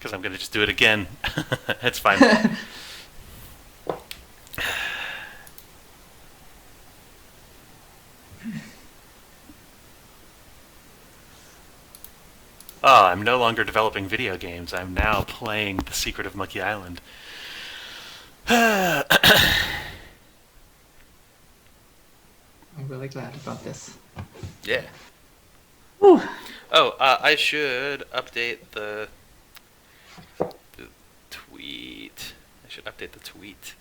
because I'm going to just do it again. That's fine. Oh, I'm no longer developing video games. I'm now playing The Secret of Monkey Island. I'm really glad about this. Yeah. Whew. Oh, I should update the tweet. I should update the tweet.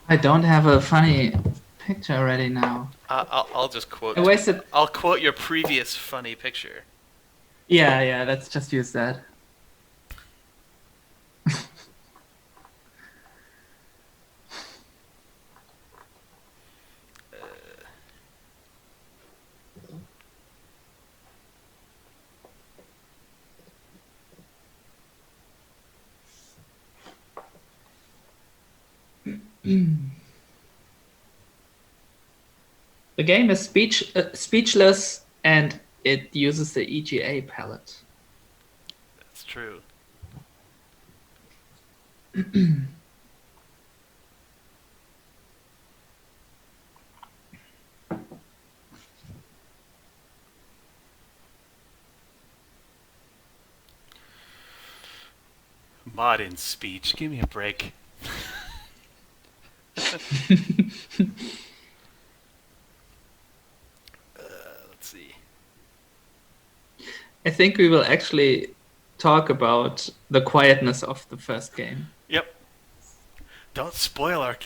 I don't have a funny picture ready now. I'll just quote. I wasted. I'll quote your previous funny picture. Yeah, let's just use that. The game is speechless, and it uses the EGA palette. That's true. Mod in speech. Give me a break. Let's see. I think we will actually talk about the quietness of the first game. Yep. Don't spoil our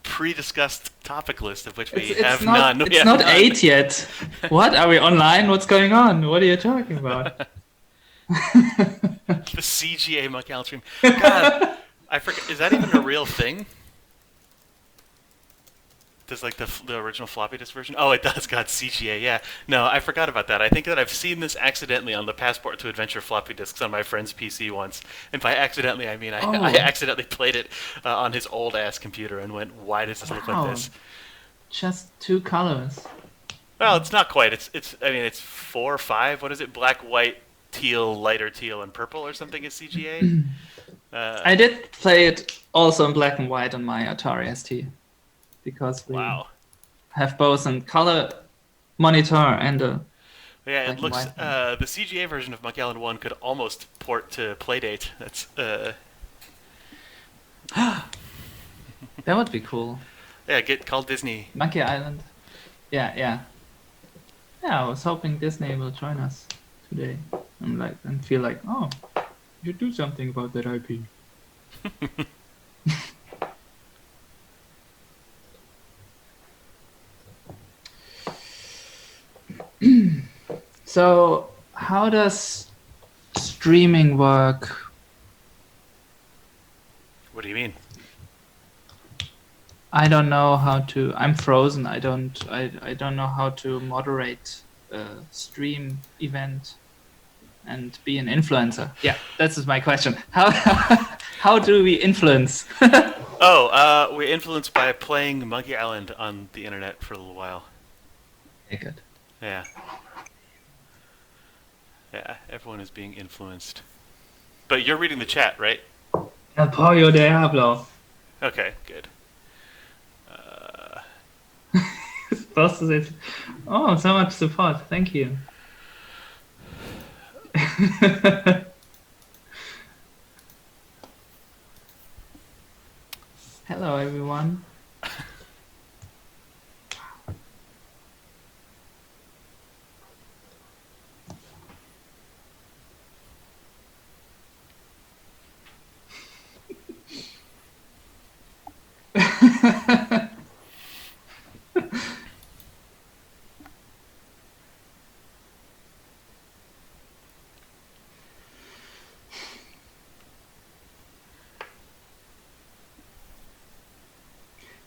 pre-discussed topic list, of which we have none. It's not 8 yet. What? Are we online? What's going on? What are you talking about? The CGA Monkey Island stream. God, I forget. Is that even a real thing? Does like the original floppy disk version? Oh, it does. God, CGA. Yeah. No, I forgot about that. I think that I've seen this accidentally on the Passport to Adventure floppy disks on my friend's PC once. And by accidentally, I mean I accidentally played it on his old ass computer and went, "Why does this look like this?" Just 2 colors. Well, it's not quite. It's. I mean, it's 4 or 5. What is it? Black, white, teal, lighter teal, and purple, or something is CGA. I did play it also in black and white on my Atari ST. Because we have both a color monitor and a yeah, it looks the CGA version of Monkey Island 1 could almost port to Playdate. That's that would be cool. Yeah, get called Disney. Monkey Island. Yeah, I was hoping Disney will join us today and feel like, oh, you do something about that IP. So, how does streaming work? What do you mean? I don't know how to. I'm frozen. I don't know how to moderate a stream event and be an influencer. Yeah, that's my question. How do we influence? We influence by playing Monkey Island on the internet for a little while. Okay, good. Yeah. Yeah, everyone is being influenced. But you're reading the chat, right? El pollo diablo. Okay, good. Supposed to say, oh, so much support. Thank you. Hello, everyone.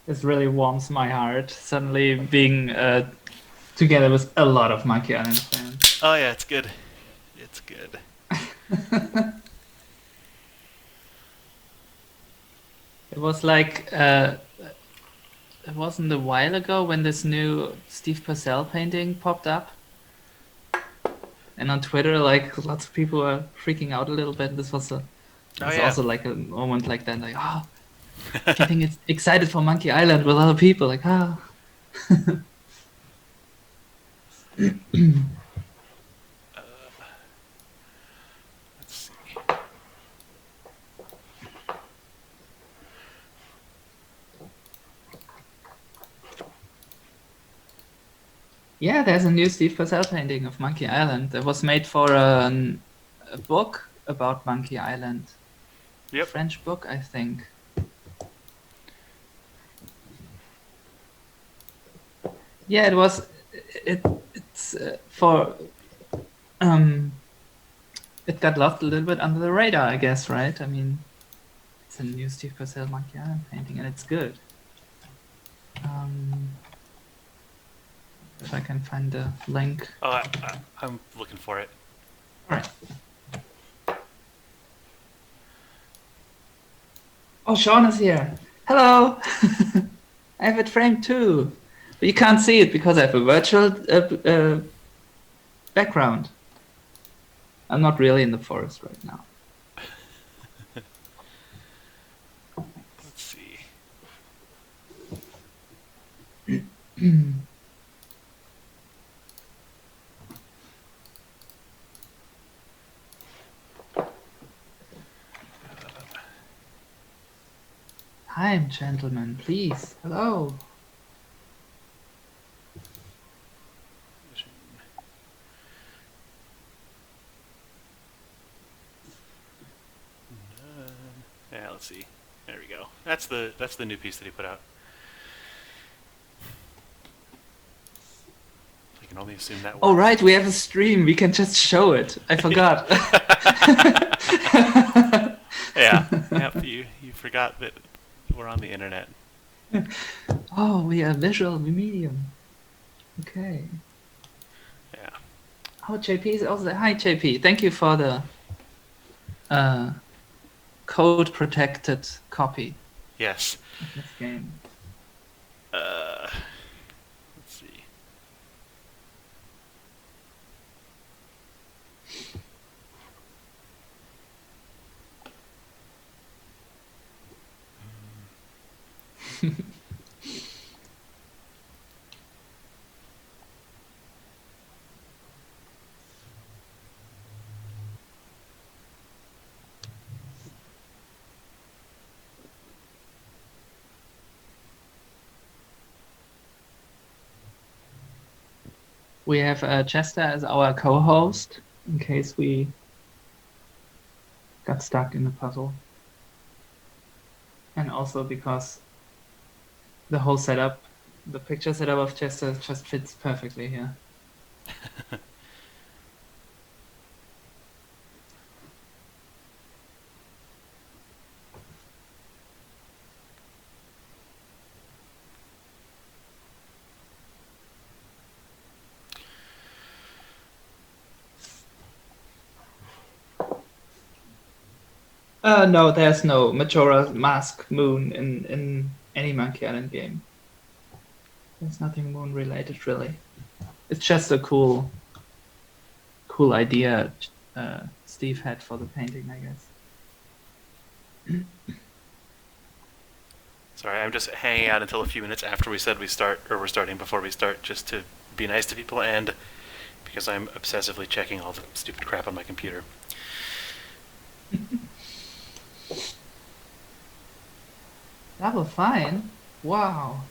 This really warms my heart. Suddenly being together with a lot of Monkey Island fans. Oh yeah, it's good. It's good. It was like it wasn't a while ago when this new Steve Purcell painting popped up. And on Twitter, like lots of people are freaking out a little bit. This was also like a moment like that, like getting excited for Monkey Island with other people, like Let's see. Yeah, there's a new Steve Purcell painting of Monkey Island that was made for a book about Monkey Island. Yep. French book, I think. Yeah, it was. It's for. It got lost a little bit under the radar, I guess, right? I mean, it's a new Steve Purcell Monkey Island painting, and it's good. If I can find the link. Oh, I'm looking for it. All right. Oh, Sean is here. Hello. I have it framed too, but you can't see it because I have a virtual background. I'm not really in the forest right now. Let's see. Time, gentlemen, please. Hello. Yeah, let's see. There we go. That's the new piece that he put out. I can only assume that. Oh right, we have a stream. We can just show it. I forgot. Yeah. Yep. You forgot that we're on the internet. Oh, we are visual medium. Okay. Yeah. Oh, JP is also there. Hi, JP. Thank you for the code protected copy Yes. of this game. Let's see. We have Chester as our co-host in case we got stuck in the puzzle. And also because the whole setup, the picture setup of Chester just fits perfectly here. No, there's no Majora Mask Moon in any Monkey Island game. There's nothing moon related really. It's just a cool idea Steve had for the painting, I guess. Sorry, I'm just hanging out until a few minutes after we said we start, or we're starting before we start, just to be nice to people and because I'm obsessively checking all the stupid crap on my computer. Double Fine? Wow.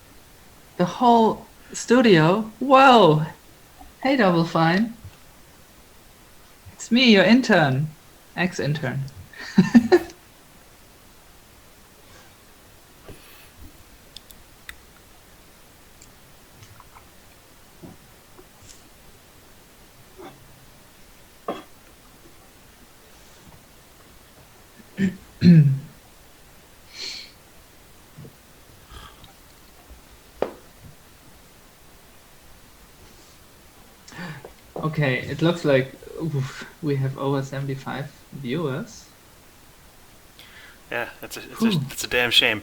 The whole studio? Whoa! Hey, Double Fine. It's me, your intern. Ex-intern. Okay, it looks like we have over 75 viewers. Yeah, it's a damn shame.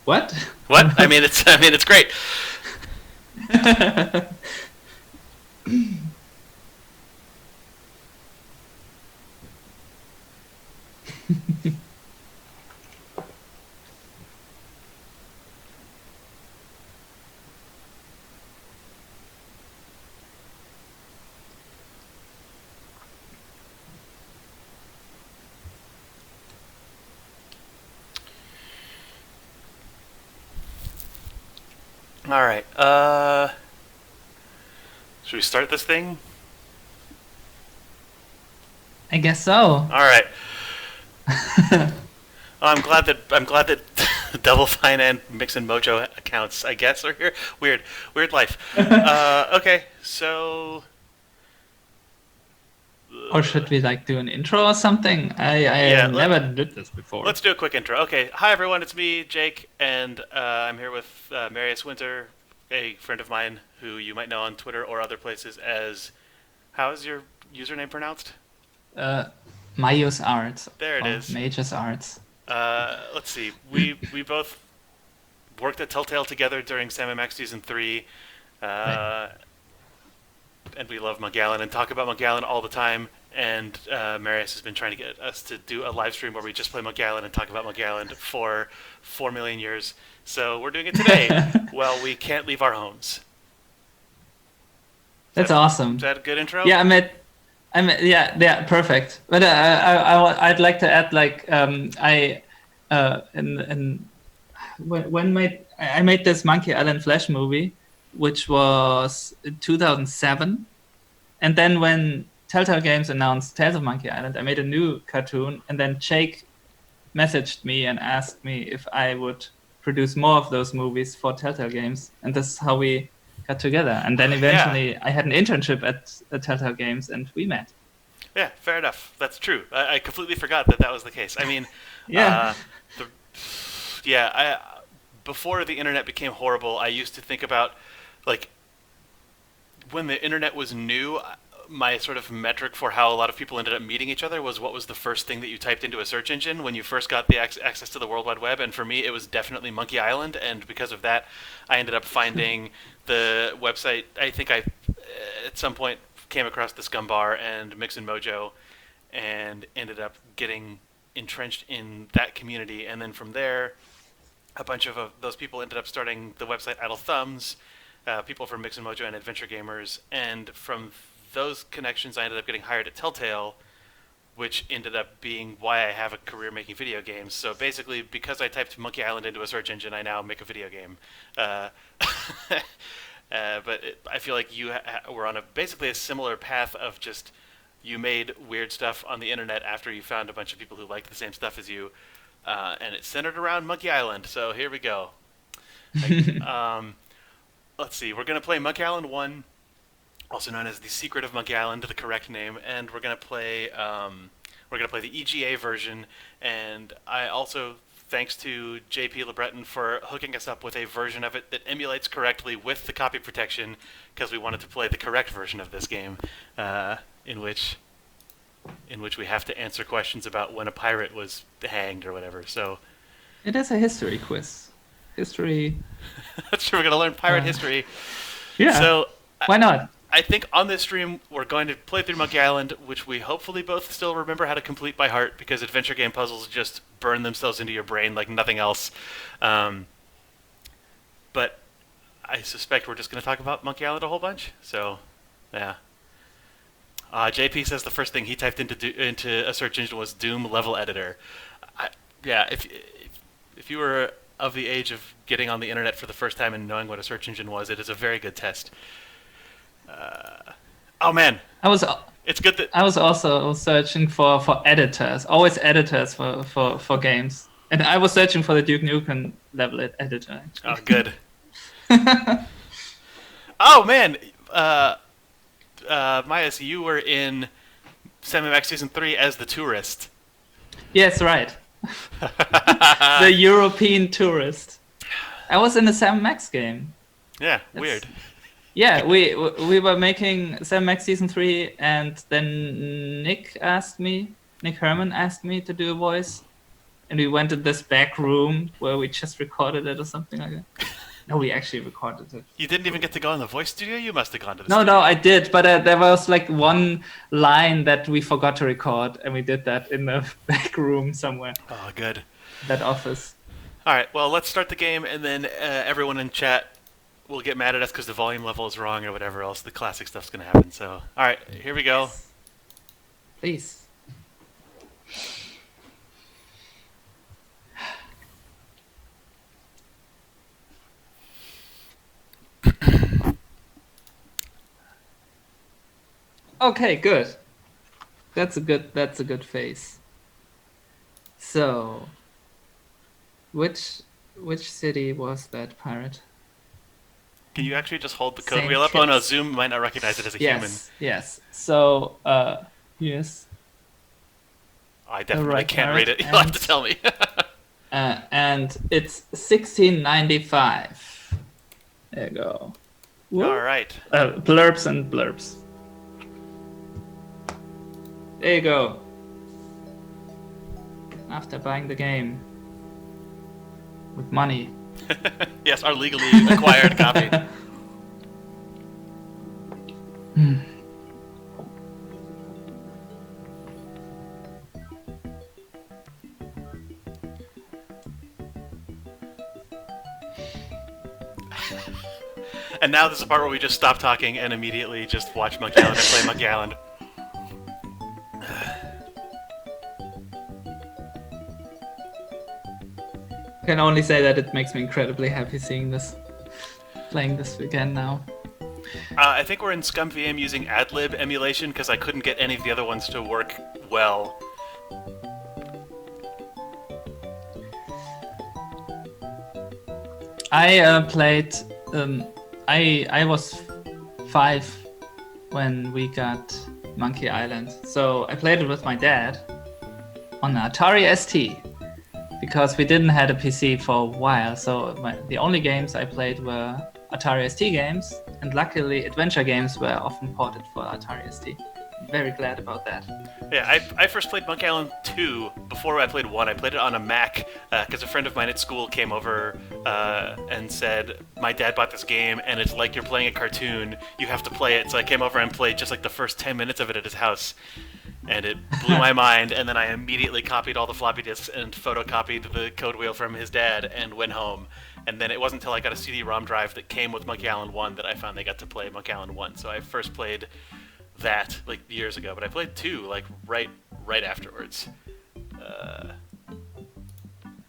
What? What? I mean, it's great. All right. Should we start this thing? I guess so. All right. I'm glad that Double Fine and Mix and Mojo accounts, I guess, are here. Weird life. Okay, so. Or should we do an intro or something? I never did this before. Let's do a quick intro. Okay, hi everyone, it's me, Jake, and I'm here with Marius Winter, a friend of mine who you might know on Twitter or other places as. How is your username pronounced? Marius Arts. There it is. Mage's Arts. Let's see. We both worked at Telltale together during Sam & Max Season 3. Right. And we love Monkey Island and talk about Monkey Island all the time. And Marius has been trying to get us to do a live stream where we just play Monkey Island and talk about Monkey Island for 4 million years. So we're doing it today. Well, we can't leave our homes. That's awesome. Is that a good intro? Yeah, yeah, perfect. But I'd like to add when I made this Monkey Island Flash movie, which was in 2007, and then when Telltale Games announced Tales of Monkey Island, I made a new cartoon, and then Jake messaged me and asked me if I would produce more of those movies for Telltale Games, and this is how we got together. And then eventually I had an internship at Telltale Games, and we met. Yeah, fair enough. That's true. I completely forgot that was the case. I mean, yeah. Before the internet became horrible, I used to think about, when the internet was new, my sort of metric for how a lot of people ended up meeting each other was what was the first thing that you typed into a search engine when you first got the access to the World Wide Web. And for me, it was definitely Monkey Island. And because of that, I ended up finding the website. I think I, at some point, came across the Scum Bar and Mix and Mojo and ended up getting entrenched in that community. And then from there, a bunch of those people ended up starting the website Idle Thumbs, people from Mix and Mojo and Adventure Gamers. And from those connections, I ended up getting hired at Telltale, which ended up being why I have a career making video games. So basically, because I typed Monkey Island into a search engine, I now make a video game. But I feel like you were on basically a similar path of just you made weird stuff on the internet after you found a bunch of people who liked the same stuff as you, and it's centered around Monkey Island. So here we go. Let's see. We're gonna play Monkey Island 1, also known as The Secret of Monkey Island, the correct name, and we're gonna play the EGA version. And I also, thanks to JP LeBreton for hooking us up with a version of it that emulates correctly with the copy protection, because we wanted to play the correct version of this game, in which we have to answer questions about when a pirate was hanged or whatever. So it is a history quiz. History. That's true. We're gonna learn pirate history. Yeah. So why not? I think on this stream we're going to play through Monkey Island, which we hopefully both still remember how to complete by heart, because adventure game puzzles just burn themselves into your brain like nothing else. But I suspect we're just going to talk about Monkey Island a whole bunch. So, yeah. JP says the first thing he typed into a search engine was Doom level editor. If you were of the age of getting on the internet for the first time and knowing what a search engine was, it is a very good test. Oh man, it's good that I was also searching for editors, always editors for games, and I was searching for the Duke Nukem level editor. Actually. Oh, good. Oh man, Marius, you were in Sam & Max Season 3 as the tourist. Yes, right. The European tourist. I was in a Sam & Max game. Yeah, weird. Yeah, we were making Sam & Max Season 3, and then Nick Herman asked me to do a voice, and we went to this back room where we just recorded it or something like that. No, we actually recorded it. You didn't even get to go in the voice studio? You must have gone to the studio. No, I did, but there was one line that we forgot to record, and we did that in the back room somewhere. Oh, good. That office. All right, well, let's start the game, and then everyone in chat will get mad at us because the volume level is wrong or whatever else. The classic stuff's going to happen. So, all right, here we go. Please. Okay, good. That's a good face. So, which city was that pirate? Can you actually just hold the code Saint wheel up? Oh no, Kitts. Zoom might not recognize it as a human. Yes. So, yes, I the definitely right can't read pirate, it. You'll have to tell me. and it's 1695. There you go. All right. Blurbs and blurbs. There you go. After buying the game with money. Yes, our legally acquired copy. And now this is the part where we just stop talking and immediately just watch Monkey Island and play Monkey Island. I can only say that it makes me incredibly happy seeing this, playing this again now. I think we're in ScumVM using AdLib emulation because I couldn't get any of the other ones to work well. I played. I was 5 when we got Monkey Island, so I played it with my dad on Atari ST because we didn't have a PC for a while. So the only games I played were Atari ST games, and luckily adventure games were often ported for Atari ST. I'm very glad about that. Yeah, I first played Monkey Island 2 before I played 1. I played it on a Mac because a friend of mine at school came over and said, my dad bought this game and it's like you're playing a cartoon. You have to play it. So I came over and played just like the first 10 minutes of it at his house. And it blew my mind, and then I immediately copied all the floppy disks and photocopied the code wheel from his dad and went home. And then it wasn't until I got a CD-ROM drive that came with Monkey Island 1 that I finally got to play Monkey Island 1. So I first played that like years ago, but I played 2 like right afterwards.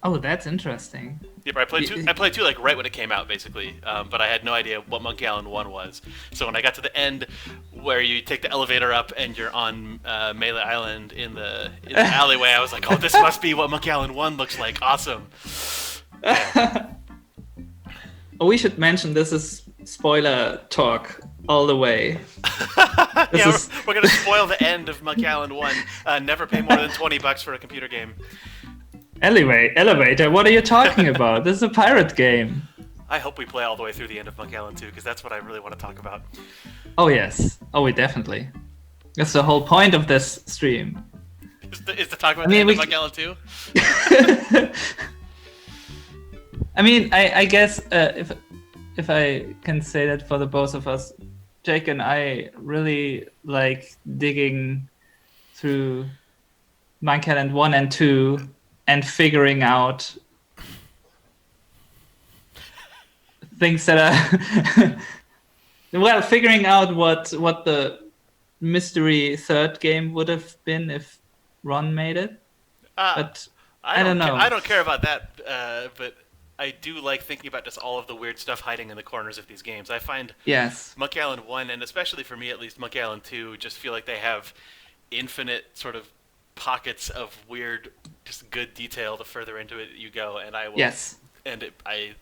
Oh, that's interesting. Yeah, but I played 2 like right when it came out, basically. But I had no idea what Monkey Island 1 was. So when I got to the end, where you take the elevator up and you're on Melee Island in the alleyway, I was like, "Oh, this must be what Monkey Island 1 looks like. Awesome!" Yeah. Oh, we should mention this is spoiler talk all the way. We're gonna spoil the end of Monkey Island 1. Never pay more than $20 for a computer game. Elevator, what are you talking about? This is a pirate game. I hope we play all the way through the end of Monkey Island 2, because that's what I really want to talk about. Oh, yes. Oh, we definitely. That's the whole point of this stream. Is to talk about the end of Monkey Island 2? I mean, I guess if I can say that for the both of us, Jake and I really like digging through Monkey Island 1 and 2 and figuring out things that are well, figuring out what the mystery third game would have been if Ron made it. But I don't know. I don't care about that, but I do like thinking about just all of the weird stuff hiding in the corners of these games. I find Monkey Island 1, and especially for me at least, Monkey Island 2, just feel like they have infinite sort of pockets of weird, just good detail the further into it you go, and I will. Yes. And I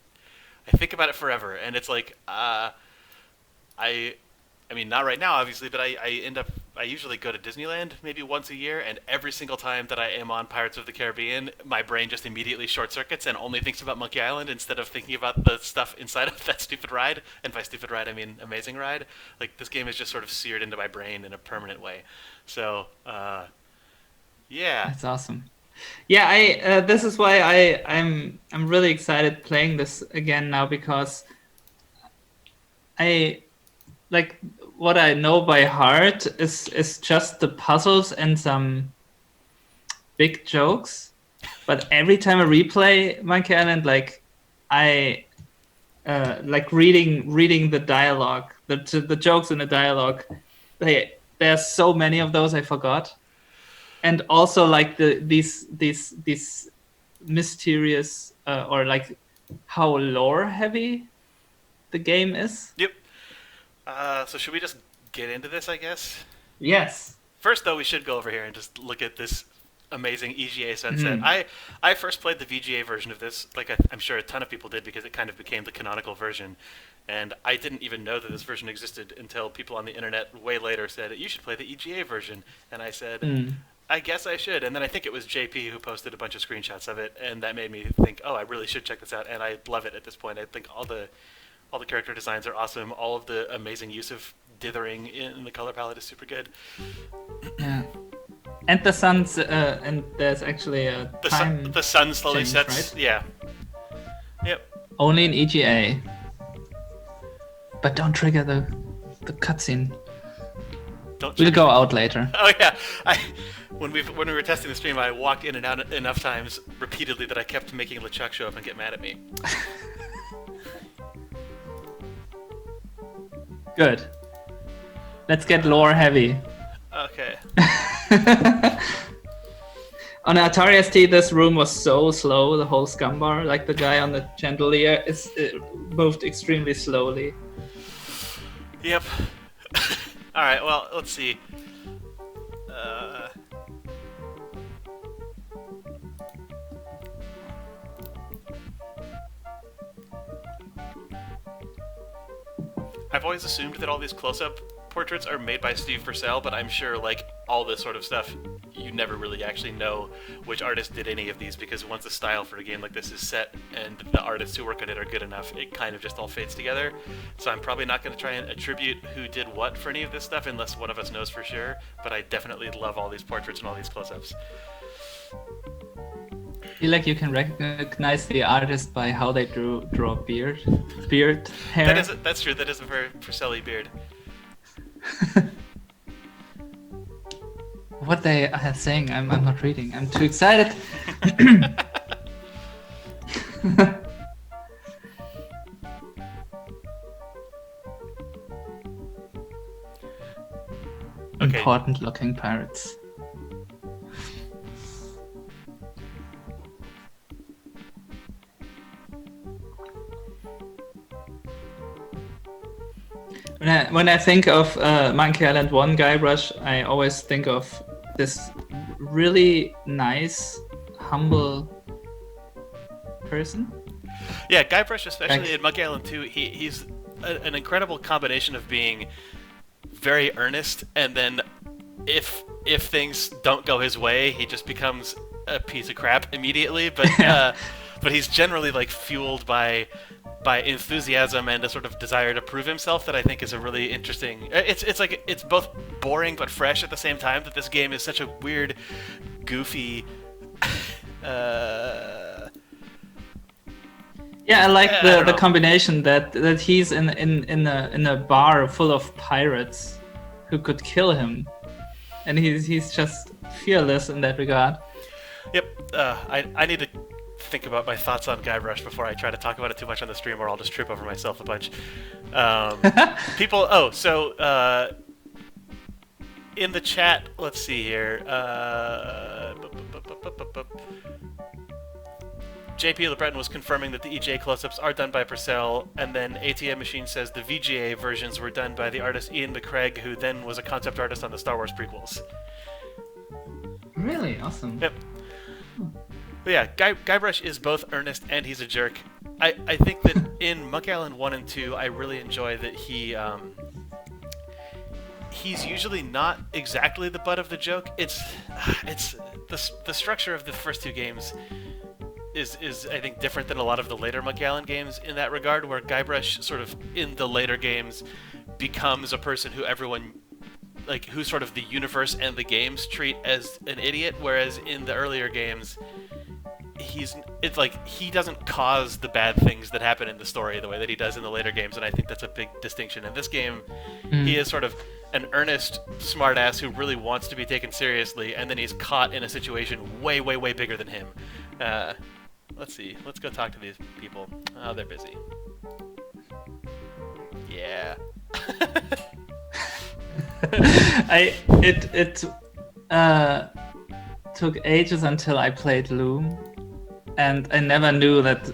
think about it forever, and it's like I mean, not right now, obviously, but I usually go to Disneyland maybe once a year, and every single time that I am on Pirates of the Caribbean, my brain just immediately short circuits and only thinks about Monkey Island instead of thinking about the stuff inside of that stupid ride. And by stupid ride, I mean amazing ride. Like, this game is just sort of seared into my brain in a permanent way. So, yeah. That's awesome. Yeah, this is why I'm really excited playing this again now, because I like what I know by heart is just the puzzles and some big jokes. But every time I replay Monkey Island, like I like reading the dialogue, the jokes in the dialogue. There's so many of those I forgot, and also like these mysterious or like how lore heavy the game is. Yep. So should we just get into this, I guess? Yes. First, though, we should go over here and just look at this amazing EGA sunset. Mm. I first played the VGA version of this, like I'm sure a ton of people did, because it kind of became the canonical version. And I didn't even know that this version existed until people on the internet way later said, you should play the EGA version. And I said, I guess I should. And then I think it was JP who posted a bunch of screenshots of it, and that made me think, oh, I really should check this out. And I love it at this point. I think all the character designs are awesome. All of the amazing use of dithering in the color palette is super good. Yeah. And the sun's and there's actually a time the sun slowly change, sets. right? Yeah. Yep. Only in EGA. But don't trigger the cutscene. We'll go out later. Oh yeah. When we were testing the stream, I walked in and out enough times repeatedly that I kept making LeChuck show up and get mad at me. Good. Let's get lore heavy. Okay. On Atari ST, this room was so slow, the whole scum bar, like the guy on the chandelier, it moved extremely slowly. Yep. Alright, well, let's see. I've always assumed that all these close-up portraits are made by Steve Purcell, but I'm sure, like, all this sort of stuff, you never really actually know which artist did any of these, because once the style for a game like this is set and the artists who work on it are good enough, it kind of just all fades together. So I'm probably not going to try and attribute who did what for any of this stuff unless one of us knows for sure, but I definitely love all these portraits and all these close-ups. I feel like you can recognize the artist by how they draw beard hair. That's true. That is a very Purcell-y beard. What they are saying, I'm not reading. I'm too excited. Okay. Important looking pirates. When I think of Monkey Island 1 Guybrush, I always think of this really nice, humble person. Yeah, Guybrush, especially in Monkey Island 2, he's an incredible combination of being very earnest, and then if things don't go his way, he just becomes a piece of crap immediately. But but he's generally like fueled by enthusiasm and a sort of desire to prove himself that I think is a really interesting. It's like it's both boring but fresh at the same time. That this game is such a weird, goofy. Yeah, I like the combination that he's in a bar full of pirates who could kill him, and he's just fearless in that regard. Yep, I need to think about my thoughts on Guybrush before I try to talk about it too much on the stream, or I'll just trip over myself a bunch. People, in the chat, let's see here. JP LeBreton was confirming that the EJ close-ups are done by Purcell, and then ATM Machine says the VGA versions were done by the artist Ian McCraig, who then was a concept artist on the Star Wars prequels. Really? Awesome. Yep. But yeah, Guybrush is both earnest and he's a jerk. I think that in Monkey Island 1 and 2, I really enjoy that he's usually not exactly the butt of the joke. It's the structure of the first two games is I think different than a lot of the later Monkey Island games in that regard, where Guybrush sort of in the later games becomes a person who everyone who sort of the universe and the games treat as an idiot, whereas in the earlier games it's like he doesn't cause the bad things that happen in the story the way that he does in the later games, and I think that's a big distinction. In this game, he is sort of an earnest smartass who really wants to be taken seriously, and then he's caught in a situation way, way, way bigger than him. Let's see. Let's go talk to these people. Oh, they're busy. Yeah. It took ages until I played Loom, and I never knew that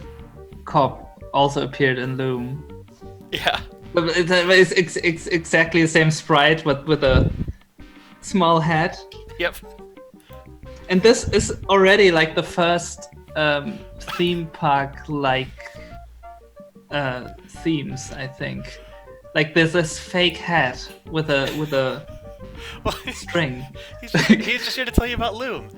Cop also appeared in Loom. Yeah. But it's exactly the same sprite, but with a small head. Yep. And this is already like the first theme park like themes, I think. Like there's this fake hat with a string. He's just here to tell you about Loom.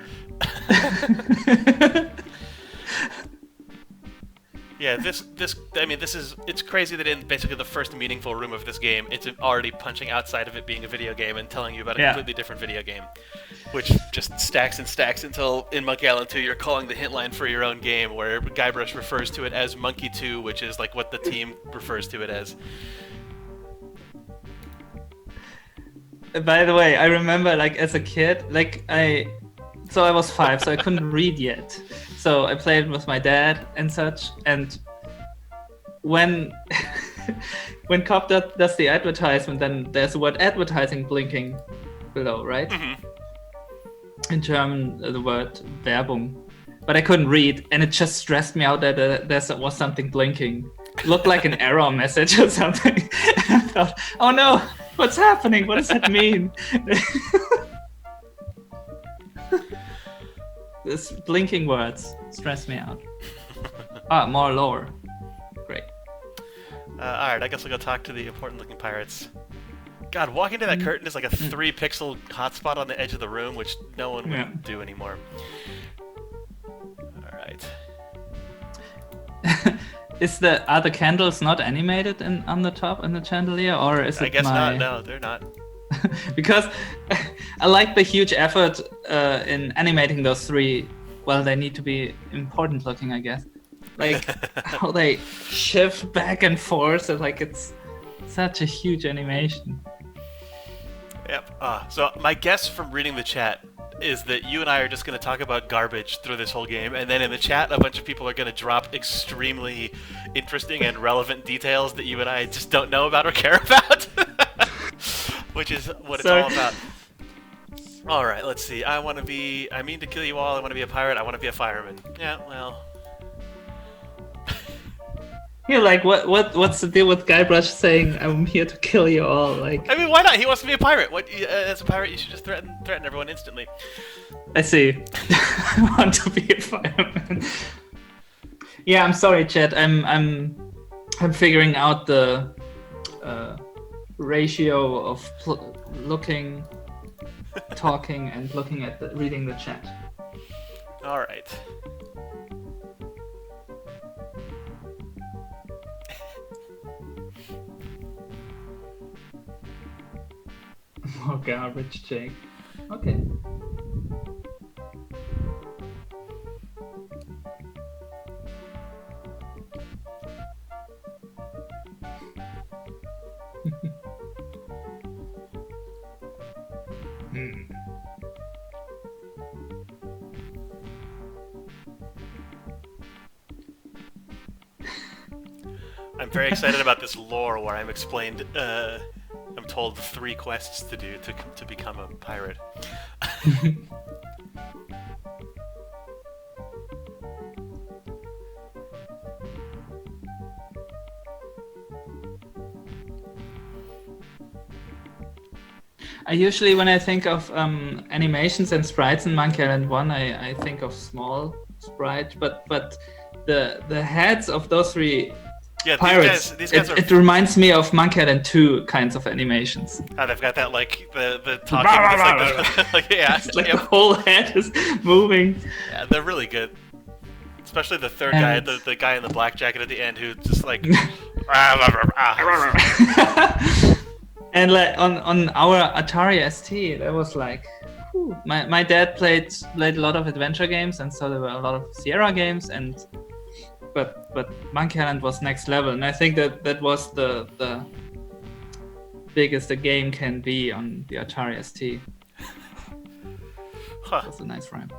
Yeah, it's crazy that in basically the first meaningful room of this game, it's already punching outside of it being a video game and telling you about a completely different video game, which just stacks and stacks until in Monkey Island 2 you're calling the hint line for your own game, where Guybrush refers to it as Monkey 2, which is like what the team refers to it as. By the way, I remember like as a kid, I was 5, so I couldn't read yet. So I played with my dad and such. And when Cop does the advertisement, then there's the word advertising blinking below, right? Mm-hmm. In German, the word Werbung. But I couldn't read, and it just stressed me out that there was something blinking. It looked like an error message or something. And I thought, oh no, what's happening? What does that mean? This blinking words stress me out. More lore. Great. Alright, I guess I'll go talk to the important-looking pirates. God, walking to that curtain is like a 3-pixel hotspot on the edge of the room, which no one would do anymore. Alright. Are the candles not animated on the top in the chandelier, or is it? I guess not. No, they're not. Because I like the huge effort in animating those 3. Well, they need to be important looking, I guess. Like how they shift back and forth, and like it's such a huge animation. Yep. So my guess from reading the chat is that you and I are just going to talk about garbage through this whole game, and then in the chat a bunch of people are going to drop extremely interesting and relevant details that you and I just don't know about or care about. Which is what it's all about. Alright, let's see. I mean to kill you all, I want to be a pirate, I want to be a fireman. Yeah, well... You're like, what's the deal with Guybrush saying, I'm here to kill you all? Like, I mean, why not? He wants to be a pirate. As a pirate, you should just threaten everyone instantly. I see. I want to be a fireman. Yeah, I'm sorry, Chet. I'm figuring out the... ratio of looking, talking, and looking at reading the chat. All right. More garbage, Jake. Okay. I'm very excited about this lore where I'm explained, I'm told 3 quests to do to become a pirate. I usually, when I think of animations and sprites in Monkey Island 1, I think of small sprites, but the heads of those 3 pirates, these guys are... it reminds me of Monkey Island 2 kinds of animations. They've got that, like, the talking... like, yeah, like the whole head is moving. Yeah, they're really good. Especially the third guy, the guy in the black jacket at the end, who just, like... And like on our Atari ST, that was like, whew. My dad played a lot of adventure games, and so there were a lot of Sierra games, but Monkey Island was next level, and I think that was the biggest a game can be on the Atari ST. Huh. That's a nice rhyme.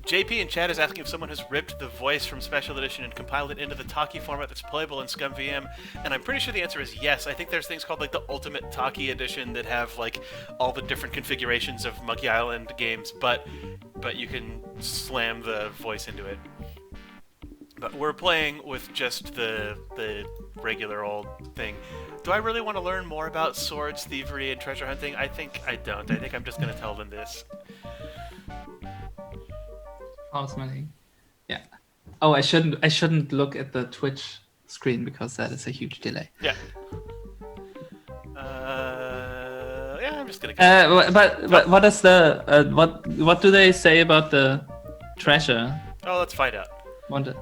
JP in chat is asking if someone has ripped the voice from Special Edition and compiled it into the Talkie format that's playable in ScumVM, and I'm pretty sure the answer is yes. I think there's things called like the Ultimate Talkie Edition that have like all the different configurations of Monkey Island games, but you can slam the voice into it. But we're playing with just the regular old thing. Do I really want to learn more about swords, thievery, and treasure hunting? I think I don't. I think I'm just going to tell them this. Ultimately, yeah. Oh, I shouldn't look at the Twitch screen because that is a huge delay. Yeah. Yeah, I'm just gonna go. But what is the what do they say about the treasure? Oh, let's find out. Wonder.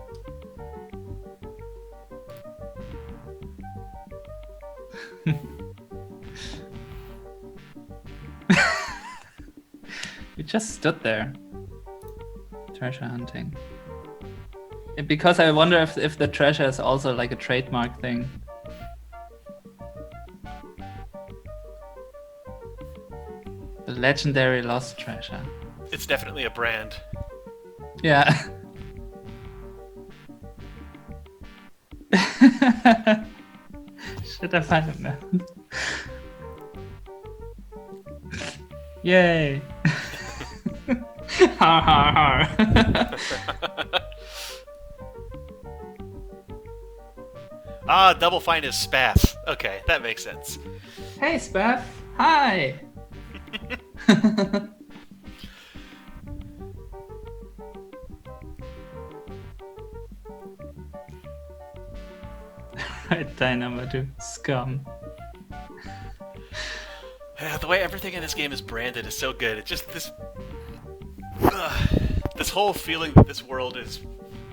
We just stood there. Treasure hunting. Because I wonder if the treasure is also like a trademark thing. The legendary lost treasure. It's definitely a brand. Yeah. Should I find it now? Yay! Har har har. Ah, Double Fine is Spaff. Okay, that makes sense. Hey Spaff! Hi! Right, Dynamo scum. Yeah, the way everything in this game is branded is so good. It's just this... this whole feeling that this world is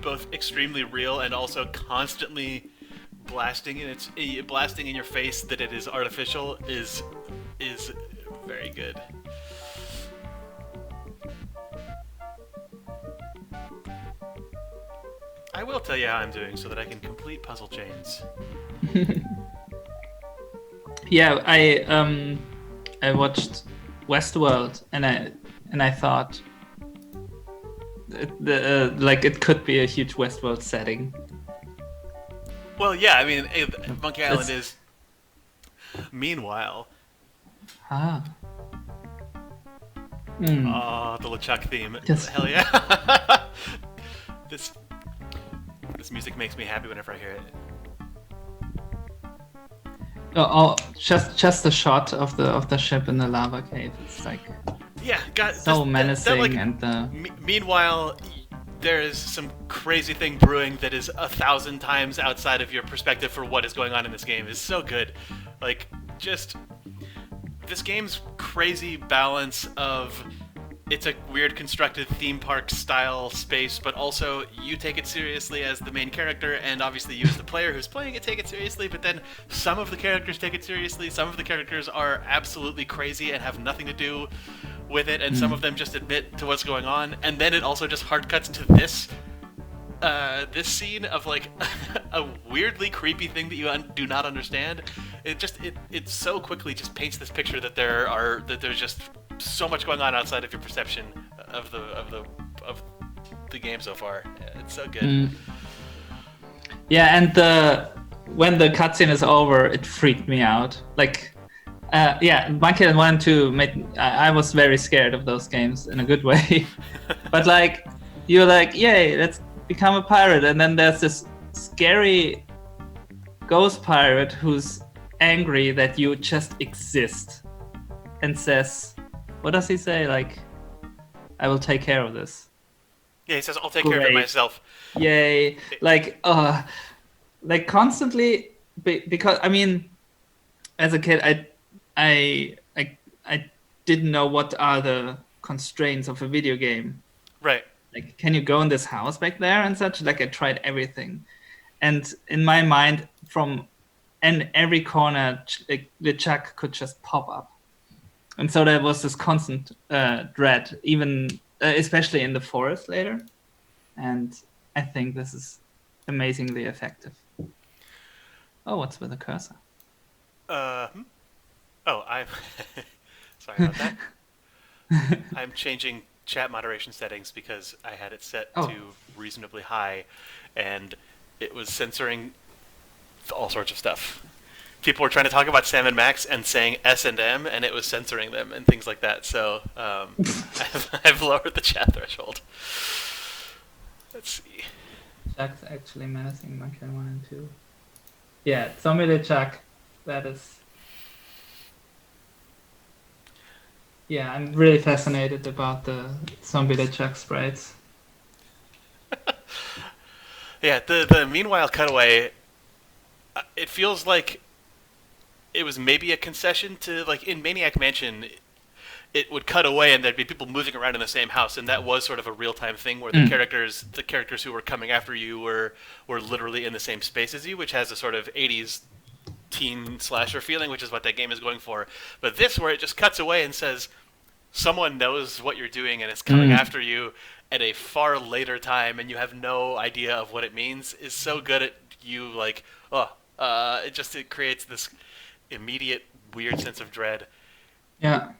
both extremely real and also constantly blasting in your face that it is artificial is very good. I will tell you how I'm doing so that I can complete puzzle chains. Yeah, I watched Westworld and I thought it could be a huge Westworld setting. Well, yeah, I mean, Monkey Island is. Meanwhile. Ah. Oh, the LeChuck theme. Yes. Hell yeah. This music makes me happy whenever I hear it. Oh, just the shot of the ship in the lava cave. It's like so menacing and. Meanwhile, there is some crazy thing brewing that is 1,000 times outside of your perspective for what is going on in this game. Is so good. Like, just this game's crazy balance of it's a weird constructed theme park style space, but also you take it seriously as the main character, and obviously you as the player who's playing it take it seriously, but then some of the characters take it seriously, some of the characters are absolutely crazy and have nothing to do with it, and some of them just admit to what's going on, and then it also just hard cuts to this scene of like a weirdly creepy thing that you do not understand. It so quickly just paints this picture that there's just so much going on outside of your perception of the game so far. It's so good. Yeah, and when the cutscene is over, it freaked me out. Like, Monkey Island 1 and 2 I was very scared of those games in a good way. But like, you're like, yay, let's become a pirate, and then there's this scary ghost pirate who's angry that you just exist and says, what does he say? Like, I will take care of this. Yeah, he says, I'll take care of it myself. Yay. Like constantly, because, I mean, as a kid, I didn't know what are the constraints of a video game. Right. Like, can you go in this house back there and such? Like, I tried everything. And in my mind, from every corner, LeChuck could just pop up. And so there was this constant dread, even especially in the forest later. And I think this is amazingly effective. Oh, what's with the cursor? Oh, I'm sorry about that. I'm changing chat moderation settings because I had it set to reasonably high, and it was censoring all sorts of stuff. People were trying to talk about Sam and Max and saying S and M, and it was censoring them and things like that. So I've lowered the chat threshold. Let's see. Chuck's actually menacing Monkey 1 and 2. Yeah, Zombie LeChuck That is. Yeah, I'm really fascinated about the zombie LeChuck sprites. Yeah, the meanwhile cutaway, it feels like it was maybe a concession to, like, in Maniac Mansion, it would cut away and there'd be people moving around in the same house, and that was sort of a real time thing where the characters who were coming after you were literally in the same space as you, which has a sort of 80s teen slasher feeling, which is what that game is going for. But this, where it just cuts away and says someone knows what you're doing and is coming after you at a far later time, and you have no idea of what it means, is so good at you, like, it creates this immediate weird sense of dread. Yeah.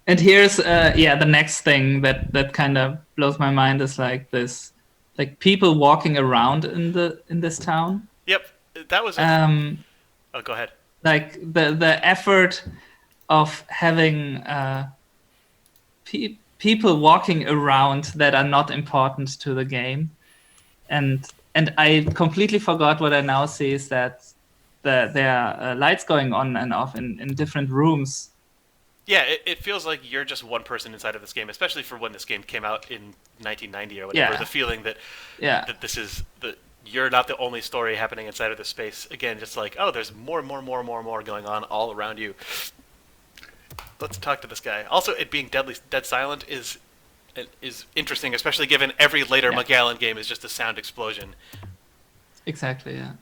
And here's the next thing that kind of blows my mind is like this, like people walking around in this town. Yep, that was. Oh, go ahead. Like the effort of having people walking around that are not important to the game, and I completely forgot what I now see is that there are lights going on and off in different rooms. Yeah, it feels like you're just one person inside of this game, especially for when this game came out in 1990 or whatever. Yeah. The feeling that this is you're not the only story happening inside of this space. Again, just like, oh, there's more going on all around you. Let's talk to this guy. Also, it being dead silent is interesting, especially given every later McGallen game is just a sound explosion. Exactly. Yeah.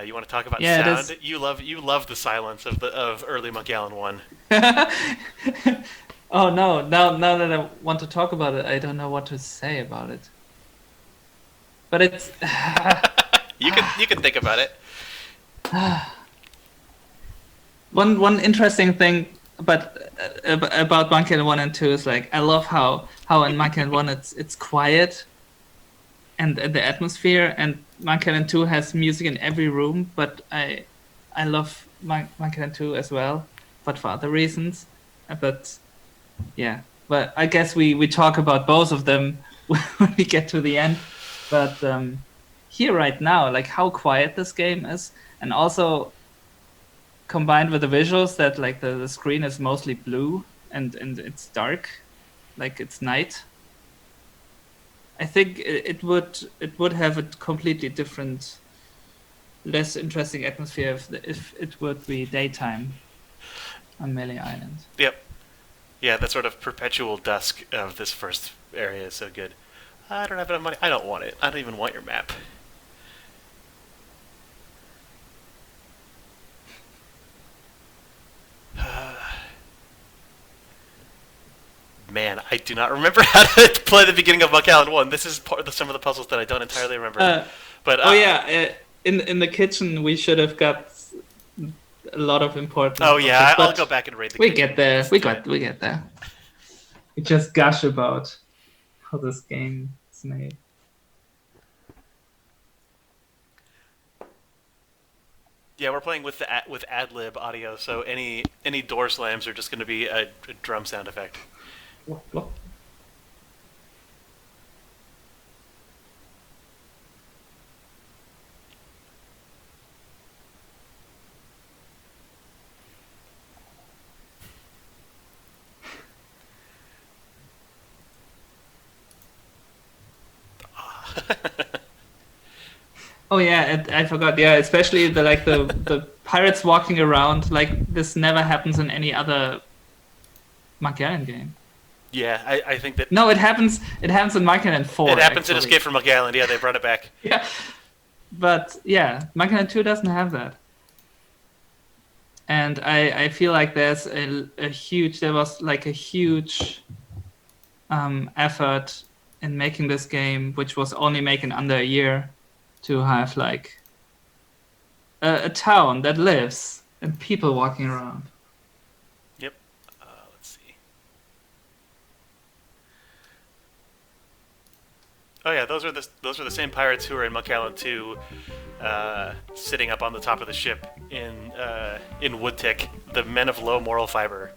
You want to talk about sound? You love the silence of early McGallen 1. Oh no! Now that I want to talk about it, I don't know what to say about it. But it's you can think about it. One interesting thing, about Monkey Island 1 and 2 is like I love how in Monkey Island 1 it's quiet, and the atmosphere, and Monkey Island 2 has music in every room, but I love Monkey Island 2 as well, but for other reasons. But I guess we talk about both of them when we get to the end. But here right now, like how quiet this game is, and also combined with the visuals that like the screen is mostly blue and it's dark, like it's night. I think it would have a completely different, less interesting atmosphere if it would be daytime on Melee Island. Yep. Yeah, that sort of perpetual dusk of this first area is so good. I don't have enough money. I don't want it. I don't even want your map. Man, I do not remember how to play the beginning of Monkey Island 1. This is some of the puzzles that I don't entirely remember. In the kitchen we should have got a lot of important. Oh yeah, I'll go back and raid the kitchen. We get there. We get there. We just gush about how this game is made. Yeah, we're playing with ad-lib audio, so any door slams are just going to be a drum sound effect. What? Oh yeah, I forgot. Yeah, especially the pirates walking around, like this never happens in any other Monkey Island game. Yeah, I think that. No, it happens in Monkey Island 4. It happens in Escape from Monkey Island. Yeah, they brought it back. Yeah, but yeah, Monkey Island 2 doesn't have that. And I feel like there's a huge effort in making this game, which was only made in under a year, to have like a town that lives and people walking around. Yep. Let's see. Oh yeah, those are the same pirates who are in Monkey Island 2, sitting up on the top of the ship in Woodtick, the men of low moral fiber.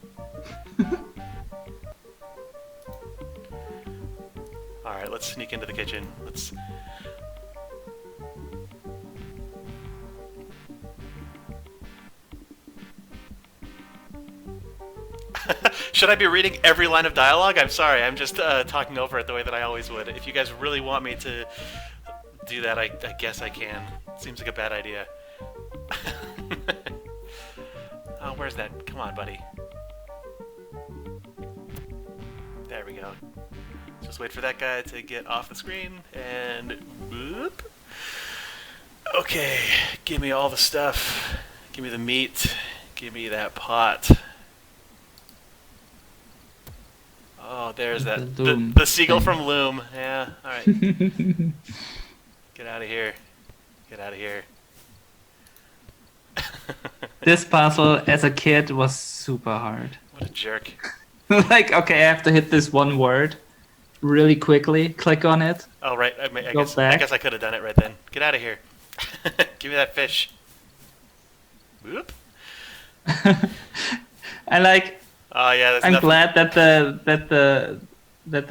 All right, let's sneak into the kitchen. Should I be reading every line of dialogue? I'm sorry, I'm just talking over it the way that I always would. If you guys really want me to do that, I guess I can. Seems like a bad idea. Oh, where's that? Come on, buddy. There we go. Just wait for that guy to get off the screen, and boop. Okay, give me all the stuff. Give me the meat. Give me that pot. Oh, there's that. The seagull from Loom. Yeah, alright. Get out of here. Get out of here. This puzzle, as a kid, was super hard. What a jerk. Like, okay, I have to hit this one word really quickly, click on it. Oh, right. I guess I could have done it right then. Get out of here. Give me that fish. Whoop. I like. Oh yeah, I'm glad that the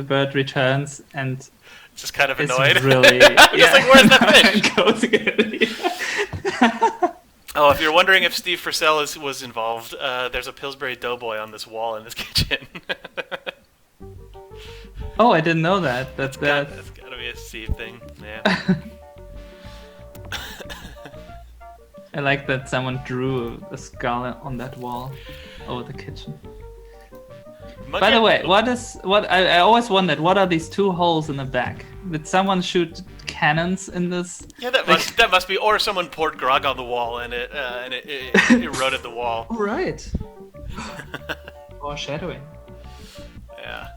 bird returns and it's just kind of annoyed. Really, just like, where's the fish? Goes again. Oh, if you're wondering if Steve Purcell was involved, there's a Pillsbury Doughboy on this wall in this kitchen. Oh, I didn't know that. That's gotta be a Steve thing. Yeah. I like that someone drew a skull on that wall over the kitchen. By the way, I always wondered, what are these two holes in the back? Did someone shoot cannons in this? Yeah, that must be, or someone poured grog on the wall and it eroded the wall. Right. Or shadowing. Yeah.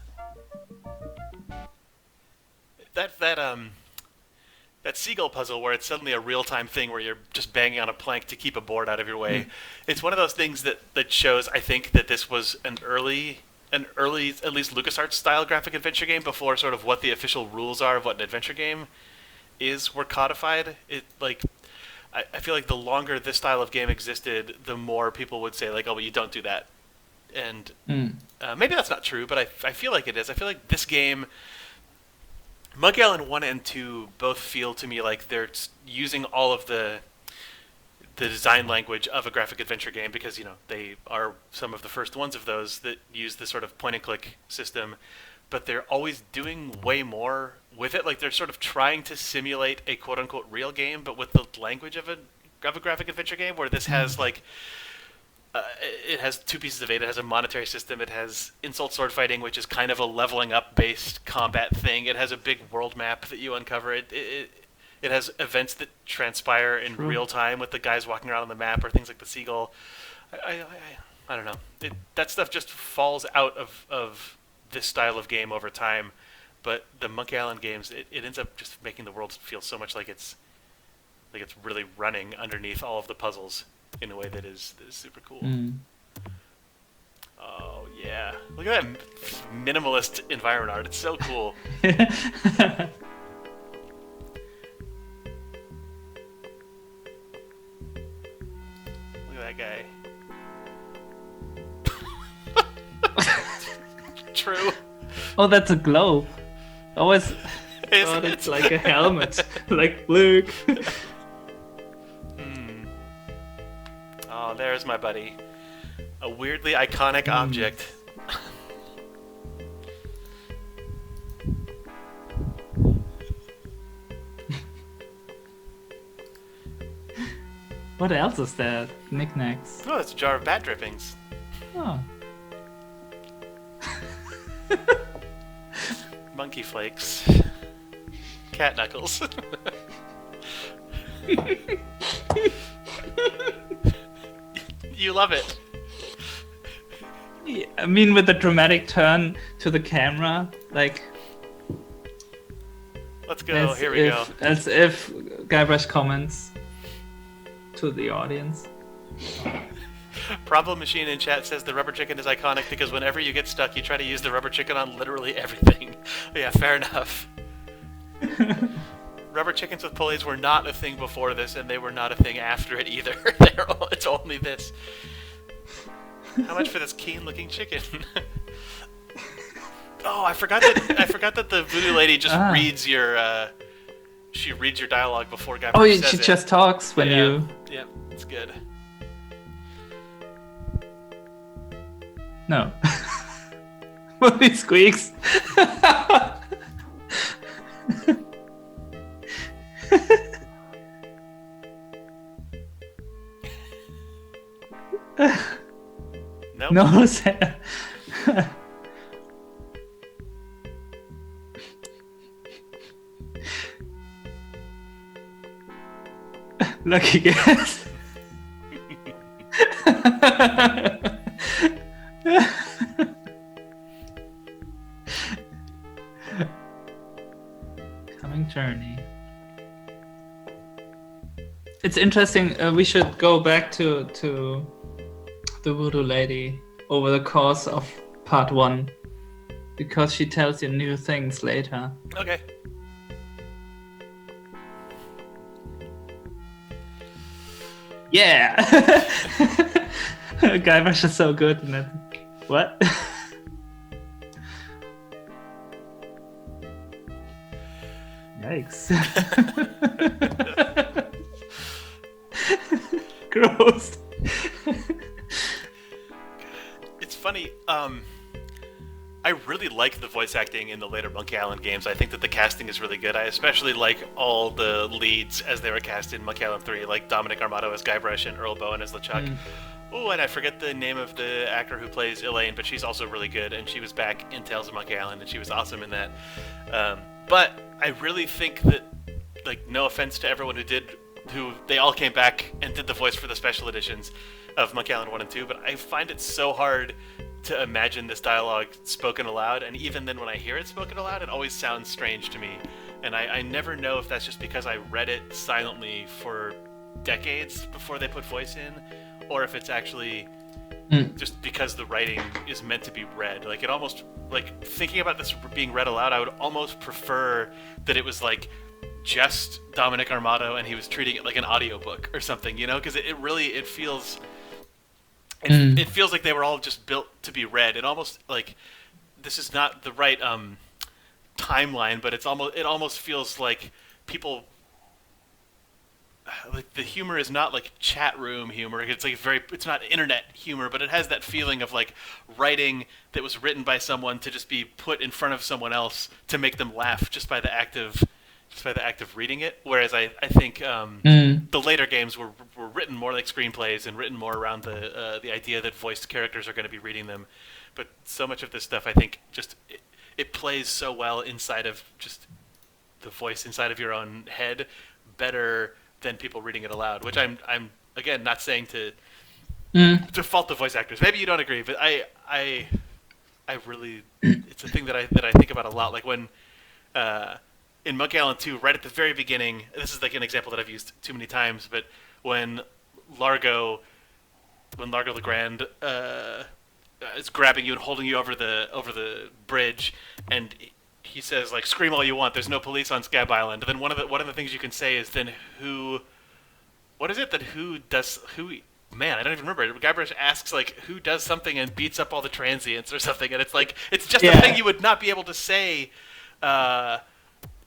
That seagull puzzle where it's suddenly a real-time thing where you're just banging on a plank to keep a board out of your way. It's one of those things that shows, I think, that this was an early, at least LucasArts style graphic adventure game before sort of what the official rules are of what an adventure game were codified. I feel like the longer this style of game existed, the more people would say like, oh, well, you don't do that. And maybe that's not true, but I feel like it is. I feel like this game, Monkey Island 1 and 2 both feel to me like they're using all of the design language of a graphic adventure game because, you know, they are some of the first ones of those that use this sort of point-and-click system, but they're always doing way more with it. Like, they're sort of trying to simulate a quote-unquote real game, but with the language of a graphic adventure game, where this has, like, it has two pieces of it. It has a monetary system. It has insult sword fighting, which is kind of a leveling up based combat thing. It has a big world map that you uncover. It has events that transpire in real time with the guys walking around on the map or things like the seagull. I don't know. That stuff just falls out of this style of game over time. But the Monkey Island games, it ends up just making the world feel so much like it's really running underneath all of the puzzles in a way that is super cool. Oh yeah, look at that minimalist environment art. It's so cool. Look at that guy. True. Oh, that's a globe. I always thought it's like a helmet. Like, look. Oh, there's my buddy. A weirdly iconic object. What else is there? Knickknacks. Oh, it's a jar of bat drippings. Oh. Monkey flakes. Cat knuckles. You love it. Yeah, I mean, with the dramatic turn to the camera, like... Let's go, here we go. As if Guybrush comments to the audience. Problem Machine in chat says the rubber chicken is iconic because whenever you get stuck, you try to use the rubber chicken on literally everything. Yeah, fair enough. Rubber chickens with pulleys were not a thing before this, and they were not a thing after it either. It's only this. How much for this keen-looking chicken? Oh, I forgot that the voodoo lady just reads your she reads your dialogue before Guybrush says she it. just talks when you. Yeah, it's good. No. Movie squeaks. Nope. No, Sarah. Lucky guess. Coming journey. It's interesting. We should go back to the voodoo lady over the course of part 1, because she tells you new things later. Okay. Yeah. Guybrush is so good in it. What? Yikes. Gross. It's funny. I really like the voice acting in the later Monkey Island games. I think that the casting is really good. I especially like all the leads as they were cast in Monkey Island 3, like Dominic Armato as Guybrush and Earl Bowen as LeChuck. Oh, and I forget the name of the actor who plays Elaine, but she's also really good, and she was back in Tales of Monkey Island, and she was awesome in that. But I really think that, like, no offense to everyone who they all came back and did the voice for the special editions of Monkey Island 1 and 2, but I find it so hard to imagine this dialogue spoken aloud, and even then when I hear it spoken aloud, it always sounds strange to me. And I never know if that's just because I read it silently for decades before they put voice in, or if it's actually just because the writing is meant to be read. Like, it almost, like, thinking about this being read aloud, I would almost prefer that it was, like, just Dominic Armato and he was treating it like an audiobook or something, you know? Because it feels... It feels like they were all just built to be read. It almost, like, this is not the right timeline, but it almost feels like people, like, the humor is not like chat room humor. It's like it's not internet humor, but it has that feeling of, like, writing that was written by someone to just be put in front of someone else to make them laugh just by the act of reading it. Whereas I think the later games were written more like screenplays and written more around the idea that voiced characters are going to be reading them. But so much of this stuff, I think, just it plays so well inside of just the voice inside of your own head better than people reading it aloud. Which I'm again not saying to fault the voice actors. Maybe you don't agree, but I really, it's a thing that I think about a lot. Like when in Monkey Island 2, right at the very beginning, this is like an example that I've used too many times, but when Largo Legrand is grabbing you and holding you over the bridge, and he says, like, "Scream all you want. There's no police on Scab Island." And then one of the things you can say is, then who? What is it that who does who? Man, I don't even remember. Guybrush asks, like, who does something and beats up all the transients or something, and it's like it's just a thing you would not be able to say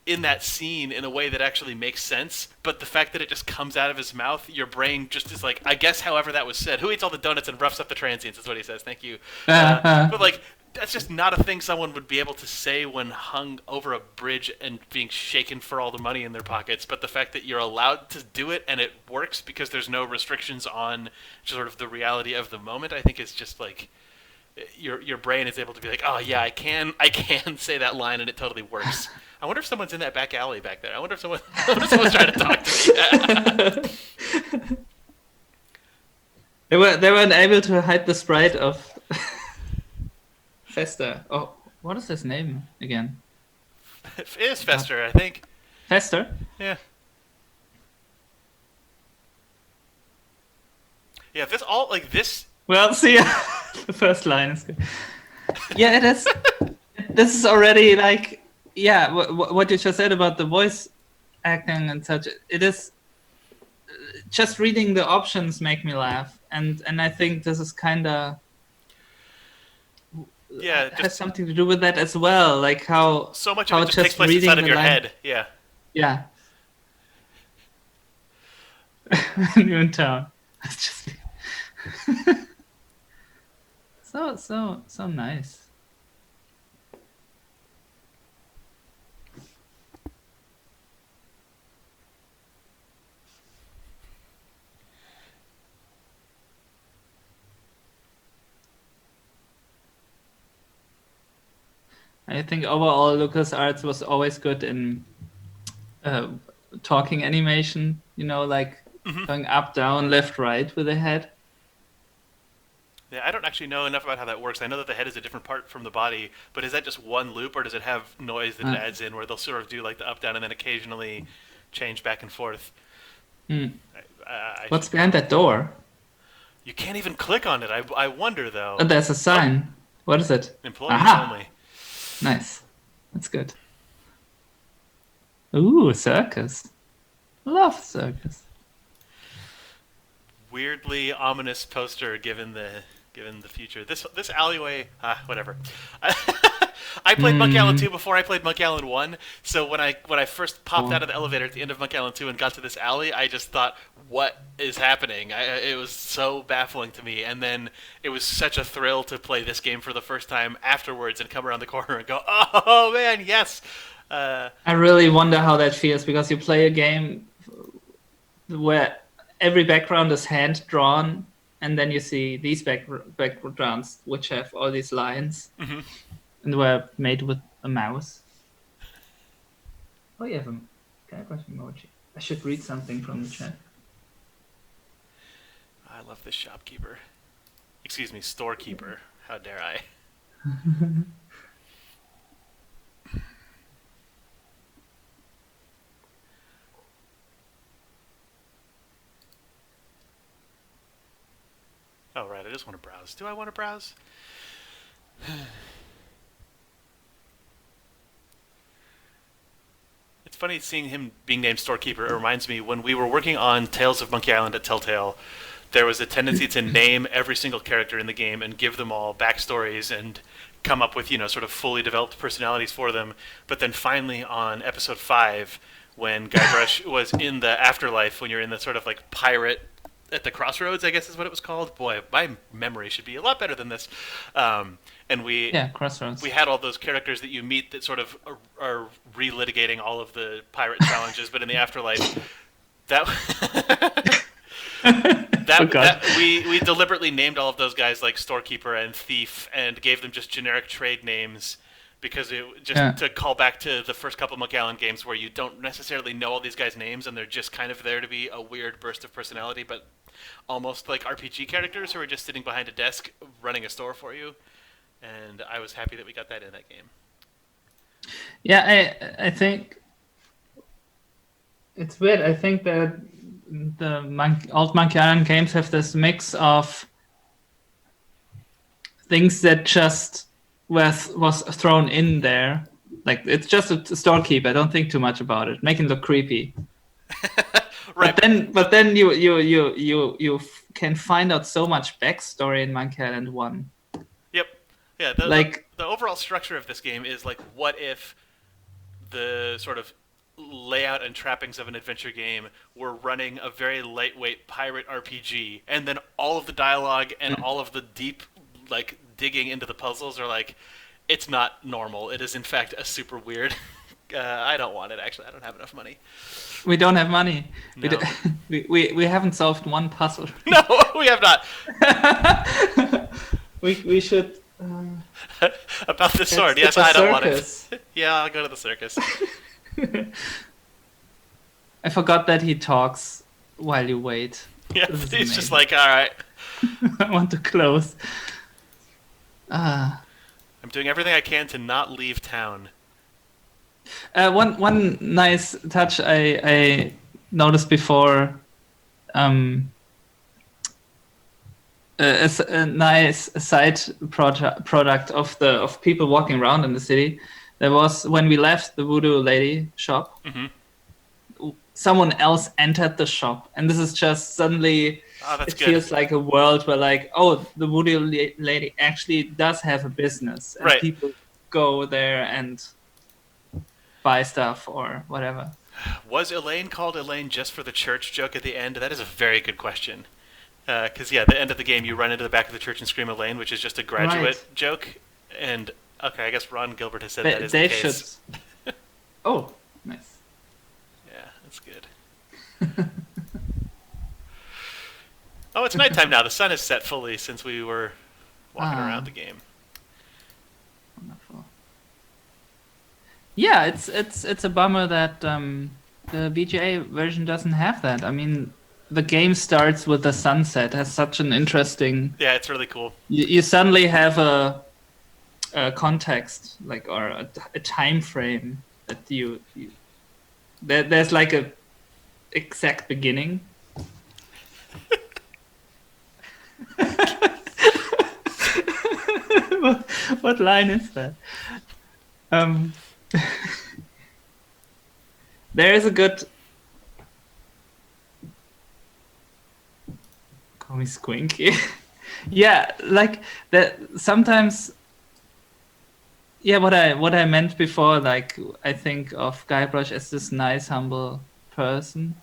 in that scene in a way that actually makes sense, but the fact that it just comes out of his mouth, your brain just is like, I guess however that was said. Who eats all the donuts and roughs up the transients is what he says. Thank you. But, like, that's just not a thing someone would be able to say when hung over a bridge and being shaken for all the money in their pockets. But the fact that you're allowed to do it and it works because there's no restrictions on sort of the reality of the moment, I think is just like your brain is able to be like, oh yeah, I can say that line and it totally works. I wonder if someone's in that back alley back there. I wonder if someone's trying to talk to me. They weren't able to hide the sprite of Fester. Oh, what is his name again? It is Fester, I think. Fester? Yeah. Yeah, this all like this. Well, see, the first line is good. Yeah, it is. This is already like, yeah, what you just said about the voice acting and such. It is just reading the options make me laugh, and I think this is kind of has something to do with that as well. Like how so much of it just takes place inside of your head. Yeah. Yeah. New in town. It's So nice. I think overall LucasArts was always good in talking animation, like going up, down, left, right with the head. Yeah, I don't actually know enough about how that works. I know that the head is a different part from the body, but is that just one loop, or does it have noise that it adds in where they'll sort of do like the up, down, and then occasionally change back and forth? What's behind that door? You can't even click on it. I wonder, though. Oh, there's a sign. What is it? Employees only. Nice. That's good. Ooh, circus. Love circus. Weirdly ominous poster given the future. This alleyway, whatever. I played Monkey Island 2 before I played Monkey Island 1, so when I first popped out of the elevator at the end of Monkey Island 2 and got to this alley, I just thought, what is happening? It was so baffling to me, and then it was such a thrill to play this game for the first time afterwards and come around the corner and go, oh man, yes! I really wonder how that feels, because you play a game where every background is hand-drawn, and then you see these backgrounds which have all these lines. And were made with a mouse. Oh, you have a Guybrush emoji. I should read something from the chat. I love this shopkeeper. Excuse me, storekeeper. How dare I? Oh, right, I just want to browse. Do I want to browse? It's funny seeing him being named storekeeper. It reminds me, when we were working on Tales of Monkey Island at Telltale, there was a tendency to name every single character in the game and give them all backstories and come up with, sort of fully developed personalities for them. But then finally on episode 5, when Guybrush was in the afterlife, when you're in the sort of like pirate at the crossroads, I guess is what it was called. Boy, my memory should be a lot better than this. And Crossroads. We had all those characters that you meet that sort of are relitigating all of the pirate challenges, but in the afterlife, we deliberately named all of those guys like storekeeper and thief and gave them just generic trade names because to call back to the first couple of Monkey Island games where you don't necessarily know all these guys' names and they're just kind of there to be a weird burst of personality, but almost like RPG characters who are just sitting behind a desk running a store for you. And I was happy that we got that in that game. Yeah, I think it's weird. I think that the old Monkey Island games have this mix of things that just was thrown in there. Like, it's just a storekeeper. Don't think too much about it. Make him look creepy. Right. But then you can find out so much backstory in Monkey Island 1. Yeah, the overall structure of this game is like, what if the sort of layout and trappings of an adventure game were running a very lightweight pirate RPG, and then all of the dialogue and all of the deep, like, digging into the puzzles are like, it's not normal. It is, in fact, a super weird... I don't want it, actually. I don't have enough money. We don't have money. No. We haven't solved one puzzle. No, we have not. We should... About the sword. Yes, I don't want it. Yeah, I'll go to the circus. I forgot that he talks while you wait. Yeah, he's just like, all right. I want to close. I'm doing everything I can to not leave town. One nice touch I noticed before. A nice side product of people walking around in the city. There was, when we left the Voodoo Lady shop, someone else entered the shop, and this is just suddenly feels like a world where, like, oh, the Voodoo Lady actually does have a business, and right. People go there and buy stuff or whatever. Was Elaine called Elaine just for the church joke at the end? That is a very good question. Because the end of the game, you run into the back of the church and scream Elaine, which is just a graduate joke. And okay, I guess Ron Gilbert has said that is the case. Should. Oh, nice. Yeah, that's good. Oh, it's nighttime now. The sun is set fully since we were walking around the game. Wonderful. Yeah, it's a bummer that the VGA version doesn't have that. I mean, the game starts with the sunset. Has such an interesting. Yeah, it's really cool. You suddenly have a context, like, or a time frame that there's like a exact beginning. What line is that? There is a good. Call me Squinky. Yeah, like that. Sometimes. Yeah, what I meant before, like, I think of Guybrush as this nice, humble person,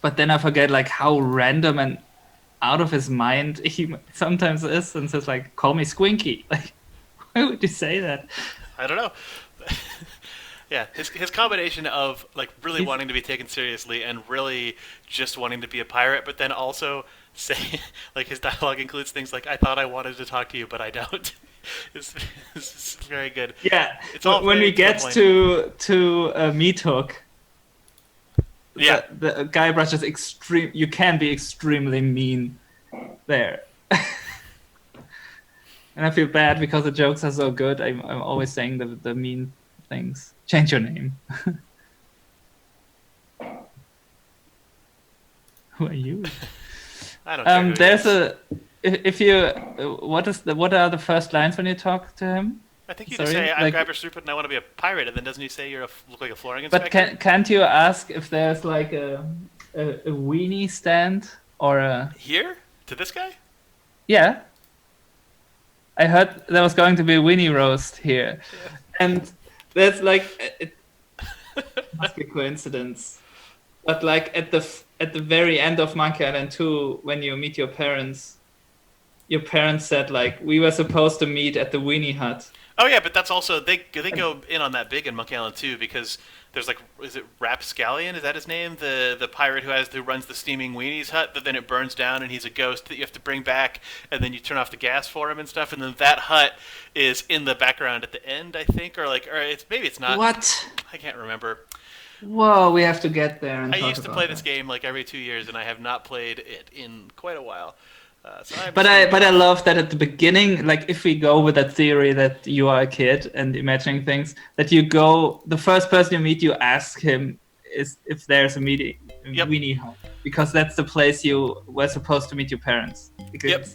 but then I forget like how random and out of his mind he sometimes is, and says like, "Call me Squinky." Like, why would you say that? I don't know. Yeah, his combination of like really wanting to be taken seriously and really just wanting to be a pirate, but then also say like his dialogue includes things like, "I thought I wanted to talk to you, but I don't." It's very good. Yeah, it's all when we get to Meat Hook. Yeah, the Guybrush is extreme. You can be extremely mean there, and I feel bad because the jokes are so good. I'm always saying the mean things. Change your name. Who are you? I don't know. There's a. If you, what are the first lines when you talk to him? I think you just say, "I'm Guybrush Threepwood and I want to be a pirate," and then doesn't he say you look like a flooring inspector? But can't you ask if there's like a weenie stand or a here to this guy? Yeah, I heard there was going to be a weenie roast here, and there's like it must be a coincidence, but like at the very end of Monkey Island 2, when you meet your parents said like, we were supposed to meet at the weenie hut. Oh yeah, but that's also they go in on that big in Monkey Island 2 because there's like, is it Rapscallion? Is that his name? The pirate who runs the steaming weenies hut, but then it burns down and he's a ghost that you have to bring back, and then you turn off the gas for him and stuff, and then that hut is in the background at the end, I think, or maybe it's not. What? I can't remember. Whoa, we have to get there and I talk used to about play that. this game like every 2 years, and I have not played it in quite a while. But I love that at the beginning, like if we go with that theory that you are a kid and imagining things, that you go, the first person you meet, you ask him if there's a weenie hut, because that's the place you were supposed to meet your parents. Yep.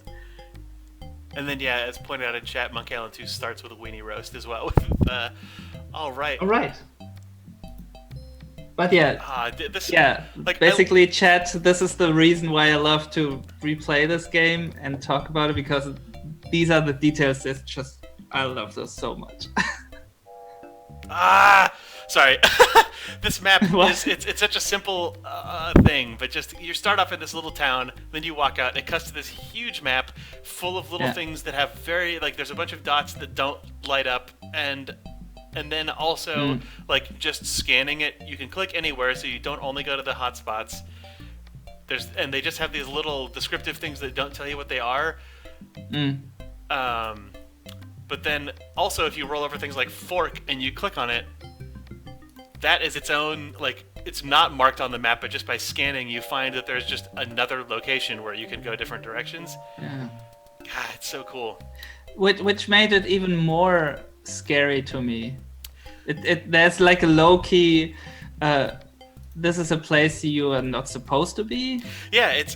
And then as pointed out in chat, Monkey Island 2 starts with a weenie roast as well. All right. But basically, chat, this is the reason why I love to replay this game and talk about it, because these are the details that I love those so much. Sorry. This map it's such a simple thing, but just you start off in this little town, then you walk out, and it cuts to this huge map full of little things that have there's a bunch of dots that don't light up, and then also, like, just scanning it, you can click anywhere, so you don't only go to the hotspots. And they just have these little descriptive things that don't tell you what they are. But then, also, if you roll over things like fork and you click on it, that is its own, like, it's not marked on the map, but just by scanning, you find that there's just another location where you can go different directions. Yeah. God, it's so cool. Which made it even more scary to me. There's like a low-key, this is a place you are not supposed to be. Yeah, it's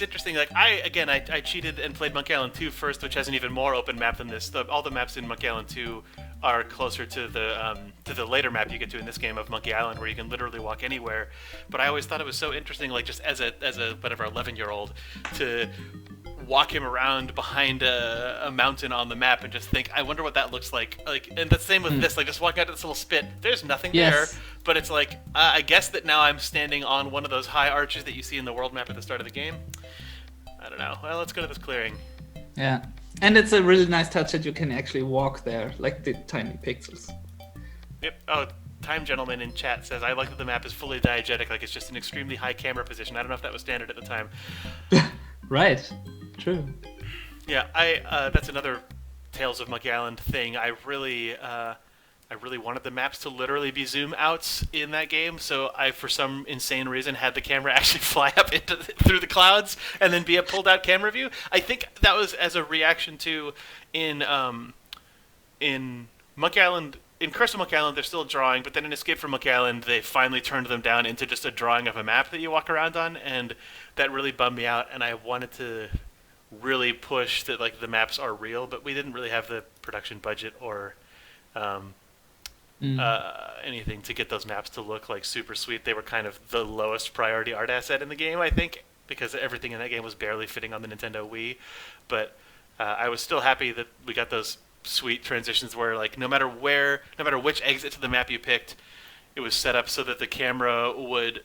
interesting. Like I cheated and played Monkey Island 2 first, which has an even more open map than this. All the maps in Monkey Island 2 are closer to the later map you get to in this game of Monkey Island, where you can literally walk anywhere. But I always thought it was so interesting, like just as a whatever 11-year-old, to walk him around behind a mountain on the map and just think, I wonder what that looks like. Like, and the same with this, like just walking out to this little spit. There's nothing there, but it's like I guess that now I'm standing on one of those high arches that you see in the world map at the start of the game. I don't know. Well, let's go to this clearing. Yeah. And it's a really nice touch that you can actually walk there, like the tiny pixels. Yep. Oh, Time Gentleman in chat says, I like that the map is fully diegetic, like it's just an extremely high camera position. I don't know if that was standard at the time. Right. True. Yeah, that's another Tales of Monkey Island thing. I really wanted the maps to literally be zoom outs in that game, so I, for some insane reason, had the camera actually fly up through the clouds and then be a pulled out camera view. I think that was as a reaction to in Monkey Island. In Curse of Monkey Island, they're still drawing, but then in Escape from Monkey Island, they finally turned them down into just a drawing of a map that you walk around on, and that really bummed me out. And I wanted to really push that like the maps are real, but we didn't really have the production budget or anything to get those maps to look like super sweet. They were kind of the lowest priority art asset in the game, I think, because everything in that game was barely fitting on the Nintendo Wii. But I was still happy that we got those sweet transitions where, like, no matter which exit to the map you picked, it was set up so that the camera would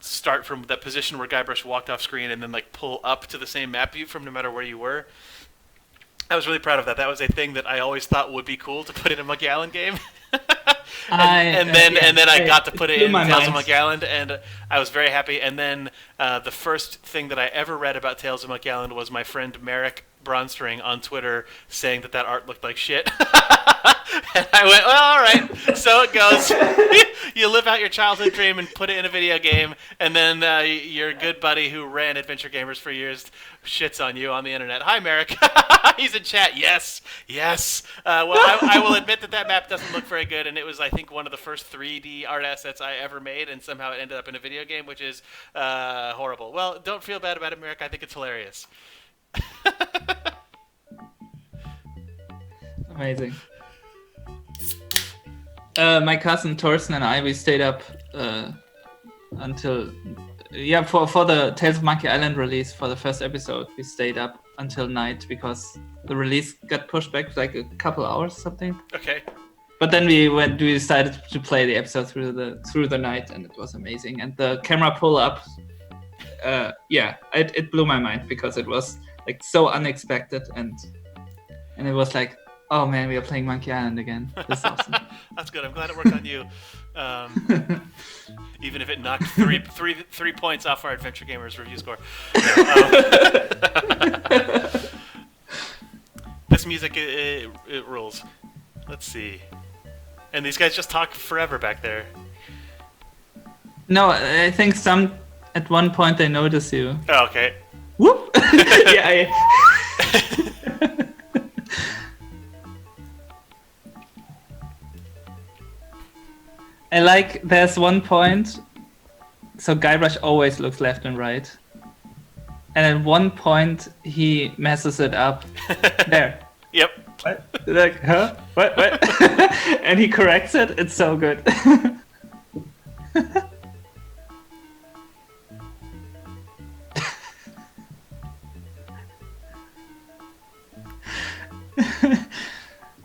start from that position where Guybrush walked off screen and then like pull up to the same map view from no matter where you were. I was really proud of that. That was a thing that I always thought would be cool to put in a Monkey Island game. and then I got to put it in Tales of Monkey Island, and I was very happy. And then the first thing that I ever read about Tales of Monkey Island was my friend Merrick Bronstring on Twitter saying that art looked like shit. And I went, well, all right, so it goes. You live out your childhood dream and put it in a video game, and then your good buddy who ran Adventure Gamers for years shits on you on the internet. Hi, Merrick. He's in chat. Yes. Well, I will admit that map doesn't look very good, and it was, I think, one of the first 3D art assets I ever made, and somehow it ended up in a video game, which is horrible. Well, don't feel bad about it, Merrick. I think it's hilarious. Amazing. My cousin Thorsten and I, we stayed up until for the Tales of Monkey Island release for the first episode. We stayed up until night because the release got pushed back like a couple hours or something. Okay. But then we decided to play the episode through the night, and it was amazing. And the camera pull up, it blew my mind because it was like so unexpected, and it was like, oh man, we are playing Monkey Island again. This is awesome. That's good. I'm glad it worked on you. Even if it knocked three points off our Adventure Gamers review score. This music, it rules. Let's see. And these guys just talk forever back there. No, I think at one point they notice you. Oh, okay. Whoop! Yeah, I like, there's one point, so Guybrush always looks left and right. And at one point, he messes it up. There. Yep. What? Like, huh? What? And he corrects it. It's so good.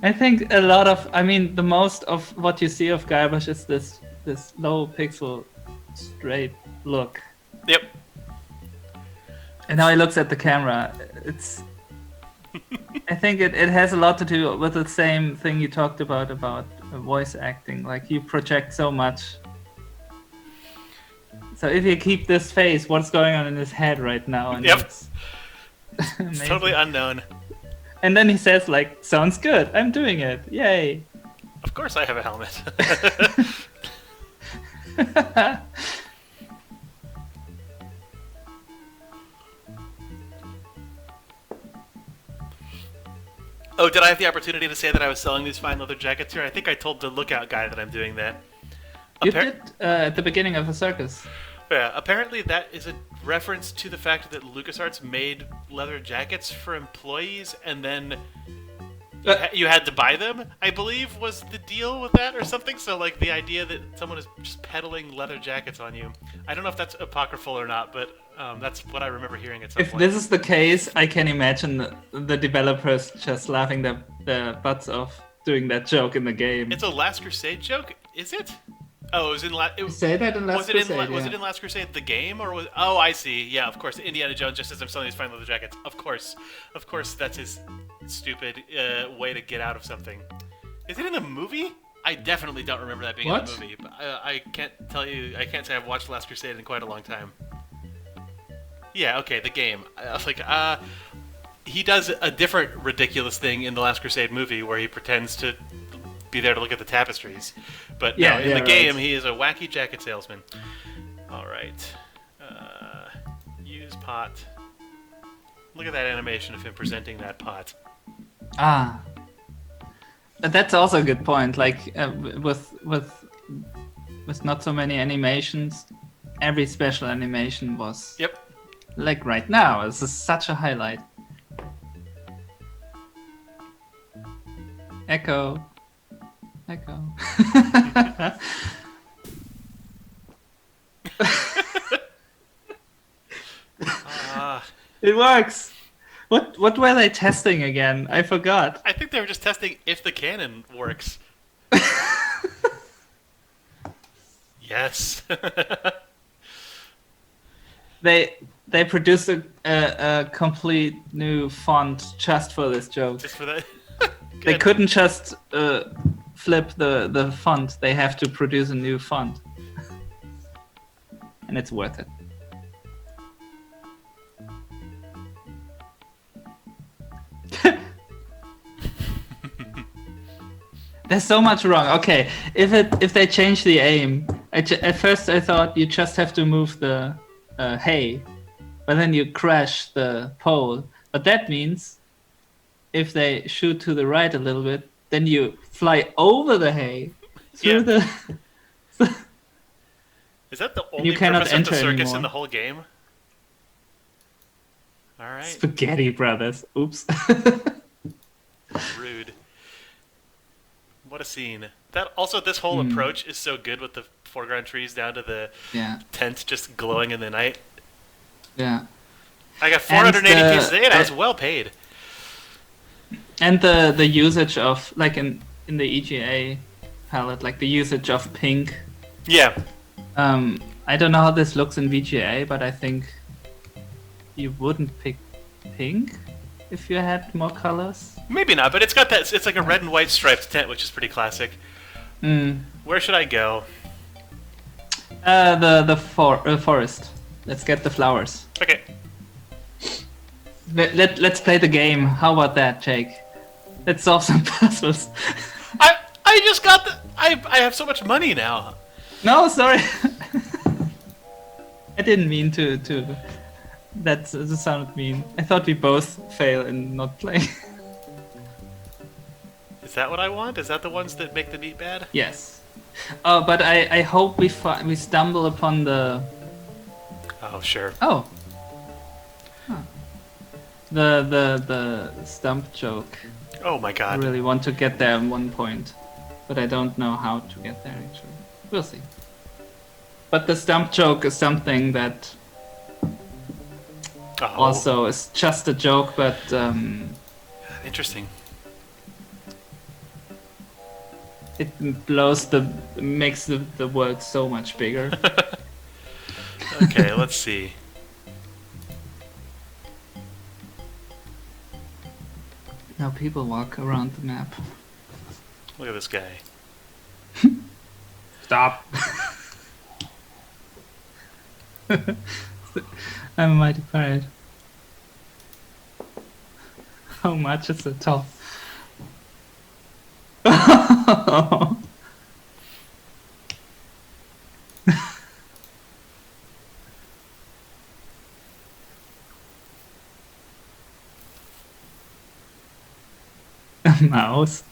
I think the most of what you see of Guybrush is this low pixel straight look. Yep. And how he looks at the camera, I think it has a lot to do with the same thing you talked about voice acting. Like, you project so much. So if you keep this face, what's going on in his head right now? And yep. It's totally unknown. And then he says, like, sounds good, I'm doing it, yay. Of course I have a helmet. Oh, did I have the opportunity to say that I was selling these fine leather jackets here? I think I told the lookout guy that I'm doing that. You did at the beginning of the circus. Yeah, apparently that is a reference to the fact that LucasArts made leather jackets for employees, and then you had to buy them, I believe, was the deal with that or something. So, like, the idea that someone is just peddling leather jackets on you. I don't know if that's apocryphal or not, but that's what I remember hearing at some point. If this is the case, I can imagine the developers just laughing their butts off doing that joke in the game. It's a Last Crusade joke, is it? Oh, it was in Say that in Last Crusade. Was it in Last Crusade the game, or was? Oh, I see. Yeah, of course. Indiana Jones just says I'm selling these fine leather jackets. Of course, that's his stupid way to get out of something. Is it in the movie? I definitely don't remember that being in the movie. But I can't tell you. I can't say I've watched Last Crusade in quite a long time. Yeah. Okay. The game. I was like, he does a different ridiculous thing in the Last Crusade movie where he pretends to be there to look at the tapestries. But no, in the game, he is a wacky jacket salesman. All right. Use pot. Look at that animation of him presenting that pot. Ah. That's also a good point. Like, with not so many animations, every special animation was... Yep. Like right now, this is such a highlight. Echo. It works. What were they testing again? I forgot. I think they were just testing if the cannon works. Yes. They produced a complete new font just for this joke. Just for that. They couldn't just flip the font. They have to produce a new font. And it's worth it. There's so much wrong. Okay, if they change the aim, at first I thought you just have to move the hay, but then you crash the pole. But that means if they shoot to the right a little bit, then you fly over the hay through the. Is that the only purpose of the circus in the whole game? All right. Spaghetti Brothers. Oops. Rude. What a scene. This whole approach is so good with the foreground trees down to the tent just glowing in the night. Yeah. I got 480 pieces and I was well paid. And the usage of, like in the EGA palette, like the usage of pink. Yeah. I don't know how this looks in VGA, but I think you wouldn't pick pink if you had more colors. Maybe not, but it's got that. It's like a red and white striped tent, which is pretty classic. Where should I go? The forest. Let's get the flowers. Okay. Let's play the game. How about that, Jake? Let's solve some puzzles. I just got the. I have so much money now. No, sorry. I didn't mean to. That sounded mean. I thought we both fail in not playing. Is that what I want? Is that the ones that make the meat bad? Yes. But I hope we stumble upon the. Oh sure. Oh. Huh. The stump joke. Oh my god. I really want to get there at one point, but I don't know how to get there actually. We'll see. But the stump joke is something that also is just a joke, but interesting. It makes the world so much bigger. Okay, let's see. Now people walk around the map. Look at this guy. Stop. I'm mighty tired. How much is it tall? A mouse.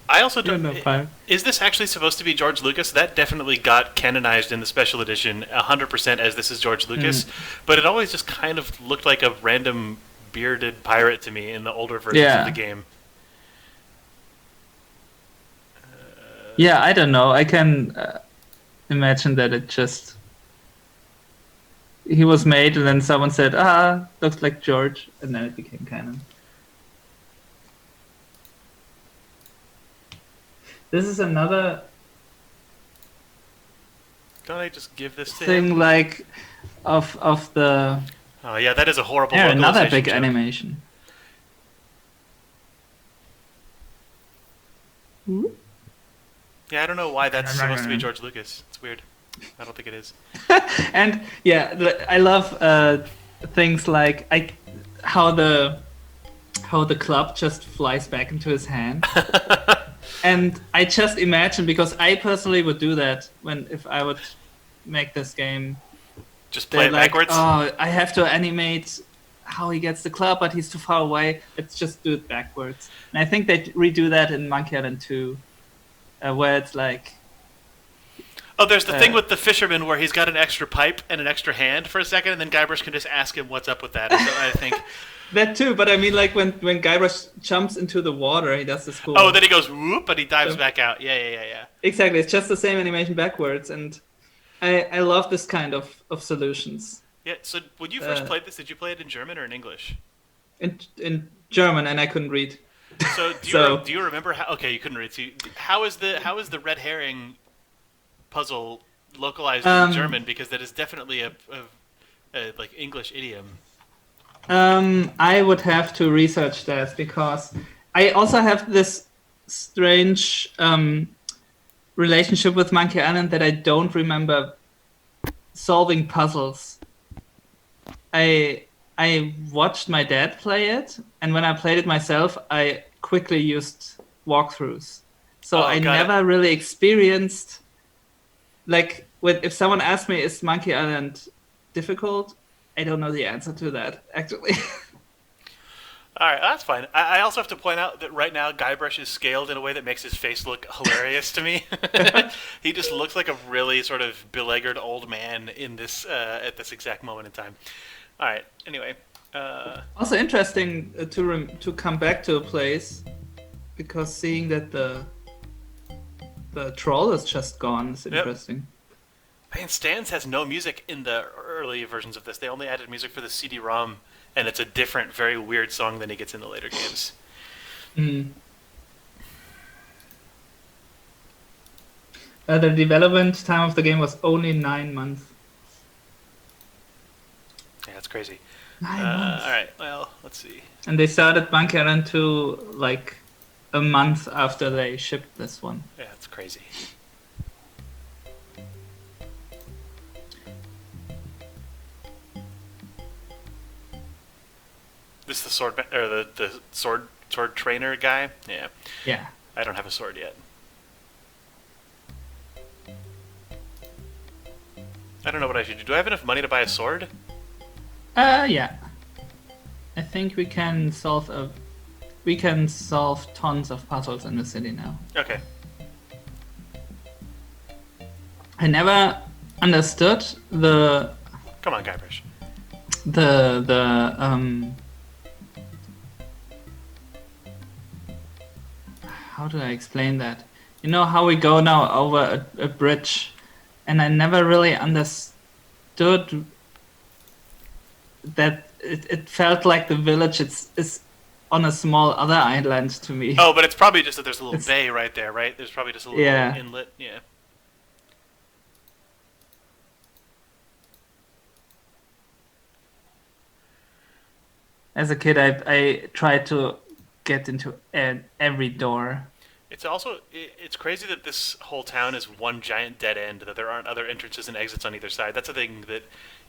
I also don't know. Is this actually supposed to be George Lucas? That definitely got canonized in the special edition 100% as this is George Lucas, but it always just kind of looked like a random bearded pirate to me in the older versions of the game. Yeah, I don't know. I can imagine that it just... He was made and then someone said, looks like George, and then it became canon. This is another Don't I just give this to thing him? like of the Oh yeah, that is a horrible yeah, localization another big joke. animation. Yeah, I don't know why that's supposed to be George Lucas. It's weird. I don't think it is. And yeah, I love things like how the club just flies back into his hand. And I just imagine, because I personally would do that if I would make this game. Just play it backwards? Oh, I have to animate how he gets the club, but he's too far away. Let's just do it backwards. And I think they redo that in Monkey Island 2, where it's like... Oh, there's the thing with the fisherman where he's got an extra pipe and an extra hand for a second, and then Guybrush can just ask him what's up with that. So I think... That too, but I mean, like when Guybrush jumps into the water, he does this cool... Oh, then he goes whoop, but he dives back out. Yeah. Exactly, it's just the same animation backwards, and I love this kind of solutions. Yeah, so when you first played this, did you play it in German or in English? In German, and I couldn't read. So do you remember how... Okay, you couldn't read. So how is the red herring puzzle localized in German? Because that is definitely a like English idiom. I would have to research that, because I also have this strange relationship with Monkey Island that I don't remember solving puzzles. I watched my dad play it, and when I played it myself, I quickly used walkthroughs. So I never really experienced, like, if someone asked me, is Monkey Island difficult? I don't know the answer to that, actually. All right, that's fine. I also have to point out that right now Guybrush is scaled in a way that makes his face look hilarious to me. He just looks like a really sort of beleaguered old man in this at this exact moment in time. All right. Anyway. Also interesting to come back to a place, because seeing that the troll is just gone is interesting. Man, Stans has no music in the early versions of this. They only added music for the CD-ROM, and it's a different, very weird song than he gets in the later games. The development time of the game was only 9 months. Yeah, that's crazy. 9 months. All right, well, let's see. And they started Monkey Island 2 like a month after they shipped this one. Yeah, it's crazy. This is the sword or the sword trainer guy. Yeah. Yeah. I don't have a sword yet. I don't know what I should do. Do I have enough money to buy a sword? Yeah. I think we can solve tons of puzzles in the city now. Okay. I never understood the... Come on, Guybrush. How do I explain that? You know how we go now over a bridge, and I never really understood that it felt like the village is on a small other island to me. Oh, but it's probably just that there's a little bay right there, right? There's probably just a little inlet. Yeah. As a kid, I tried to get into every door. It's crazy that this whole town is one giant dead end, that there aren't other entrances and exits on either side. That's a thing that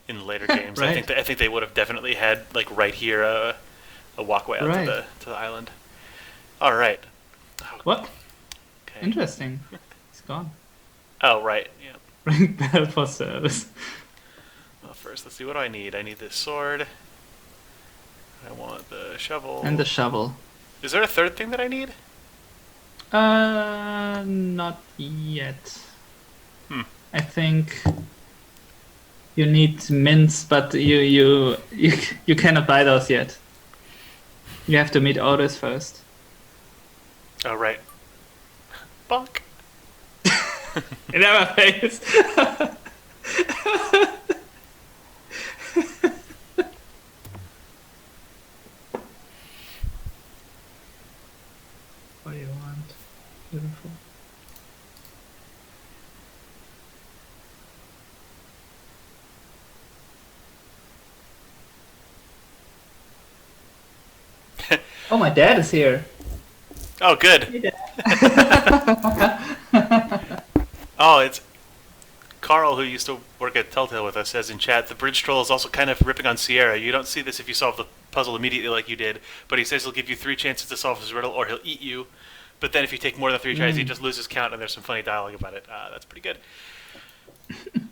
in later games, right. I think they would have definitely had, like, right here a walkway out right. to the island. All right. Oh, what? Okay. Interesting. It's gone. Oh, right. Yeah. Ring bell for service. Well, first, let's see. What do I need? I need this sword. I want the shovel. And the shovel. Is there a third thing that I need? Not yet. I think you need mints, but you cannot buy those yet. You have to meet Otis first. Oh, right. Bonk. In our face. What do you want? Beautiful. Oh, my dad is here. Oh, good. Hey, Dad. Oh, it's Carl, who used to work at Telltale with us, says in chat, the bridge troll is also kind of ripping on Sierra. You don't see this if you solve the puzzle immediately like you did, but he says he'll give you 3 chances to solve his riddle or he'll eat you. But then if you take more than 3 tries, he just loses count, and there's some funny dialogue about it. That's pretty good.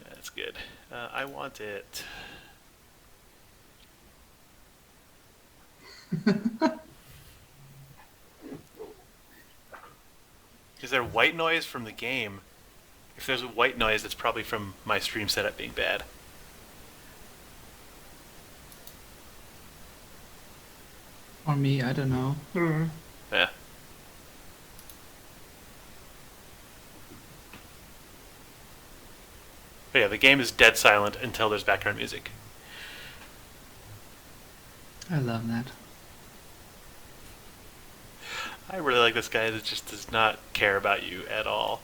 That's good. I want it. Is there white noise from the game? If there's a white noise, it's probably from my stream setup being bad. Or me, I don't know. Yeah. But yeah, the game is dead silent until there's background music. I love that. I really like this guy that just does not care about you at all.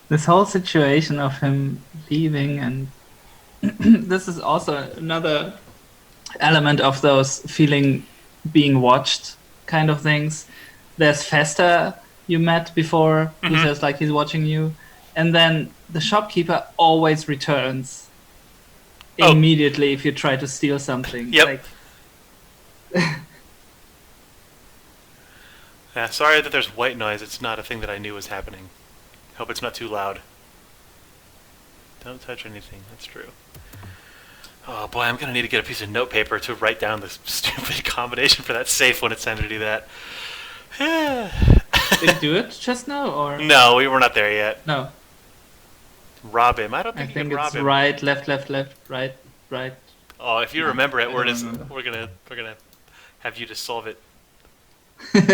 This whole situation of him leaving, and this is also another element of those feeling being watched kind of things. There's Festa you met before, who says like he's watching you, and then the shopkeeper always returns immediately if you try to steal something. Yep. Like, Yeah, sorry that there's white noise. It's not a thing that I knew was happening. Hope it's not too loud. Don't touch anything. That's true. Oh boy, I'm gonna need to get a piece of notepaper to write down this stupid combination for that safe when it's time to do that. did you do it just now, or No, we were not there yet. no? Rob him. I don't I think you think can rob it's him. right, left, right. Oh, if you remember it, I we're don't just remember. we're gonna have you just solve it. He's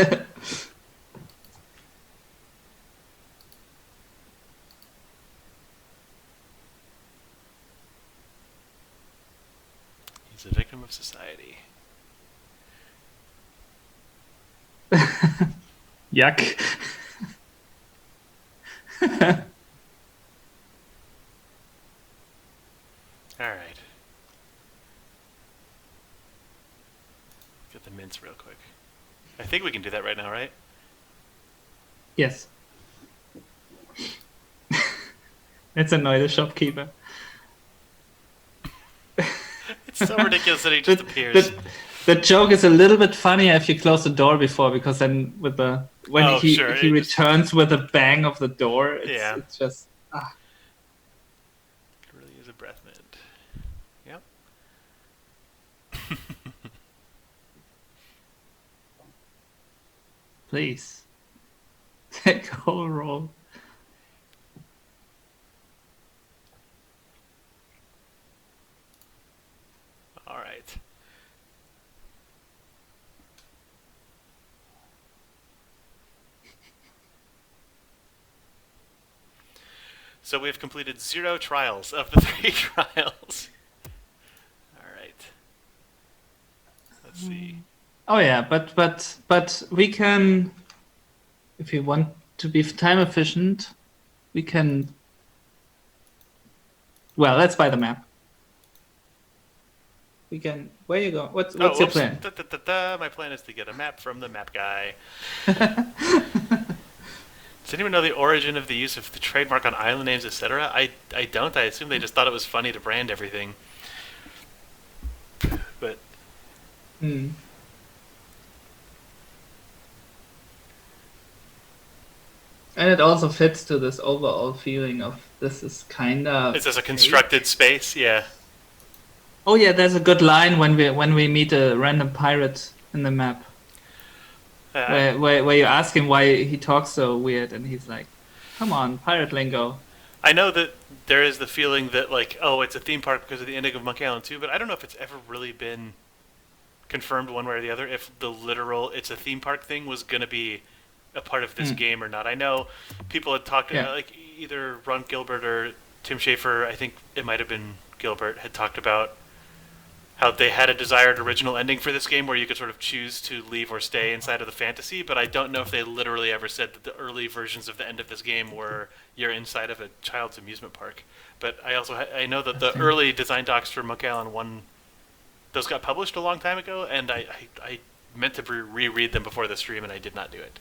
a victim of society. Yuck. All right. Get the mints real quick. I think we can do that right now, right? Yes. Let's annoy the shopkeeper. It's so ridiculous that he just appears. The joke is a little bit funnier if you close the door before, because then with the when he returns with a bang of the door, it's just It really is a breath mint. Yep. Please take a whole roll. All right. So we've completed 0 trials of the 3 trials. All right. Let's see. Oh yeah, but we can, if you want to be time efficient, we can. Well, let's buy the map. We can. Where you go? What's your plan? My plan is to get a map from the map guy. Does anyone know the origin of the use of the trademark on island names, etc.? I don't. I assume they just thought it was funny to brand everything. But. Hmm. And it also fits to this overall feeling of this is kind of. It's as a constructed space, yeah. Oh yeah, there's a good line when we meet a random pirate in the map. Where you ask him why he talks so weird, and he's like, "Come on, pirate lingo." I know that there is the feeling that like, oh, it's a theme park because of the ending of Monkey Island 2, but I don't know if it's ever really been confirmed one way or the other if the literal it's a theme park thing was going to be a part of this game or not. I know people had talked about, like either Ron Gilbert or Tim Schafer, I think it might have been Gilbert, had talked about how they had a desired original ending for this game where you could sort of choose to leave or stay inside of the fantasy, but I don't know if they literally ever said that the early versions of the end of this game were you're inside of a child's amusement park. But I know that the early design docs for Monkey Island 1 those got published a long time ago, and I meant to reread them before the stream, and I did not do it.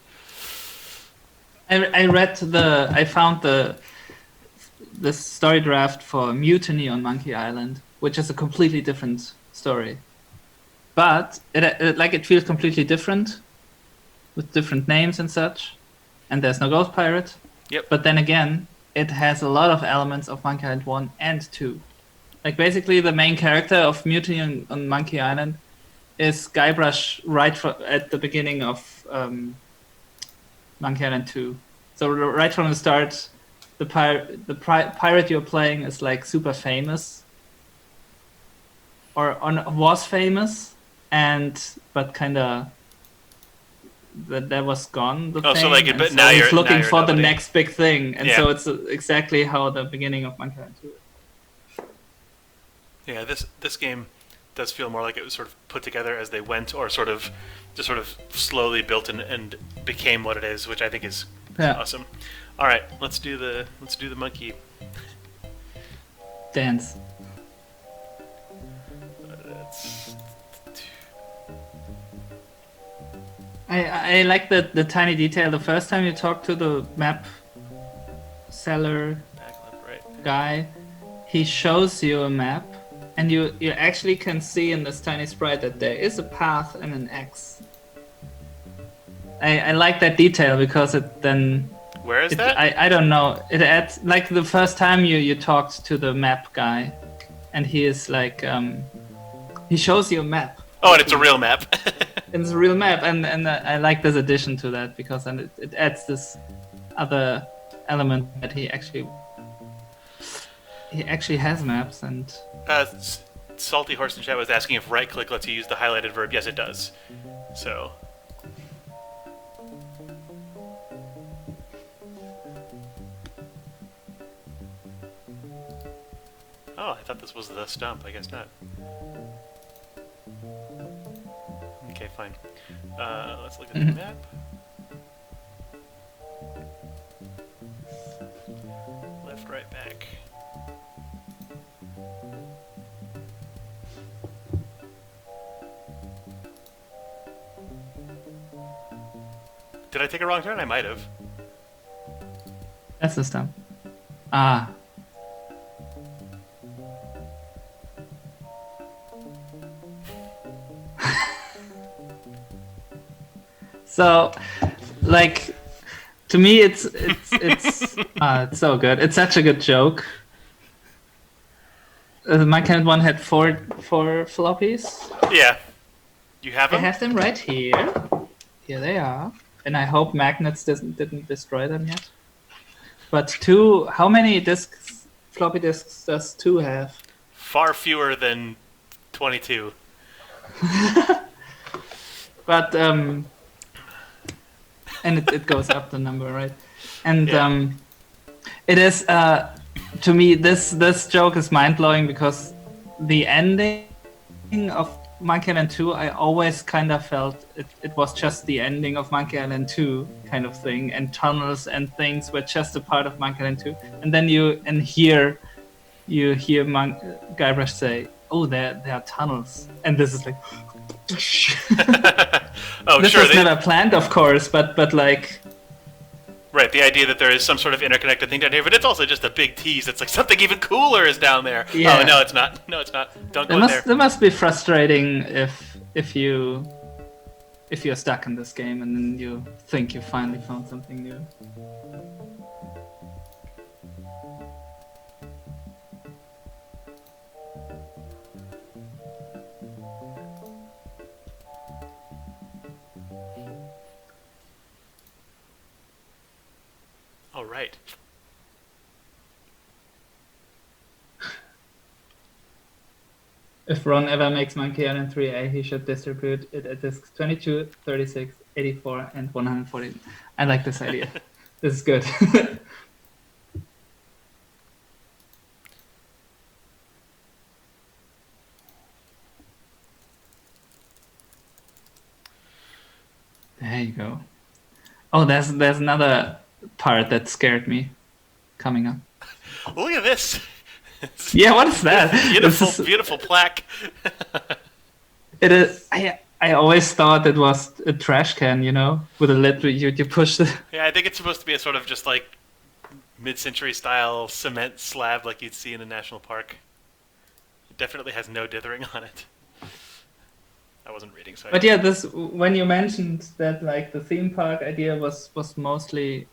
I found the story draft for Mutiny on Monkey Island, which is a completely different story, but it feels completely different, with different names and such, and there's no ghost pirate. Yep. But then again, it has a lot of elements of Monkey Island 1 and 2. Like, basically, the main character of Mutiny on Monkey Island is Guybrush at the beginning of Monkey Island 2. So right from the start, the pirate you're playing is like super famous, or was famous, but kind of that was gone. The thing. So like, but so now he's you're looking for nobody. the next big thing, and Yeah. so it's exactly how the beginning of Monkey Island 2 is. Yeah, this game does feel more like it was sort of put together as they went, or sort of slowly built and became what it is, which I think is awesome. All right, let's do the monkey dance. I like the tiny detail. The first time you talk to the map seller guy, he shows you a map, and you actually can see in this tiny sprite that there is a path and an X. I like that detail because it then... Where is that? I don't know. It adds, like, the first time you talked to the map guy, and he is like, he shows you a map. Oh, and it's a real map. It's a real map, and I like this addition to that, because then it adds this other element that he actually has maps. And Salty Horse in chat was asking if right click lets you use the highlighted verb. Yes, it does. So. Oh, I thought this was the stump. I guess not. Okay, fine. Let's look at the map. Left, right, back. Did I take a wrong turn? I might have. That's the stump. Ah. So, like, to me, it's so good. It's such a good joke. My kind one had four floppies. Yeah, you have them. I have them right here. Here they are, and I hope Magnets didn't destroy them yet. But 2, how many floppy disks does 2 have? Far fewer than 22. But and it goes up the number, right? And it is to me this joke is mind blowing, because the ending of Monkey Island 2, I always kind of felt it was just the ending of Monkey Island 2 kind of thing, and tunnels and things were just a part of Monkey Island 2. And then you hear Guybrush say, "Oh, there are tunnels," and this is like. Oh, this sure. was never planned, of course, but like... Right, the idea that there is some sort of interconnected thing down here, but it's also just a big tease. It's like something even cooler is down there. Yeah. Oh, no, it's not. No, it's not. Don't go there. That must be frustrating if you're stuck in this game and then you think you finally found something new. Oh, right. If Ron ever makes Monkey Island 3A, he should distribute it at discs 22, 36, 84, and 140. I like this idea. This is good. There you go. Oh, there's another part that scared me coming up. Look at this. Yeah, what is that? Beautiful plaque. It is. I always thought it was a trash can, with a lid where you push the. Yeah, I think it's supposed to be a sort of just like mid-century style cement slab like you'd see in a national park. It definitely has no dithering on it. I wasn't reading, so. But yeah, this when you mentioned that like the theme park idea was mostly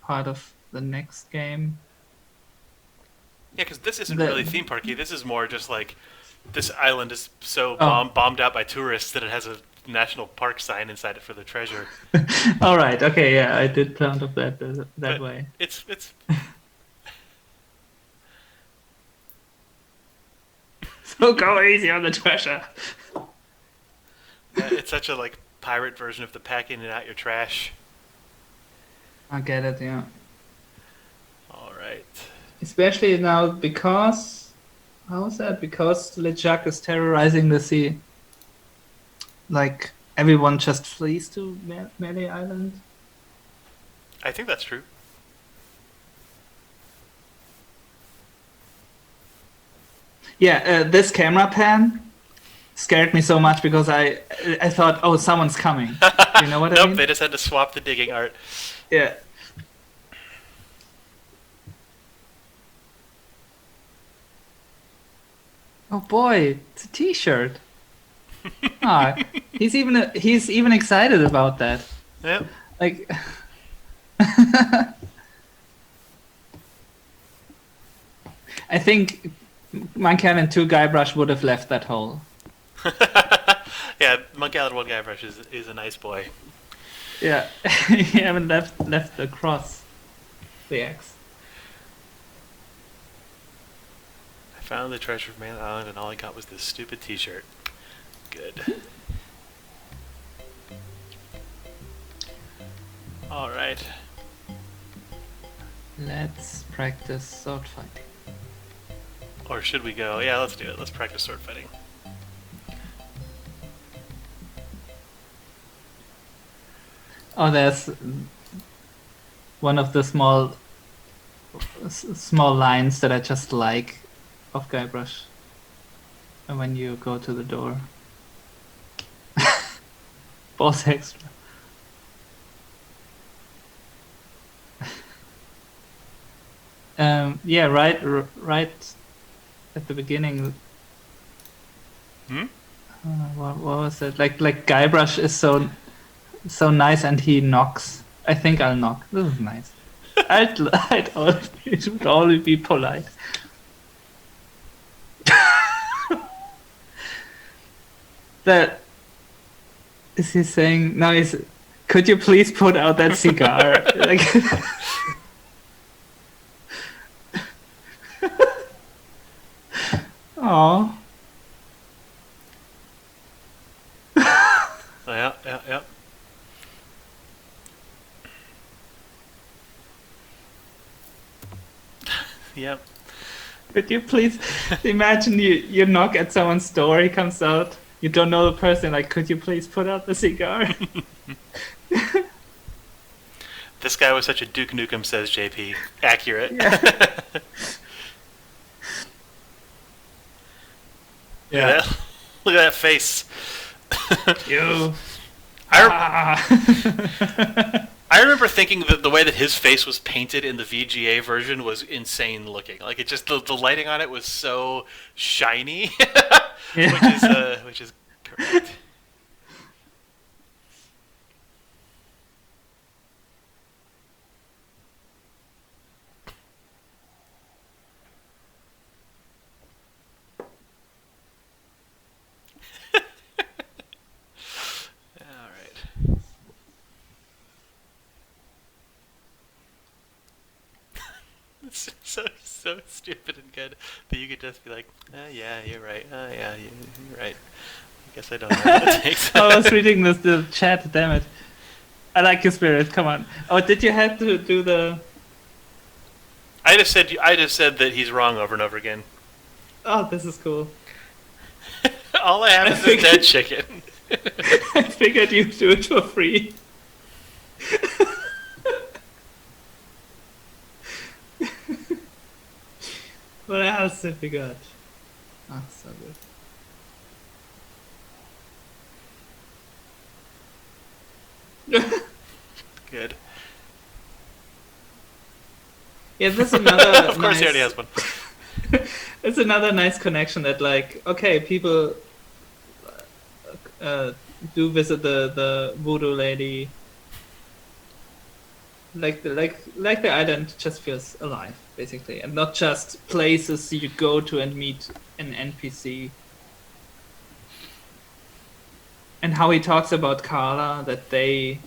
part of the next game. Yeah, because this isn't really theme parky. This is more just like this island is so bombed out by tourists that it has a national park sign inside it for the treasure. All right. Okay. Yeah, I did count of that way. It's. So go easy on the treasure. Yeah, it's such a like pirate version of the packing it out your trash. I get it. Yeah. All right. Especially now because how is that? Because LeJacques is terrorizing the sea. Like everyone just flees to Melee Island. I think that's true. Yeah, this camera pan scared me so much because I thought, oh, someone's coming. You know what I mean? Nope, they just had to swap the digging art. Yeah. Oh boy, it's a T-shirt. He's even excited about that. Yep. Like, I think Monkey Island 2 Guybrush would have left that hole. Yeah, Monkey Island 1 Guybrush is a nice boy. Yeah, he haven't left the cross, the X. I found the treasure of Man Island and all I got was this stupid T-shirt. Good. All right. Let's practice sword fighting. Or should we go? Yeah, let's do it. Let's practice sword fighting. Oh, there's one of the small lines that I just like of Guybrush. And when you go to the door. Boss extra. Yeah, right at the beginning. What was it? Like Guybrush is so nice, and he knocks. I think I'll knock. This is nice. I'd always, it would always be polite. That is he saying? No, could you please put out that cigar? Like. Aww. Yeah. Yep. Could you please imagine you knock at someone's door, he comes out, you don't know the person, like, could you please put out the cigar? This guy was such a Duke Nukem, says JP. Accurate. Yeah. Yeah. Look at that face. You. I remember thinking that the way that his face was painted in the VGA version was insane looking. Like it just the lighting on it was so shiny, which is correct. So stupid and good that you could just be like, yeah, you're right. Yeah, you're right. I guess I don't know what it takes. I was reading the chat, damn it. I like your spirit, come on. Oh, did you have to do the... I just said that he's wrong over and over again. Oh, this is cool. All I have is a dead chicken. I figured you'd do it for free. What else have we got? Oh, so good. Good. Yeah, this is another Of course, nice... he already has one. It's another nice connection that, like, okay, people do visit the voodoo lady. Like the island just feels alive, basically, and not just places you go to and meet an NPC. And how he talks about Carla, that they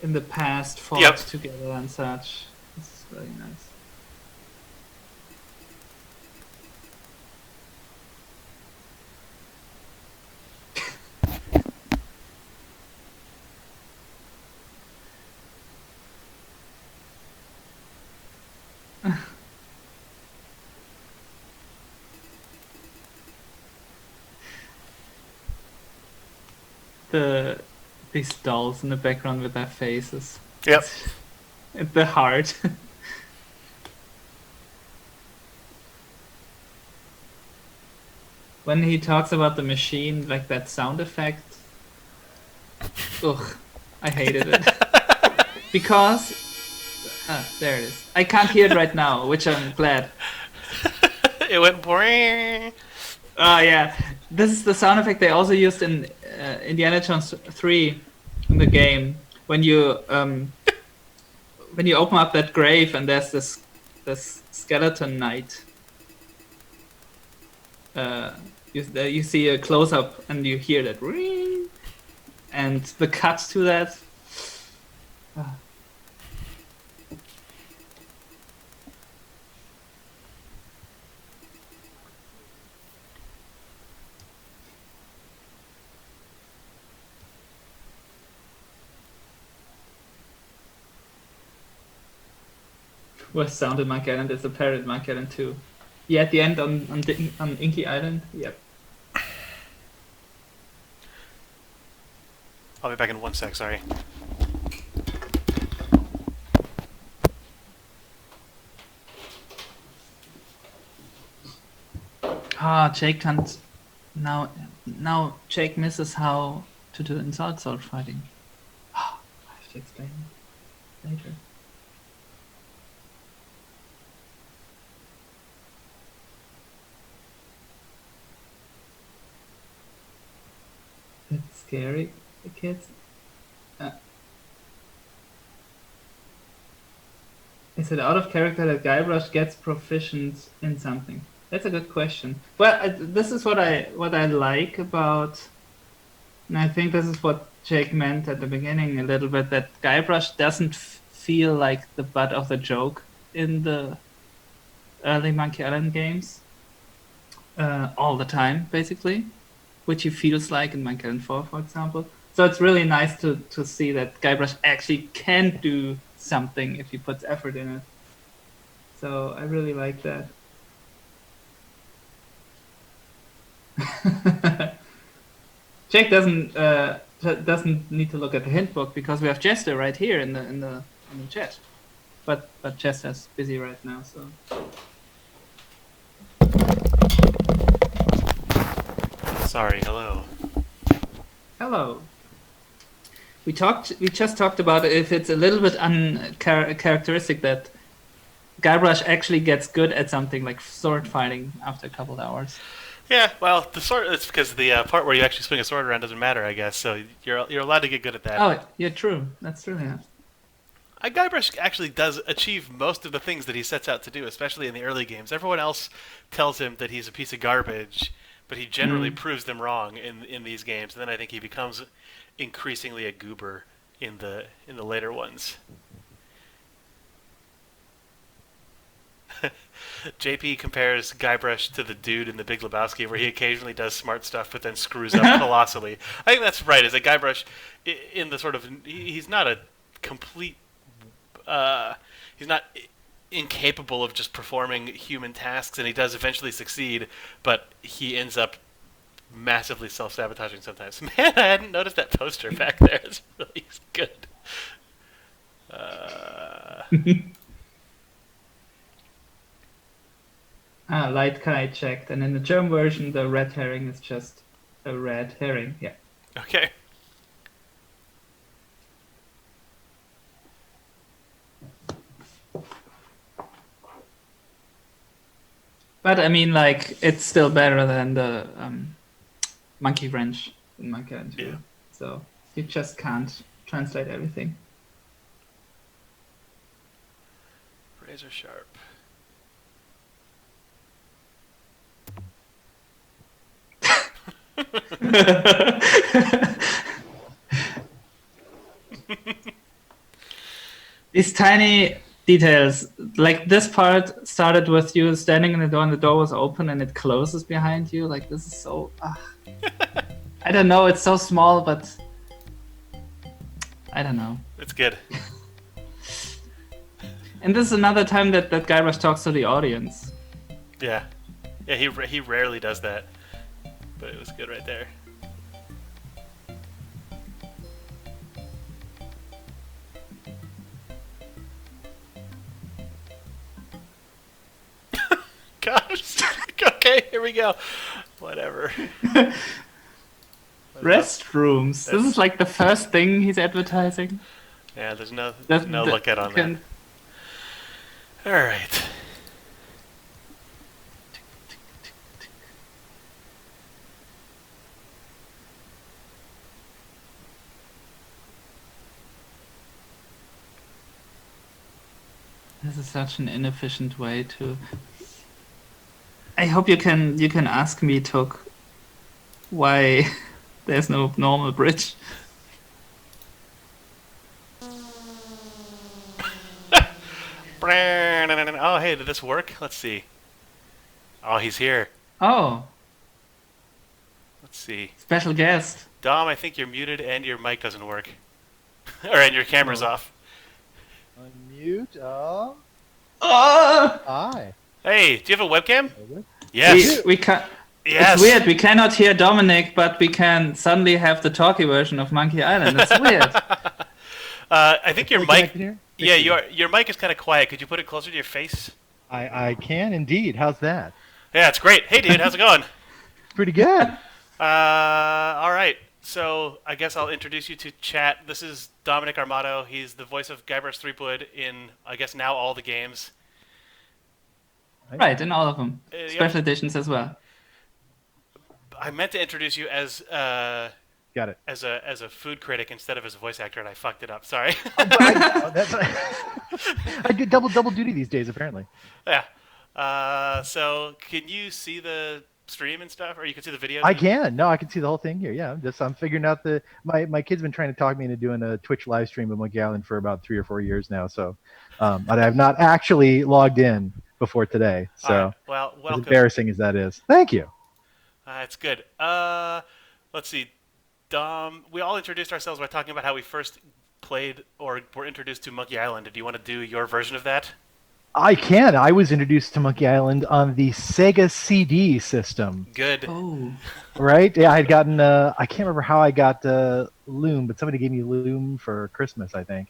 in the past fought together and such. This is really nice. These dolls in the background with their faces. Yep. At the heart. When he talks about the machine, like that sound effect. Ugh, I hated it. Because there it is. I can't hear it right now, which I'm glad. It went boring. Oh yeah, this is the sound effect they also used in Indiana Jones 3 in the game when you open up that grave and there's this skeleton knight. You see a close up and you hear that ring, and the cut to that. Worst sound in Monkey Island is a parrot in Monkey Island 2. Yeah, at the end on Inky Island. Yep. I'll be back in 1 sec, sorry. Jake can't... Now Jake misses how to do insult sword fighting. I have to explain later. That's scary, the kids. Is it out of character that Guybrush gets proficient in something? That's a good question. Well, this is what I like about, and I think this is what Jake meant at the beginning a little bit, that Guybrush doesn't feel like the butt of the joke in the early Monkey Island games all the time, basically, which he feels like in Monkey Island 4, for example. So it's really nice to see that Guybrush actually can do something if he puts effort in it. So I really like that. Jake doesn't need to look at the hint book because we have Jester right here in the chat. But Jester's busy right now, so. Sorry, hello. Hello. We just talked about if it's a little bit uncharacteristic that Guybrush actually gets good at something like sword fighting after a couple of hours. Yeah, well, the sword, it's because the part where you actually swing a sword around doesn't matter, I guess, so you're allowed to get good at that. Oh, yeah, true. That's true, yeah. Guybrush actually does achieve most of the things that he sets out to do, especially in the early games. Everyone else tells him that he's a piece of garbage, but he generally proves them wrong in these games, and then I think he becomes increasingly a goober in the later ones. JP compares Guybrush to the dude in The Big Lebowski, where he occasionally does smart stuff but then screws up colossally. I think that's right. Is that Guybrush, in the sort of, he's not a complete, he's not incapable of just performing human tasks, and he does eventually succeed, but he ends up massively self-sabotaging sometimes. Man, I hadn't noticed that poster back there. It's really good. Light Kai checked, and in the German version, the red herring is just a red herring. Yeah. Okay. But I mean, like, it's still better than the monkey wrench in Monkey Island 2. Yeah. So you just can't translate everything. Razor sharp. These tiny details, like this part started with you standing in the door and the door was open and it closes behind you. Like, this is so... I don't know, it's so small, but... I don't know. It's good. And this is another time that Guybrush talks to the audience. Yeah. Yeah, he rarely does that. But it was good right there. Gosh. Okay, here we go. Whatever. Restrooms. This is like the first thing he's advertising. Yeah, there's no look at on that. All right. This is such an inefficient way to... I hope you can ask me, Took, why there's no normal bridge. Oh, hey, did this work? Let's see. Oh, he's here. Oh. Let's see. Special guest. Dom, I think you're muted and your mic doesn't work. And your camera's off. Unmute. Oh. Hi. Hey, do you have a webcam? Yes. We can't... Yes. It's weird. We cannot hear Dominic, but we can suddenly have the talkie version of Monkey Island. It's weird. I think your mic... Here? Yeah, your mic is kind of quiet. Could you put it closer to your face? I can indeed. How's that? Yeah, it's great. Hey, dude, how's it going? Pretty good. All right. So I guess I'll introduce you to chat. This is Dominic Armato. He's the voice of Guybrush Threepwood in, I guess, now all the games. Right, in all of them. Yep. Special editions as well. I meant to introduce you as Got it. as a food critic instead of as a voice actor, and I fucked it up. Sorry. I do double duty these days, apparently. Yeah. So can you see the stream and stuff, or you can see the video? I can. No, I can see the whole thing here. Yeah, I'm figuring out my kid's been trying to talk me into doing a Twitch live stream of Monkey Island for about 3 or 4 years now. So, but I've not actually logged in before today. So, right. Well, welcome. As embarrassing as that is, thank you. It's good. Let's see. Dom, we all introduced ourselves by talking about how we first played or were introduced to Monkey Island. Do you want to do your version of that? I can. I was introduced to Monkey Island on the Sega CD system. Good. Oh. Right? Yeah, I had gotten, I can't remember how I got Loom, but somebody gave me Loom for Christmas, I think.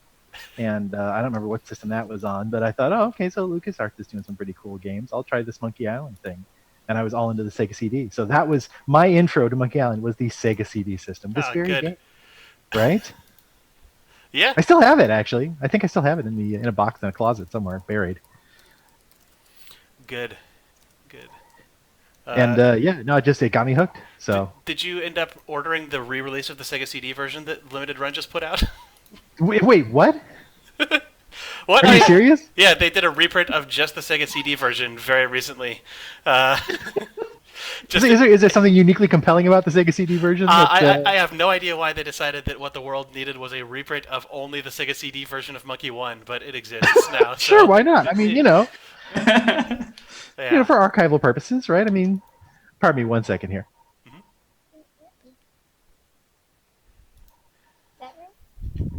And I don't remember what system that was on, but I thought, oh, okay, so LucasArts is doing some pretty cool games. I'll try this Monkey Island thing. And I was all into the Sega CD. So that was my intro to Monkey Island, was the Sega CD system. This very good. game. Right? Yeah. I still have it, actually. I think I still have it in a box in a closet somewhere, buried. Good. And it got me hooked. So did you end up ordering the re-release of the Sega CD version that Limited Run just put out? Wait, what? What? Are you serious? Yeah, they did a reprint of just the Sega CD version very recently. Is there something uniquely compelling about the Sega CD version? I have no idea why they decided that what the world needed was a reprint of only the Sega CD version of Monkey 1, but it exists now. Sure, so. Why not? I mean, Yeah. For archival purposes, right? I mean, pardon me 1 second here. Mm-hmm.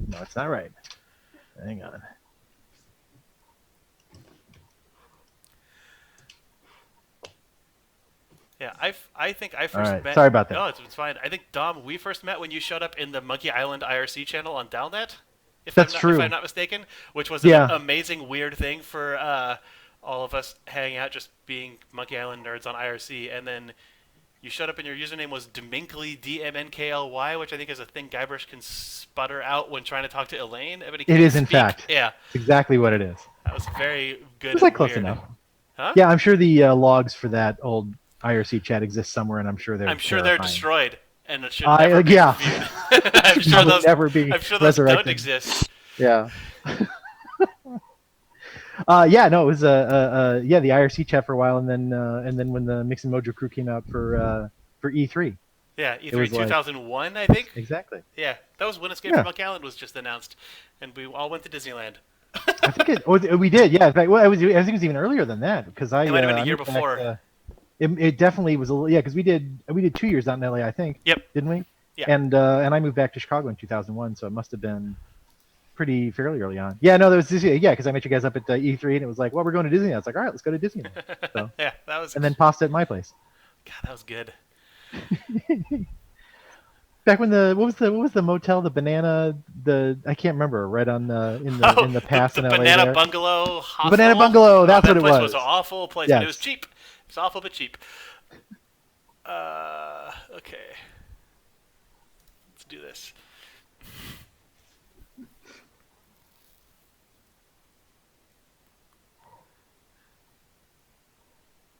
No, it's not right. Hang on. Yeah, I think I first met... Sorry about that. No, it's fine. I think, Dom, we first met when you showed up in the Monkey Island IRC channel on Dalnet. That's true. If I'm not mistaken, which was an amazing, weird thing for all of us hanging out, just being Monkey Island nerds on IRC. And then you showed up and your username was Dminkly, DMNKLY, which I think is a thing Guybrush can sputter out when trying to talk to Elaine. But he it is, speak. in fact. Yeah. It's exactly what it is. That was very good. It's like close enough. Huh? Yeah, I'm sure the logs for that old IRC chat exist somewhere, and I'm sure they're I'm sure they're terrifying. destroyed, and it should never be Yeah. reviewed. It should probably never be I'm sure those don't resurrected. exist. Yeah. Yeah, no, it was yeah, the IRC chat for a while, and then when the Mix and Mojo crew came out for E3. Yeah, It E3 was like- 2001, I think. Exactly. Yeah, that was when Escape Yeah. from Monkey Island was just announced, and we all went to Disneyland. I think we did. Yeah, in fact, well, I think it was even earlier than that because It might have been a I year moved back, before. it definitely was yeah, because we did 2 years out in LA, I think. Yep. Didn't we? Yeah. And I moved back to Chicago in 2001, so it must have been fairly early on. Yeah, no, there was yeah, because I met you guys up at E3, and it was like, well, we're going to Disney. I was like, all right, let's go to Disney. So, Yeah, that was. and then pasta at my place. God, that was good. Back when what was the motel, the banana, I can't remember, right on in the past the in LA Banana there. Bungalow Hostel. Banana Bungalow, that's that what it place was. was an awful place, Yes. but it was cheap. It was awful but cheap. Okay. Let's do this.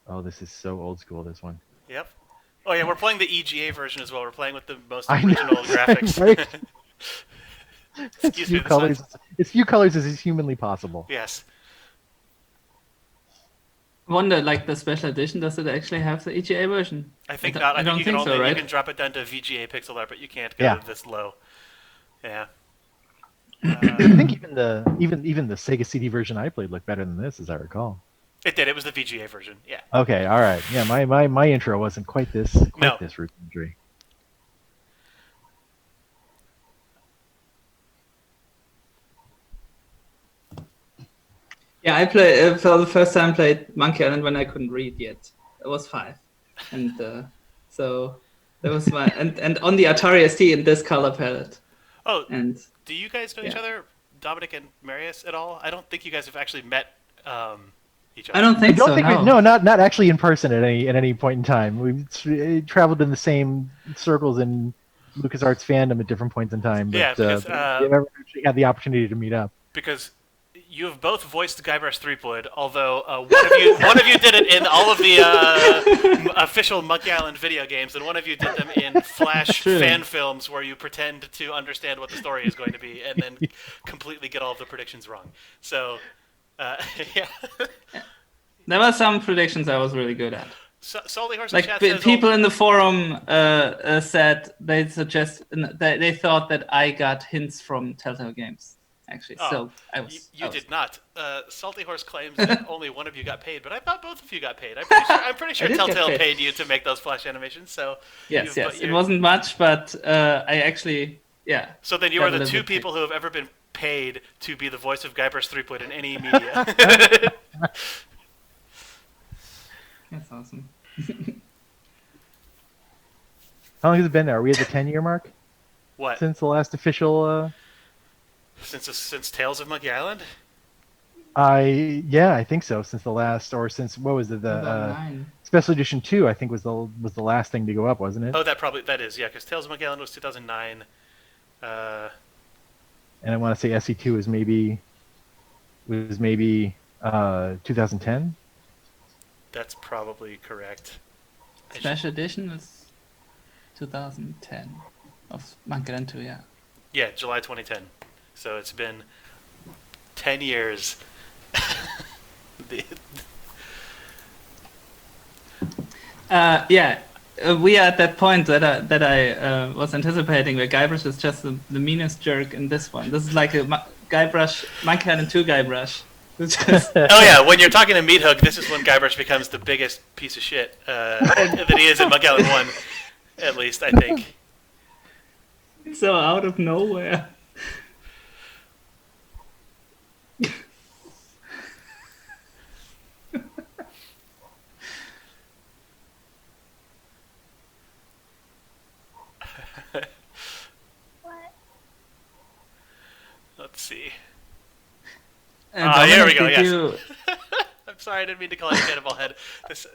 Oh, this is so old school, this one. Yep. Oh yeah, we're playing the EGA version as well. We're playing with the most I know, original graphics. right? Excuse me. As few colors as is humanly possible. Yes. Wonder, like the special edition, does it actually have the EGA version? I think I not. I don't think you can think so, only right? you can drop it down to VGA pixel art, but you can't go Yeah. this low. Yeah. I think even the Sega CD version I played looked better than this, as I recall. It did. It was the VGA version. Yeah. Okay, all right. Yeah, my intro wasn't quite this No. rudimentary. Yeah, I play for the first time played Monkey Island when I couldn't read yet. I was 5, and so that was my and on the Atari ST in this color palette. Oh, And do you guys know each yeah. other, Dominic and Marius, at all? I don't think you guys have actually met each other. I don't I think don't so. think No. not actually in person at any point in time. We've traveled in the same circles in LucasArts fandom at different points in time, but Yeah, because, we've never actually had the opportunity to meet up. Because you have both voiced Guybrush Threepwood, although one of you did it in all of the official Monkey Island video games, and one of you did them in Flash True. fan films where you pretend to understand what the story is going to be and then completely get all of the predictions wrong. So, yeah. There were some predictions I was really good at. Salty Horse in Like chat says people in the forum said they thought that I got hints from Telltale Games. Actually, Oh, so I was. You did not. Salty Horse claims that only one of you got paid, but I thought both of you got paid. I'm pretty sure I did get Telltale paid. paid you to make those Flash animations. So Yes. but It you're- wasn't much, but I actually, yeah. So then you got are a the little two bit paid. people who have ever been paid to be the voice of Guybrush Threepwood in any media. That's awesome. How long has it been now? Are we at the 10-year mark What? since the last official? Since Tales of Monkey Island? I think so. Since the last, or since what was it? The 2009. Special Edition 2, I think was the last thing to go up, wasn't it? Oh, that is, yeah, because Tales of Monkey Island was 2009. And I want to say SE2 was maybe 2010. That's probably correct. Special edition is 2010 of Monkey Island 2, yeah. Yeah, July 2010. So it's been 10 years. We are at that point that I was anticipating where Guybrush is just the meanest jerk in this one. This is like a Guybrush, Monkey Island 2 Guybrush. It's just, Oh yeah, when you're talking to Meat Hook, this is when Guybrush becomes the biggest piece of shit that he is in Monkey Island 1, at least, I think. so out of nowhere. Let's see. And here we Dominic, go, did yes. you- I'm sorry, I didn't mean to call it Cannonball Head. This,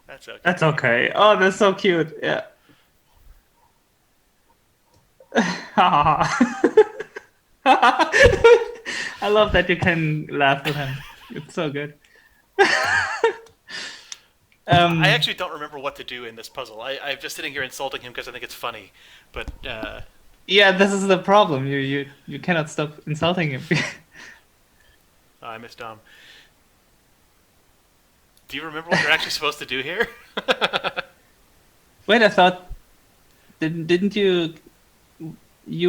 that's okay. That's okay. Oh, that's so cute. Yeah. I love that you can laugh with him. It's so good. I actually don't remember what to do in this puzzle. I'm just sitting here insulting him because I think it's funny. But Yeah, this is the problem. You cannot stop insulting him. I miss Dom. Do you remember what you're actually supposed to do here? Wait, I thought didn't you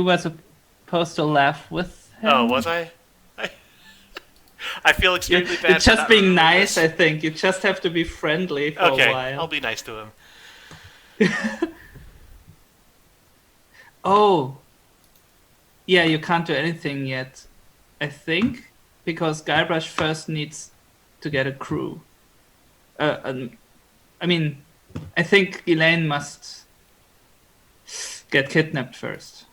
were supposed to laugh with him? Oh, was I? I feel extremely bad. It's just being nice, I think. You just have to be friendly for a while. I'll be nice to him. Oh. Yeah, you can't do anything yet, I think, because Guybrush first needs to get a crew. I mean, I think Elaine must get kidnapped first.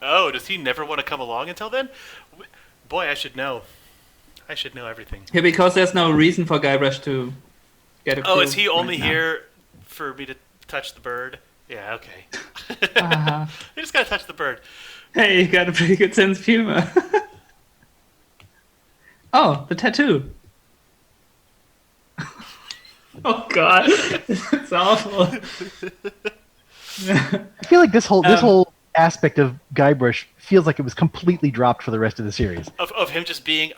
Oh, does he never want to come along until then? Boy, I should know. I should know everything. Yeah, because there's no reason for Guybrush to get a crew. Oh, is he only right here for me to touch the bird? Yeah, okay. Uh-huh. You just gotta touch the bird. Hey, you got a pretty good sense of humor. Oh, the tattoo. Oh God, it's awful. I feel like this whole aspect of Guybrush feels like it was completely dropped for the rest of the series. Of him just being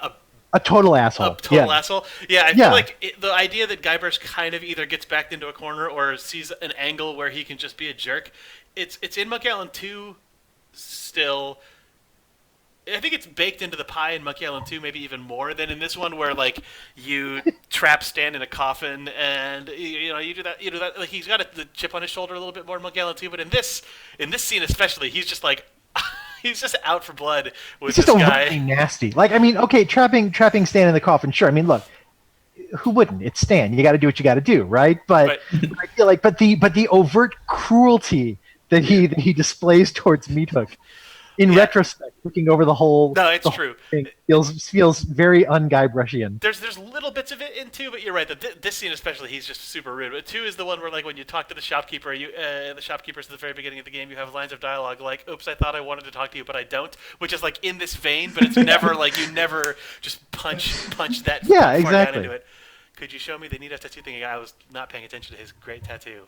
a total asshole. A total asshole. Yeah, I feel like the idea that Guybrush kind of either gets backed into a corner or sees an angle where he can just be a jerk. It's in Monkey Island 2 still. I think it's baked into the pie in Monkey Island 2 maybe even more than in this one, where like you trap Stan in a coffin and you do that. Like, he's got the chip on his shoulder a little bit more in Monkey Island 2, but in this scene especially, he's just like he's just out for blood with this guy. Overtly nasty. Like, I mean, okay, trapping Stan in the coffin, sure. I mean, look, who wouldn't? It's Stan. You got to do what you got to do, right? But I feel like, but the overt cruelty that he displays towards Meat Hook, in retrospect, looking over the whole true. Thing, feels very un-Guybrush'ian. There's little bits of it in 2, but you're right. This scene especially, he's just super rude. But 2 is the one where, like, when you talk to the shopkeeper, the shopkeeper's at the very beginning of the game, you have lines of dialogue like, "Oops, I thought I wanted to talk to you, but I don't," which is like in this vein, but it's never like you never just punch that far down into it. Could you show me the Nita tattoo thing? I was not paying attention to his great tattoo.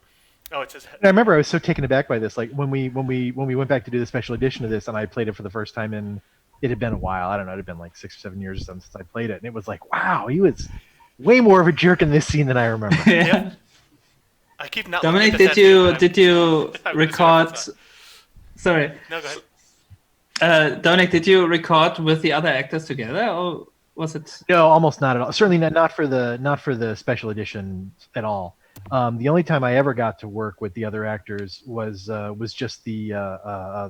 Oh, it says. I remember I was so taken aback by this. Like when we went back to do the special edition of this, and I played it for the first time, and it had been a while. I don't know, it had been like 6 or 7 years or something since I played it, and it was like, wow, he was way more of a jerk in this scene than I remember. Yeah. I keep not. Dominic, did you record? Sorry. No, go ahead. Dominic, did you record with the other actors together, or was it? No, almost not at all. Certainly not for the special edition at all. The only time I ever got to work with the other actors was just the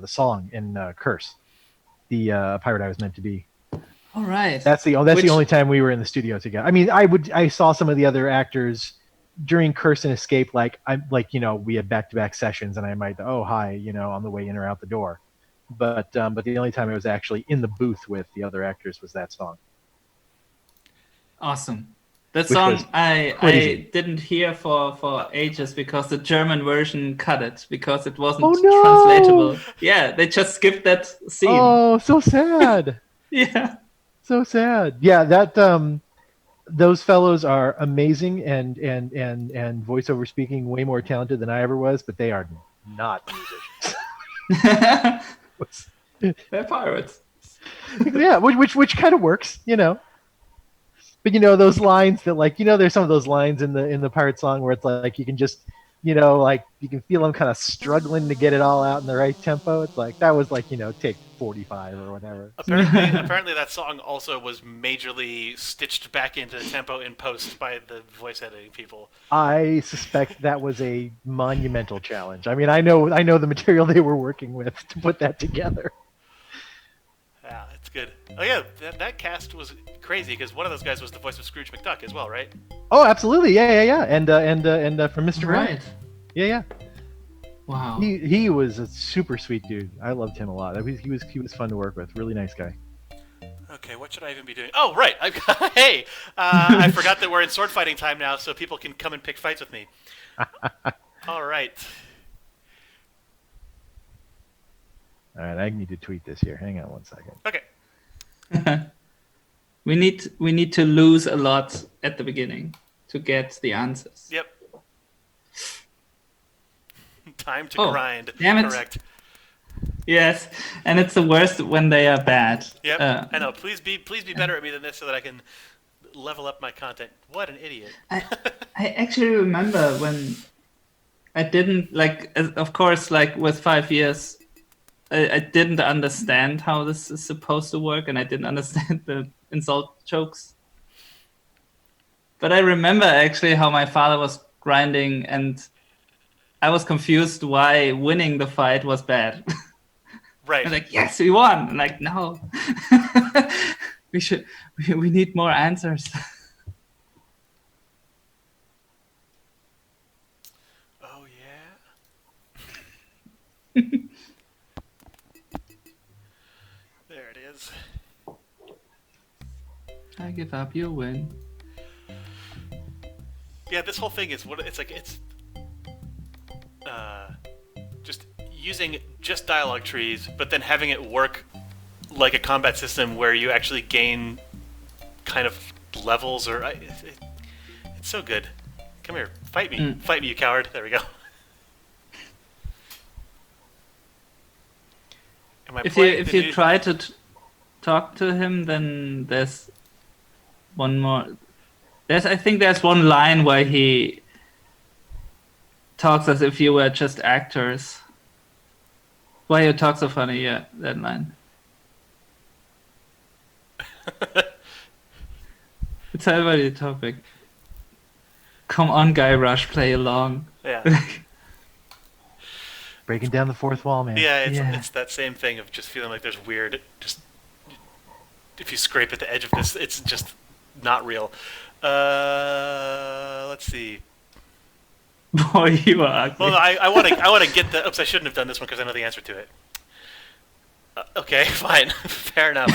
song in Curse, the Pirate I Was Meant to Be. All right. That's the only time we were in the studio together. I mean, I saw some of the other actors during Curse and Escape. We had back-to-back sessions, and I might hi on the way in or out the door. But the only time I was actually in the booth with the other actors was that song. Awesome. That song I didn't hear for ages because the German version cut it because it wasn't translatable. Yeah, they just skipped that scene. Oh, so sad. Yeah. So sad. Yeah, that those fellows are amazing and voiceover speaking way more talented than I ever was, but they are not musicians. They're pirates. Yeah, which kind of works, But those lines that there's some of those lines in the pirate song where it's like you can just you can feel them kind of struggling to get it all out in the right tempo. It's like that was take 45 or whatever. Apparently that song also was majorly stitched back into tempo in post by the voice editing people. I suspect that was a monumental challenge. I mean, I know the material they were working with to put that together. Yeah, it's good. Oh yeah, that cast was crazy because one of those guys was the voice of Scrooge McDuck as well, right? Oh, absolutely, yeah, and from Mr. Right. Brown. Yeah. Wow. He was a super sweet dude. I loved him a lot. He was fun to work with. Really nice guy. Okay, what should I even be doing? Oh, right. Hey, I forgot that we're in sword fighting time now, so people can come and pick fights with me. All right. All right, I need to tweet this here. Hang on one second. Okay. We need to lose a lot at the beginning to get the answers. Yep. Time to Oh, grind. damn it. Correct. Yes, and it's the worst when they are bad. Yep. I know. Please be better at me than this so that I can level up my content. What an idiot. I actually remember when I didn't of course, with 5 years, I didn't understand how this is supposed to work, and I didn't understand the insult jokes. But I remember actually how my father was grinding, and I was confused why winning the fight was bad. Right. I'm like, yes, we won. I'm like, no, we need more answers. Oh yeah. There it is. I give up, you win. Yeah, this whole thing is it's just using just dialogue trees, but then having it work like a combat system where you actually gain kind of levels it's so good. Come here, fight me, fight me, you coward. There we go. If you try to talk to him, then there's one more. I think there's one line where he talks as if you were just actors. Why you talk so funny? Yeah, that line. It's everybody topic. Come on, Guybrush, play along. Yeah. Breaking down the fourth wall, man. Yeah, it's that same thing of just feeling like there's weird. Just if you scrape at the edge of this, it's just not real. Let's see. Boy, you are ugly. Well, I want to get the. Oops, I shouldn't have done this one because I know the answer to it. Okay, fine, fair enough.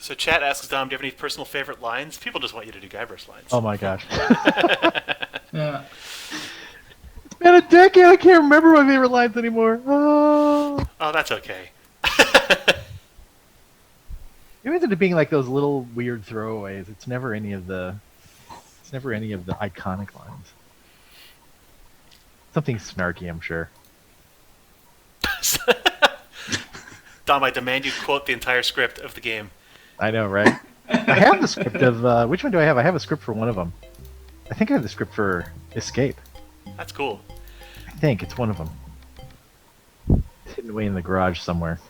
So chat asks Dom, do you have any personal favorite lines? People just want you to do Guybrush lines. Oh my gosh. Yeah. It's been a decade. I can't remember my favorite lines anymore. Oh, that's okay. It ends up being like those little weird throwaways. It's never any of the iconic lines. Something snarky, I'm sure. Dom, I demand you quote the entire script of the game. I know, right? I have the script of which one do I have? I have a script for one of them. I think I have the script for Escape. That's cool. I think it's one of them. It's hidden away in the garage somewhere.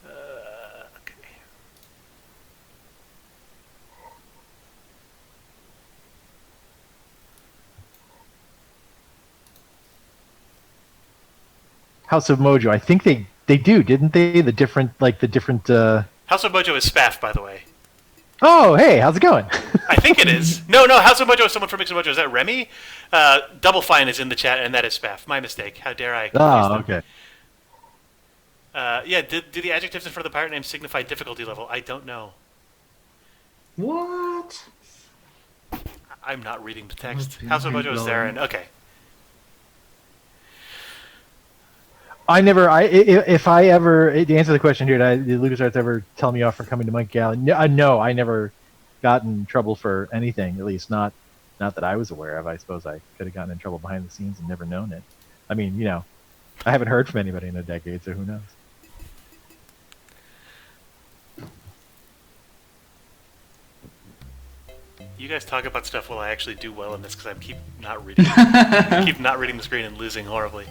Okay. House of Mojo. I think they do, didn't they? The different. House of Mojo is Spaff, by the way. Oh, hey, how's it going? I think it is. No, House of Mojo is someone from Mix of Mojo. Is that Remy? Double Fine is in the chat, and that is Spaff. My mistake. How dare I? Oh, okay. Yeah, do the adjectives in front of the pirate name signify difficulty level? I don't know. What? I'm not reading the text. House of Mojo is Zarin. Okay. If I ever, to answer the question here, did LucasArts ever tell me off for coming to Monkey Island? No, I never got in trouble for anything, at least not that I was aware of. I suppose I could have gotten in trouble behind the scenes and never known it. I mean, I haven't heard from anybody in a decade, so who knows? You guys talk about stuff while I actually do well in this because I keep not reading. Keep not reading the screen and losing horribly.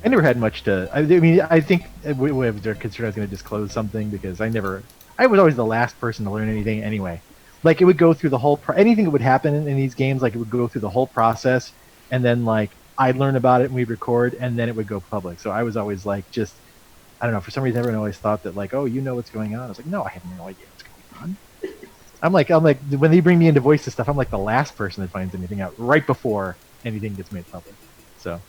I never had much to. I mean, I think we were concerned I was going to disclose something because I was always the last person to learn anything anyway. Like it would go through the whole anything that would happen in these games. Like it would go through the whole process, and then like I'd learn about it and we'd record, and then it would go public. So I was always like, just I don't know. For some reason, everyone always thought that like, oh, you know what's going on. I was like, no, I have no idea what's going on. I'm like when they bring me into voice stuff, I'm like the last person that finds anything out right before anything gets made public. So.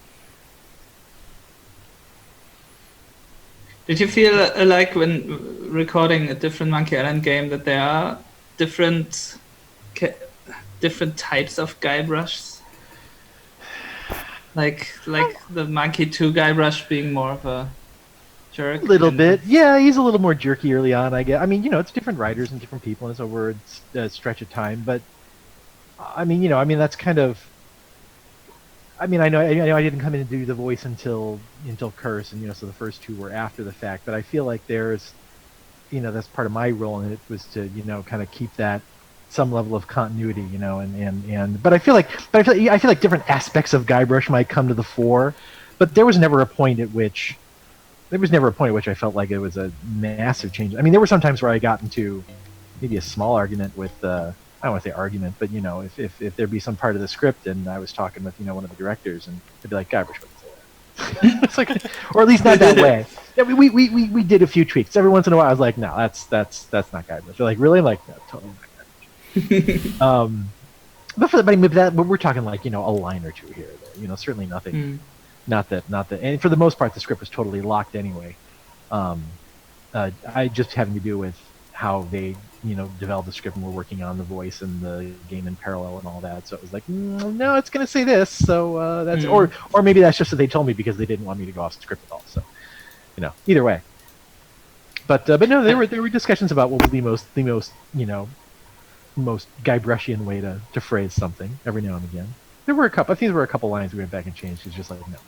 Did you feel like when recording a different Monkey Island game that there are different types of Guybrushs? Like the Monkey 2 Guybrush being more of a jerk? A little bit. Yeah, he's a little more jerky early on, I guess. I mean, it's different writers and different people, and it's over a stretch of time. But, I mean, that's kind of... I mean, I know I didn't come in and do the voice until Curse, and, so the first two were after the fact. But I feel like there's... that's part of my role in it was to, kind of keep that some level of continuity, but I feel like different aspects of Guybrush might come to the fore, but there was never a point at which I felt like it was a massive change. I mean, there were some times where I got into maybe a small argument with I don't want to say argument, but if there'd be some part of the script and I was talking with one of the directors and they'd be like, Guybrush wouldn't say that. It's like, or at least not that way. Yeah, we did a few tweaks. Every once in a while I was like, no, that's not Guybrush. They're like, really? I'm like, no, totally not Guybrush. But we're talking like, a line or two here or there. Certainly nothing. Not that, and for the most part, the script was totally locked anyway. I just having to do with how they, developed the script and were working on the voice and the game in parallel and all that. So it was like, no, it's going to say this. So that's, or maybe that's just what they told me because they didn't want me to go off script at all. So, either way. But no, there were discussions about what was the most, most Guybrushиan way to phrase something every now and again. There were a couple. I think there were a couple lines we went back and changed. It's just like, no,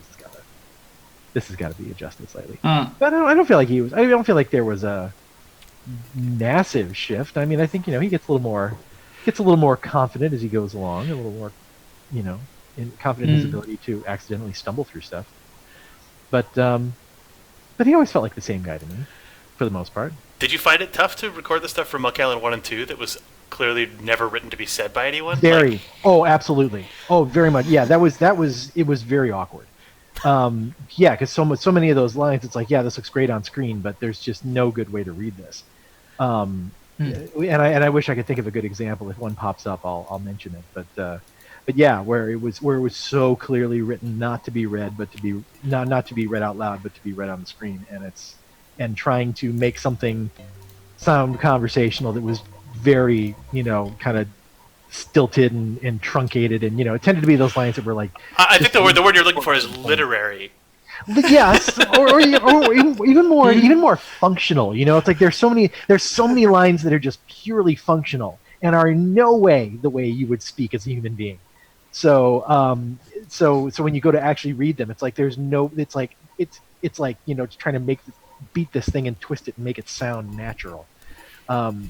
this has got to be adjusted slightly. But I don't feel like he was. I don't feel like there was a massive shift. I mean, I think he gets a little more confident as he goes along, a little more, confident in his ability to accidentally stumble through stuff. But he always felt like the same guy to me, for the most part. Did you find it tough to record the stuff from Monkey Island 1 and 2 that was clearly never written to be said by anyone? Very. Oh, absolutely. Oh, very much. Yeah, it was very awkward. Yeah, because so many of those lines, it's like, yeah, this looks great on screen, but there's just no good way to read this. And I wish I could think of a good example. If one pops up, I'll mention it. But yeah, where it was so clearly written not to be read, but to be not to be read out loud, but to be read on the screen, and trying to make something sound conversational that was very, kind of stilted and truncated, and it tended to be those lines that were like. I think the word you're looking for is literary. Yes, or even more functional. It's like there's so many lines that are just purely functional and are in no way the way you would speak as a human being. So so when you go to actually read them, it's like it's like trying to beat this thing and twist it and make it sound natural.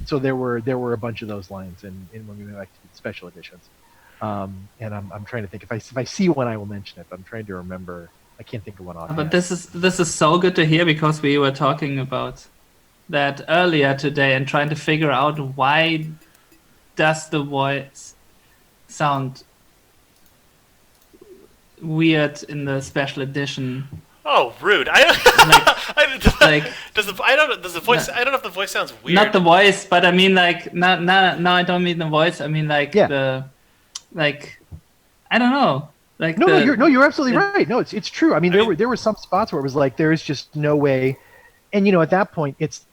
So there were a bunch of those lines in when we went back to the special editions. And I'm trying to think if I see one I will mention it, but I'm trying to remember. I can't think of one off. But this is so good to hear because we were talking about that earlier today and trying to figure out why does the voice sound weird in the special edition. Oh, rude! I don't know if the voice sounds weird. Not the voice, but I mean like no, I don't mean the voice. I mean like I don't know. Like you're absolutely right. No, it's true. I mean, there were some spots where it was like there is just no way, and at that point it's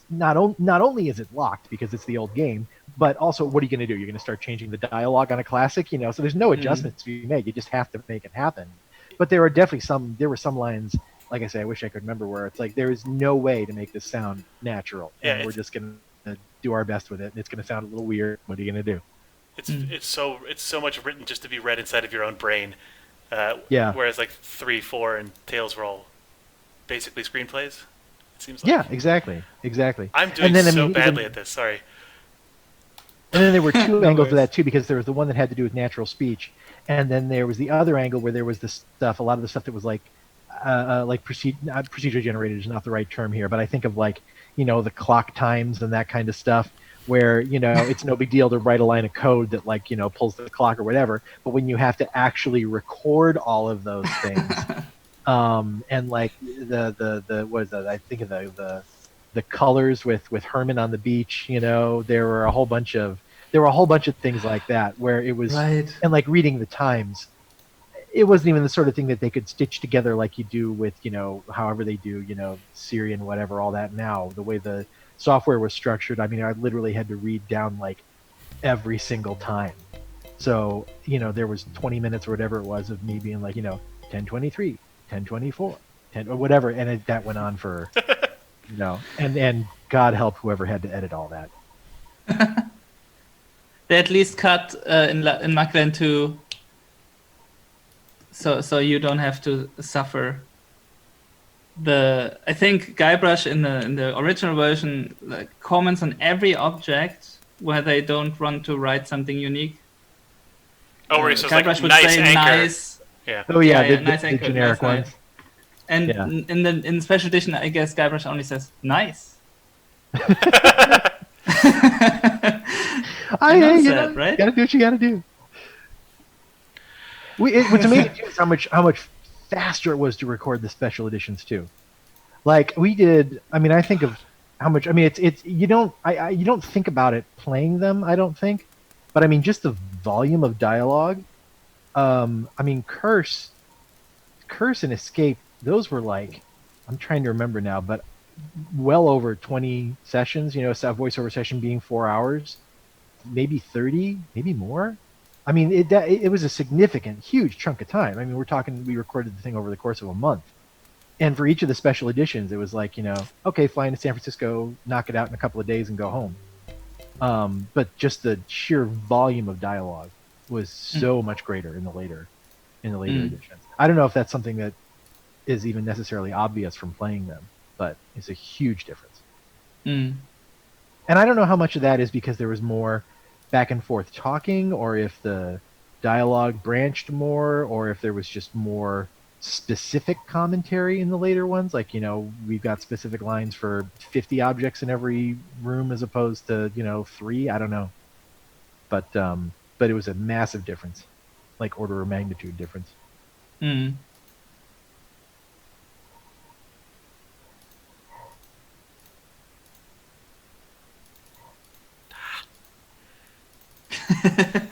not only is it locked because it's the old game, but also what are you going to do? You're going to start changing the dialogue on a classic, so there's no adjustments to be made. You just have to make it happen. But there were some lines, like I say, I wish I could remember, where it's like there is no way to make this sound natural, and we're just going to do our best with it, and it's going to sound a little weird. What are you going to do? It's so much written just to be read inside of your own brain. Whereas like 3, 4, and Tales were all basically screenplays. It seems like. Yeah, exactly. I'm doing badly at this. Sorry. And then there were two angles to that too, because there was the one that had to do with natural speech, and then there was the other angle where there was the stuff. A lot of the stuff that was like procedure generated is not the right term here, but I think of like the clock times and that kind of stuff. Where it's no big deal to write a line of code that pulls the clock or whatever, but when you have to actually record all of those things, and like the what is that? I think of the colors with Herman on the beach. There were a whole bunch of things like that where it was, right. And like reading the times, it wasn't even the sort of thing that they could stitch together like you do with, however they do, Syrian, whatever, all that now. The way the software was structured, I mean, I literally had to read down like every single time. So, there was 20 minutes or whatever it was of me being like, 1023, 1024, 10 or whatever. And that went on for, and God help whoever had to edit all that. They at least cut in Maglen 2, so you don't have to suffer. I think Guybrush in the original version comments on every object where they don't want to write something unique. Oh, where he says Guybrush would nice say anchor. Nice. Yeah. Oh yeah, the nice anchor, generic nice, ones. Nice. And in special edition, I guess Guybrush only says nice. Right? Gotta do what you gotta do. What's amazing too is how much faster it was to record the special editions too. Like we did. I mean, I think of how much. I mean, it's you don't think about it playing them. I don't think, but I mean, just the volume of dialogue. I mean, Curse and Escape. Those were like, I'm trying to remember now, but well over 20 sessions. A voiceover session being 4 hours, maybe 30, maybe more. I mean, it was a significant, huge chunk of time. I mean, we recorded the thing over the course of a month. And for each of the special editions, it was like, okay, flying to San Francisco, knock it out in a couple of days and go home. But just the sheer volume of dialogue was so much greater in the later editions. I don't know if that's something that is even necessarily obvious from playing them, but it's a huge difference. And I don't know how much of that is because there was more back and forth talking, or if the dialogue branched more, or if there was just more specific commentary in the later ones. Like, we've got specific lines for 50 objects in every room as opposed to, 3. I don't know. But it was a massive difference, like order of magnitude difference.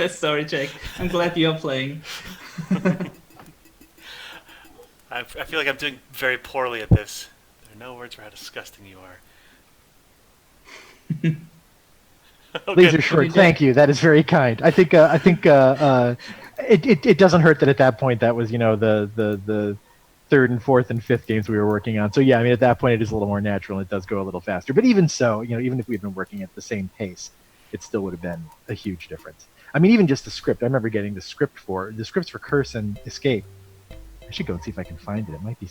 Sorry, Jake. I'm glad you're playing. I feel like I'm doing very poorly at this. There are no words for how disgusting you are. These are short. Thank you. That is very kind. I think it doesn't hurt that at that point that was the third and fourth and fifth games we were working on. So yeah, I mean at that point it is a little more natural and it does go a little faster. But even so, even if we'd been working at the same pace, it still would have been a huge difference. I mean, even just the script. I remember getting the scripts for Curse and Escape. I should go and see if I can find it. It might be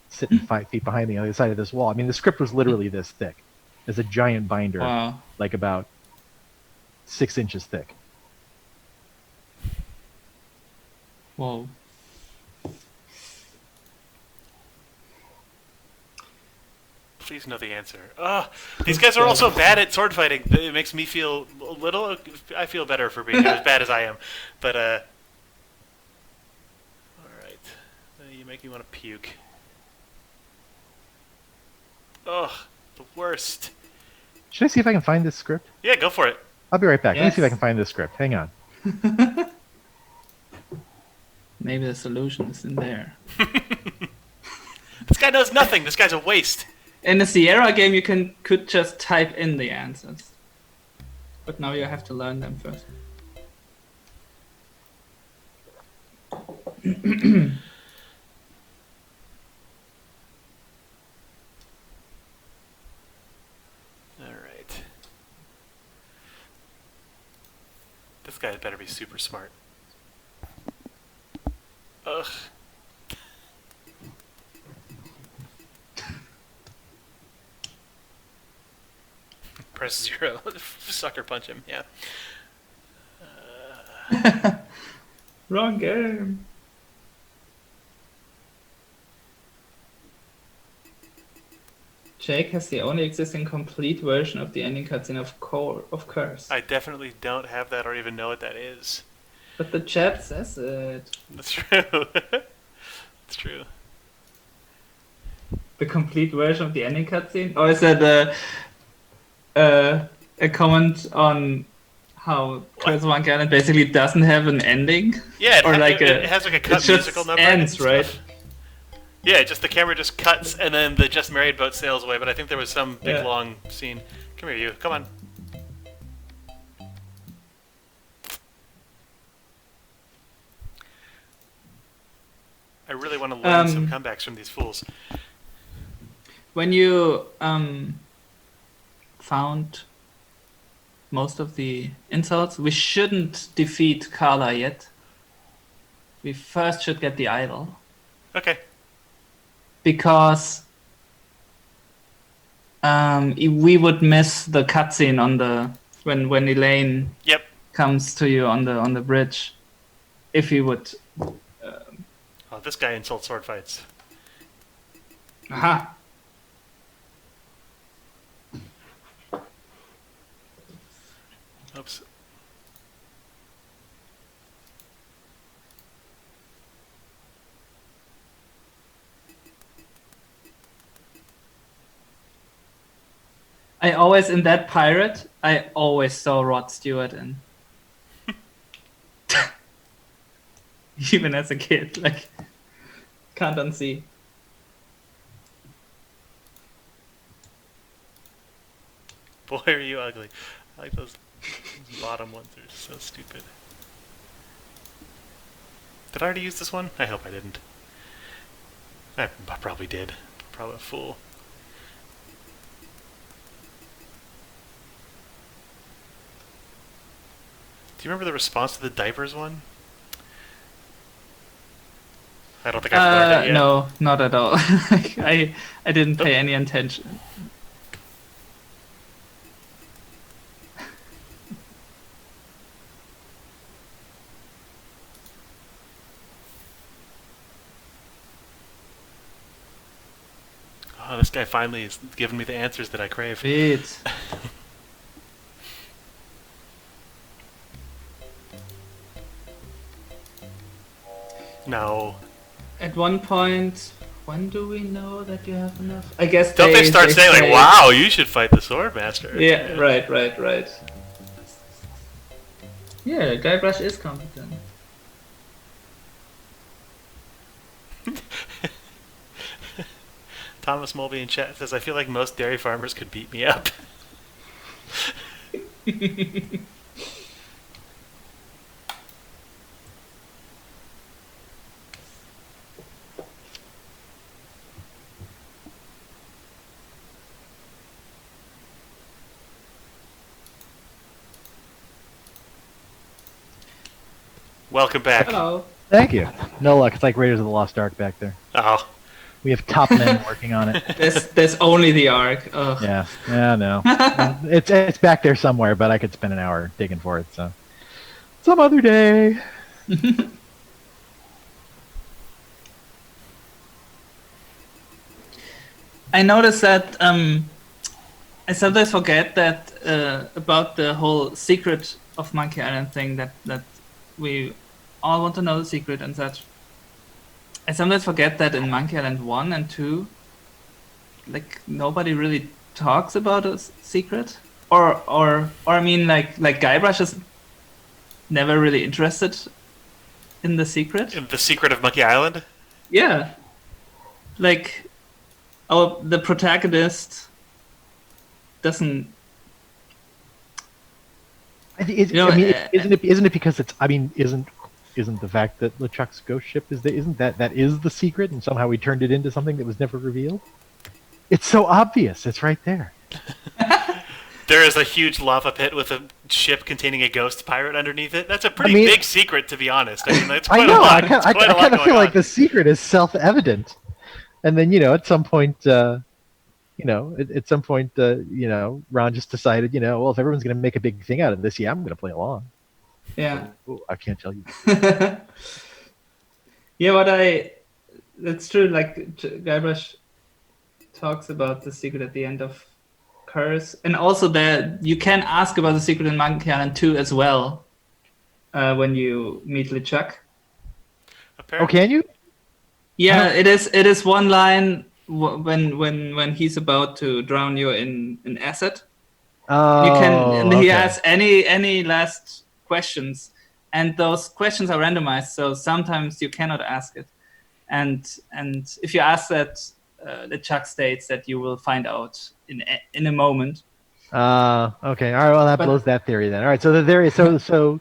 sitting 5 feet behind me on the other side of this wall. I mean, the script was literally this thick. It's a giant binder, like about 6 inches thick. Whoa. Please know the answer. These guys are also bad at sword fighting. It makes me feel a little... I feel better for being as bad as I am. But, alright. You make me want to puke. Ugh, the worst. Should I see if I can find this script? Yeah, go for it. I'll be right back. Let me see if I can find this script. Hang on. Maybe the solution is in there. This guy knows nothing. This guy's a waste. In the Sierra game, you could just type in the answers. But now you have to learn them first. Alright. This guy better be super smart. Ugh. Press 0. Sucker punch him, yeah. Wrong game. Jake has the only existing complete version of the ending cutscene of Curse. I definitely don't have that or even know what that is. But the chat says it. That's true. That's true. The complete version of the ending cutscene? Or is that a comment on how Curse of Monkey Island basically doesn't have an ending. Yeah, it has like a cut it musical just number. ends, right? Yeah, just the camera just cuts and then the Just Married boat sails away. But I think there was some big long scene. Come here, you. Come on. I really want to learn some comebacks from these fools. When you found most of the insults, we shouldn't defeat Carla yet. We first should get the idol. Okay. Because we would miss the cutscene on the when Elaine comes to you on the bridge. If we would. Oh, this guy insults sword fights. Aha. Oops. I always, in that pirate, I always saw Rod Stewart in. Even as a kid, like, can't unsee. Boy, are you ugly. I like those bottom ones, they're so stupid. Did I already use this one? I hope I didn't. I probably did. Probably a fool. Do you remember the response to the diapers one? I don't think I've learned it yet. No, not at all. I didn't pay any attention. Oh, this guy finally is giving me the answers that I crave. Wait. No. At one point, when do we know that you have enough? I guess don't they start saying like, "Wow, you should fight the sword master"? Yeah, right. Yeah, Guybrush is competent. Thomas Mulvey in chat says, "I feel like most dairy farmers could beat me up." Welcome back. Hello. Thank you. No luck. It's like Raiders of the Lost Ark back there. Oh. We have top men working on it. There's only the Ark. Ugh. Yeah, no. it's back there somewhere, but I could spend an hour digging for it. So, some other day. I noticed that I sometimes forget that about the whole secret of Monkey Island thing that we all want to know the secret and such. I sometimes forget that in Monkey Island 1 and 2, like, nobody really talks about a secret. Or I mean, like Guybrush is never really interested in the secret. In the secret of Monkey Island? Yeah. Like, the protagonist doesn't... Isn't it because it's? I mean, isn't the fact that LeChuck's ghost ship isn't that is the secret, and somehow we turned it into something that was never revealed? It's so obvious. It's right there. There is a huge lava pit with a ship containing a ghost pirate underneath it. That's a pretty big secret, to be honest. I mean, that's quite a lot. I kind of feel like the secret is self-evident, and then at some point. At some point, Ron just decided, well, if everyone's going to make a big thing out of this, I'm going to play along. Yeah. So, I can't tell you. Yeah, that's true. Like, Guybrush talks about the secret at the end of Curse. And also you can ask about the secret in Monkey Island 2 as well, when you meet LeChuck. Oh, can you? Yeah, it is one line... when he's about to drown you in acid, he has any last questions, and those questions are randomized. So sometimes you cannot ask it, and if you ask that, the Chuck states that you will find out in a moment. Okay. All right. Well, that But- blows that theory then. All right. So the theory. So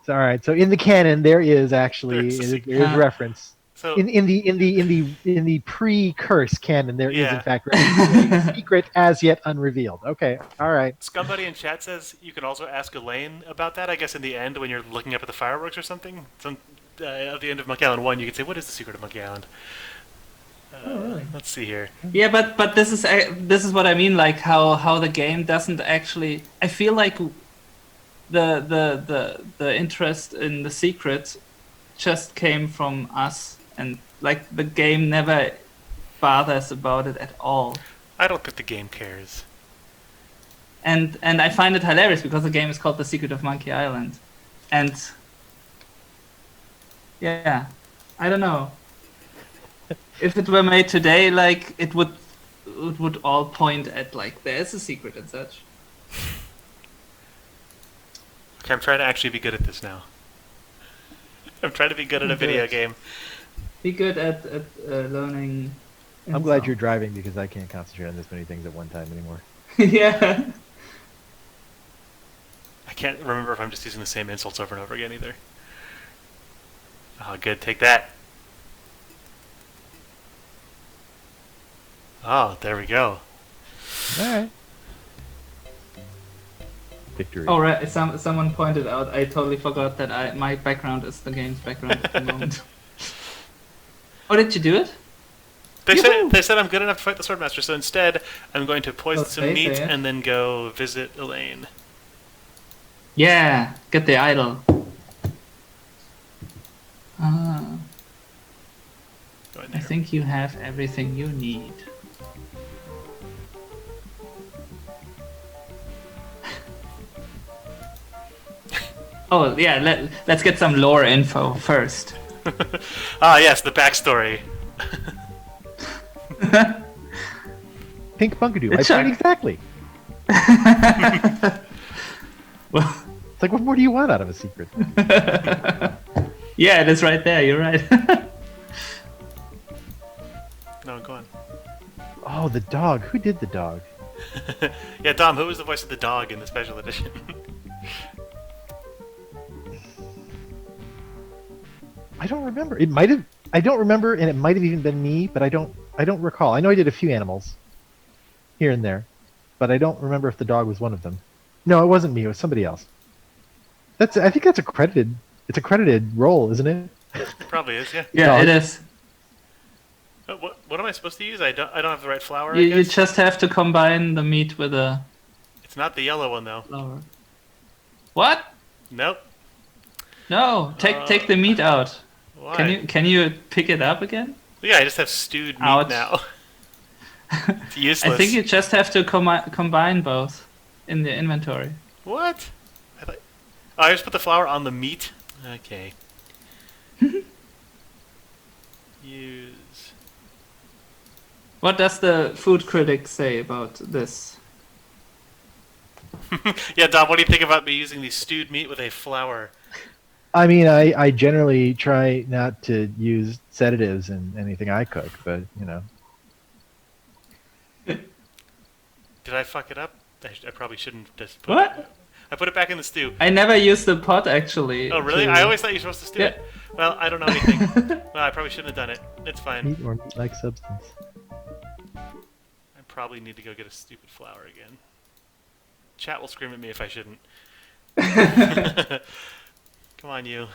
all right. So in the canon, there is actually There's a there is reference. So In the pre-curse canon, there is Yeah. in fact reference to a secret as yet unrevealed. Okay. All right. Scumbuddy in chat says you can also ask Elaine about that. I guess in the end, when you're looking up at the fireworks or something. At the end of Monkey Island 1, you can say, "What is the secret of Monkey Island?" really? Let's see here. Yeah, but this is what I mean. Like how the game doesn't actually. I feel like the interest in the secret just came from us, and like the game never bothers about it at all. I don't think the game cares. And I find it hilarious because the game is called The Secret of Monkey Island, and yeah, I don't know. If it were made today, like it would all point at like there's a secret and such. Okay, I'm trying to actually be good at this now. I'm trying to be good at a video game. Be good at learning. I'm glad you're driving because I can't concentrate on this many things at one time anymore. Yeah. I can't remember if I'm just using the same insults over and over again either. Oh, good. Take that. Oh, there we go. All right. Victory. Oh right, someone pointed out. I totally forgot that my background is the game's background at the moment. Oh, did you do it? They said I'm good enough to fight the Swordmaster, so instead I'm going to poison some Okay, meat so yeah. and then go visit Elaine. Yeah, get the idol. Ah, Go in I there. think you have everything you need. Oh yeah, let's get some lore info first. Yes, the backstory. Pink Punkadoo. It's I played a- exactly. Well, It's like, what more do you want out of a secret? yeah, it is right there. You're right. No, go on. Oh, the dog. Who did the dog? Yeah, Dom, who was the voice of the dog in the special edition? I don't remember. It might have. I don't remember, and it might have even been me, but I don't recall. I know I did a few animals here and there, but I don't remember if the dog was one of them. No, it wasn't me. It was somebody else. I think that's a credited. It's a credited role, isn't it? Probably is, yeah. Yeah, Dog. it is. What am I supposed to use? I don't have the right flower. You I guess? just have to combine the meat with a It's not the yellow one though. flour. What? Nope. No, take the meat out. Why? Can you pick it up again? Yeah, I just have stewed meat Ouch. now. It's useless. I think you just have to combine both in the inventory. What? I just put the flour on the meat. Okay. Use. What does the food critic say about this? Yeah, Dom, what do you think about me using the stewed meat with a flour? I mean, I generally try not to use sedatives in anything I cook, but you know. Did I fuck it up? I probably shouldn't just put What? it. I put it back in the stew. I never used the pot actually. Oh, really? to- I always thought you were supposed to stew Yeah. it. Well, I don't know anything. Well, I probably shouldn't have done it. It's fine. Meat or meat-like substance. I probably need to go get a stupid flour again. Chat will scream at me if I shouldn't. Come on, you.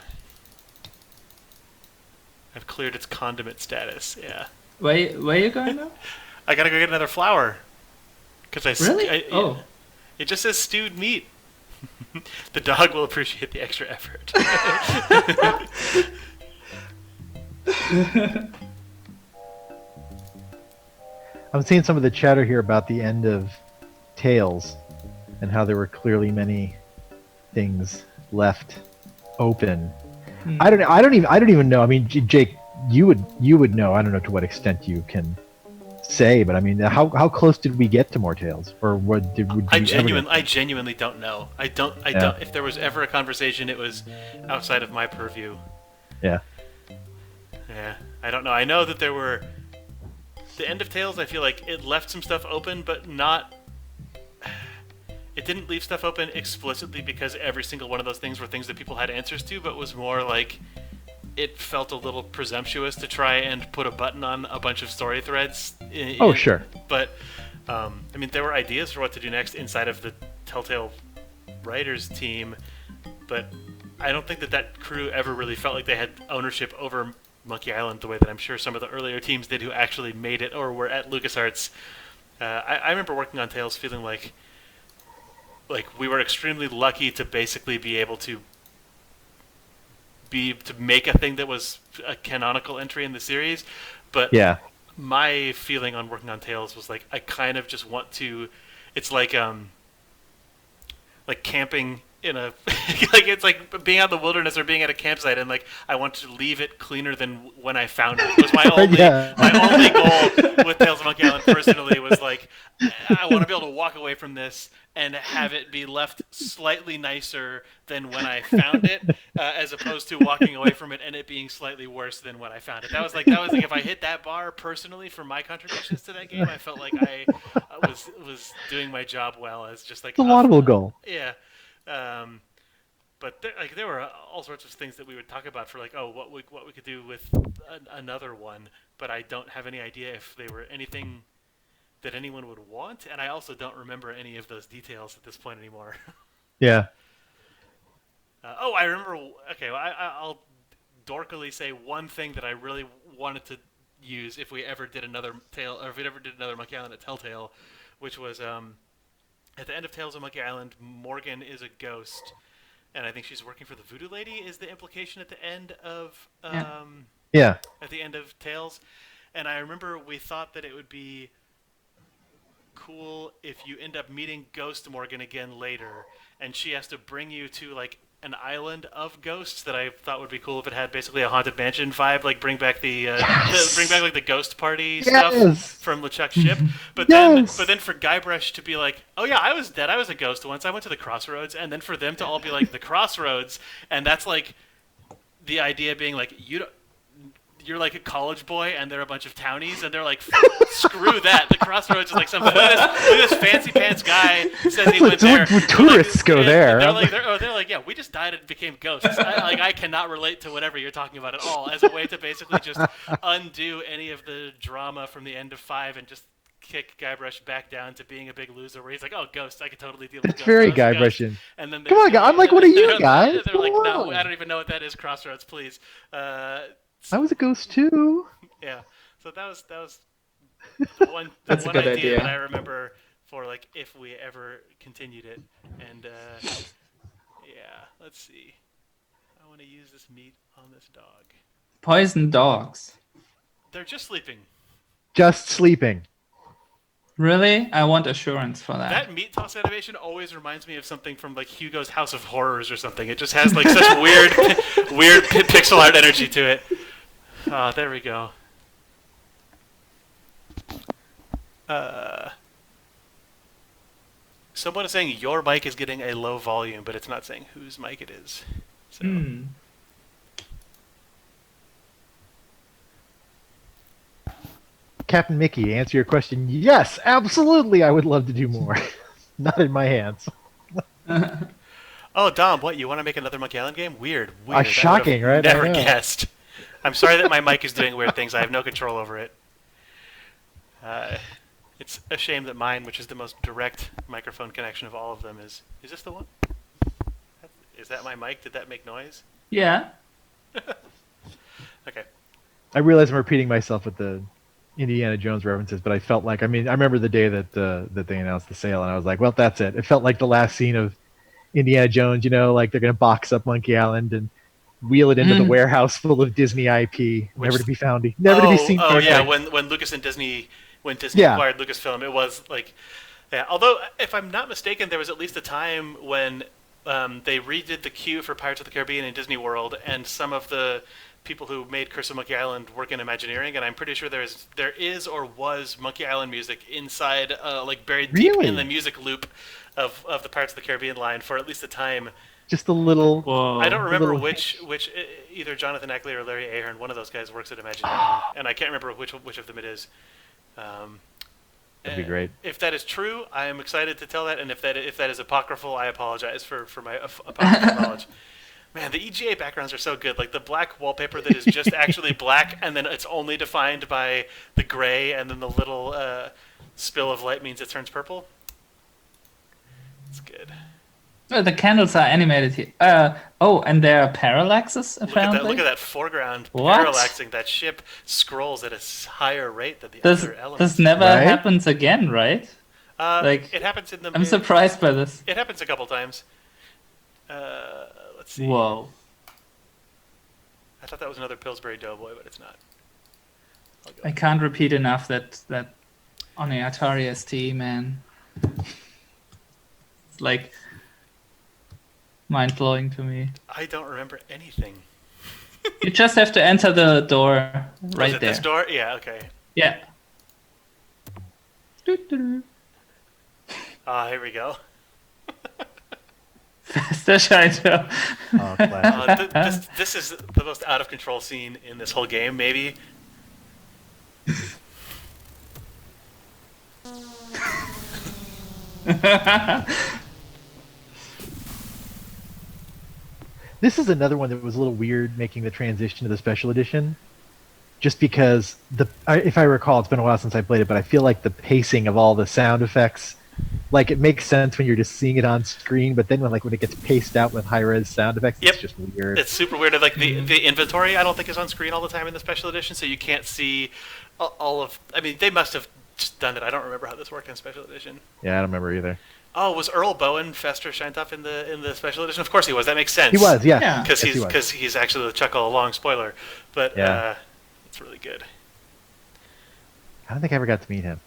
I've cleared its condiment status. Yeah. Where you going now? I gotta go get another flour. Cause Really? Oh. It just says stewed meat. The dog will appreciate the extra effort. I'm seeing some of the chatter here about the end of Tales and how there were clearly many things left open. Hmm. I don't even know. I mean, Jake, you would know. I don't know to what extent you can say, but I mean, how close did we get to more Tales, or what did we? I genuinely don't know. I don't. If there was ever a conversation, it was outside of my purview. Yeah. Yeah, I don't know. I know that there were the end of Tales. I feel like it left some stuff open, but not. It didn't leave stuff open explicitly because every single one of those things were things that people had answers to, but was more like it felt a little presumptuous to try and put a button on a bunch of story threads. Sure. But, I mean, there were ideas for what to do next inside of the Telltale writers team, but I don't think that crew ever really felt like they had ownership over Monkey Island the way that I'm sure some of the earlier teams did who actually made it or were at LucasArts. I remember working on Tales feeling like we were extremely lucky to basically be able to make a thing that was a canonical entry in the series, but yeah, my feeling on working on Tales was like I kind of just want to. It's like camping in a like it's like being out in the wilderness or being at a campsite, and like I want to leave it cleaner than when I found it. Was my only my only goal with Tales of Monkey Island personally was like I want to be able to walk away from this and have it be left slightly nicer than when I found it, as opposed to walking away from it and it being slightly worse than when I found it. That was like if I hit that bar personally for my contributions to that game, I felt like I was doing my job well as just like a laudable goal. Yeah. But there were all sorts of things that we would talk about for like, what we could do with another one, but I don't have any idea if they were anything that anyone would want, and I also don't remember any of those details at this point anymore. Yeah. I remember. Okay, well, I'll dorkily say one thing that I really wanted to use if we ever did another Tale, or if we ever did another Monkey Island at Telltale, which was at the end of Tales of Monkey Island, Morgan is a ghost, and I think she's working for the Voodoo Lady. Is the implication at the end of yeah. At the end of Tales, and I remember we thought that it would be cool if you end up meeting Ghost Morgan again later, and she has to bring you to like an island of ghosts that I thought would be cool if it had basically a Haunted Mansion vibe, like bring back like the ghost party stuff from LeChuck's ship. But then for Guybrush to be like, oh yeah, I was dead, I was a ghost once, I went to the Crossroads, and then for them to all be like the Crossroads, and that's like the idea being like you're like a college boy and they're a bunch of townies, and they're like, screw that. The Crossroads is like some this fancy pants guy says he went there. Tourists go there. They're like, yeah, we just died and became ghosts. I cannot relate to whatever you're talking about at all, as a way to basically just undo any of the drama from the end of 5 and just kick Guybrush back down to being a big loser, where he's like, oh, ghosts, I can totally deal with ghosts. It's very Guybrush-ian. And then come on, I'm like, what are you guys? They're like, no, I don't even know what that is, Crossroads, please. I was a ghost too. Yeah, so that was the one idea that I remember for like if we ever continued it. And yeah, let's see. I want to use this meat on this dog. Poison dogs. They're just sleeping. Just sleeping. Really? I want assurance for that. That meat toss animation always reminds me of something from like Hugo's House of Horrors or something. It just has like such weird pixel art energy to it. There we go. Someone is saying your mic is getting a low volume, but it's not saying whose mic it is. So. Captain Mickey, to answer your question, yes, absolutely, I would love to do more. Not in my hands. Oh, Dom, what, you want to make another Monkey Island game? Weird. Shocking, right? Never guessed. I'm sorry that my mic is doing weird things. I have no control over it. It's a shame that mine, which is the most direct microphone connection of all of them, is this the one? Is that my mic? Did that make noise? Yeah. Okay. I realize I'm repeating myself with the Indiana Jones references, but I felt like, I remember the day that they announced the sale, and I was like, well, that's it. It felt like the last scene of Indiana Jones, like they're going to box up Monkey Island and wheel it into the warehouse full of Disney IP, never to be found, never to be seen. Oh yeah, when Lucas and Disney, when Disney acquired Lucasfilm, it was like, yeah. Although, if I'm not mistaken, there was at least a time when they redid the queue for Pirates of the Caribbean in Disney World, and some of the people who made Curse of Monkey Island work in Imagineering, and I'm pretty sure there is or was Monkey Island music inside, like buried deep in the music loop of the Pirates of the Caribbean line for at least a time. Just a little. Whoa. I don't remember which either Jonathan Ackley or Larry Ahern, one of those guys works at Imagineering, and I can't remember which of them it is. That'd be great. If that is true, I am excited to tell that, and if that is apocryphal, I apologize for my apocryphal knowledge. Man, the EGA backgrounds are so good. Like the black wallpaper that is just actually black, and then it's only defined by the gray, and then the little spill of light means it turns purple. It's good. Oh, the candles are animated here. And there are parallaxes, apparently. Look at that foreground What? parallaxing. That ship scrolls at a higher rate than the other elements. This never happens again, right? It happens in the... I'm surprised by this. It happens a couple times. Let's see. Whoa. I thought that was another Pillsbury Doughboy, but it's not. I can't repeat enough that on the Atari ST, man. It's like mind-blowing to me. I don't remember anything. You just have to enter the door right Was it there. this door? Yeah, okay. Yeah. Here we go. Faster Shito. Oh, classic. This is the most out-of-control scene in this whole game, maybe. This is another one that was a little weird making the transition to the special edition. Just because, if I recall, it's been a while since I played it, but I feel like the pacing of all the sound effects, like it makes sense when you're just seeing it on screen, but then when it gets paced out with high-res sound effects, Yep. it's just weird. It's super weird. Like the inventory, I don't think is on screen all the time in the special edition, so you can't see all of... I mean, they must have just done it. I don't remember how this worked in special edition. Yeah, I don't remember either. Oh, was Earl Bowen Fester Shintop in the special edition? Of course he was. That makes sense. He was, yeah. Yeah. Because he's actually the Chuck all along. Spoiler, but Yeah. it's really good. I don't think I ever got to meet him.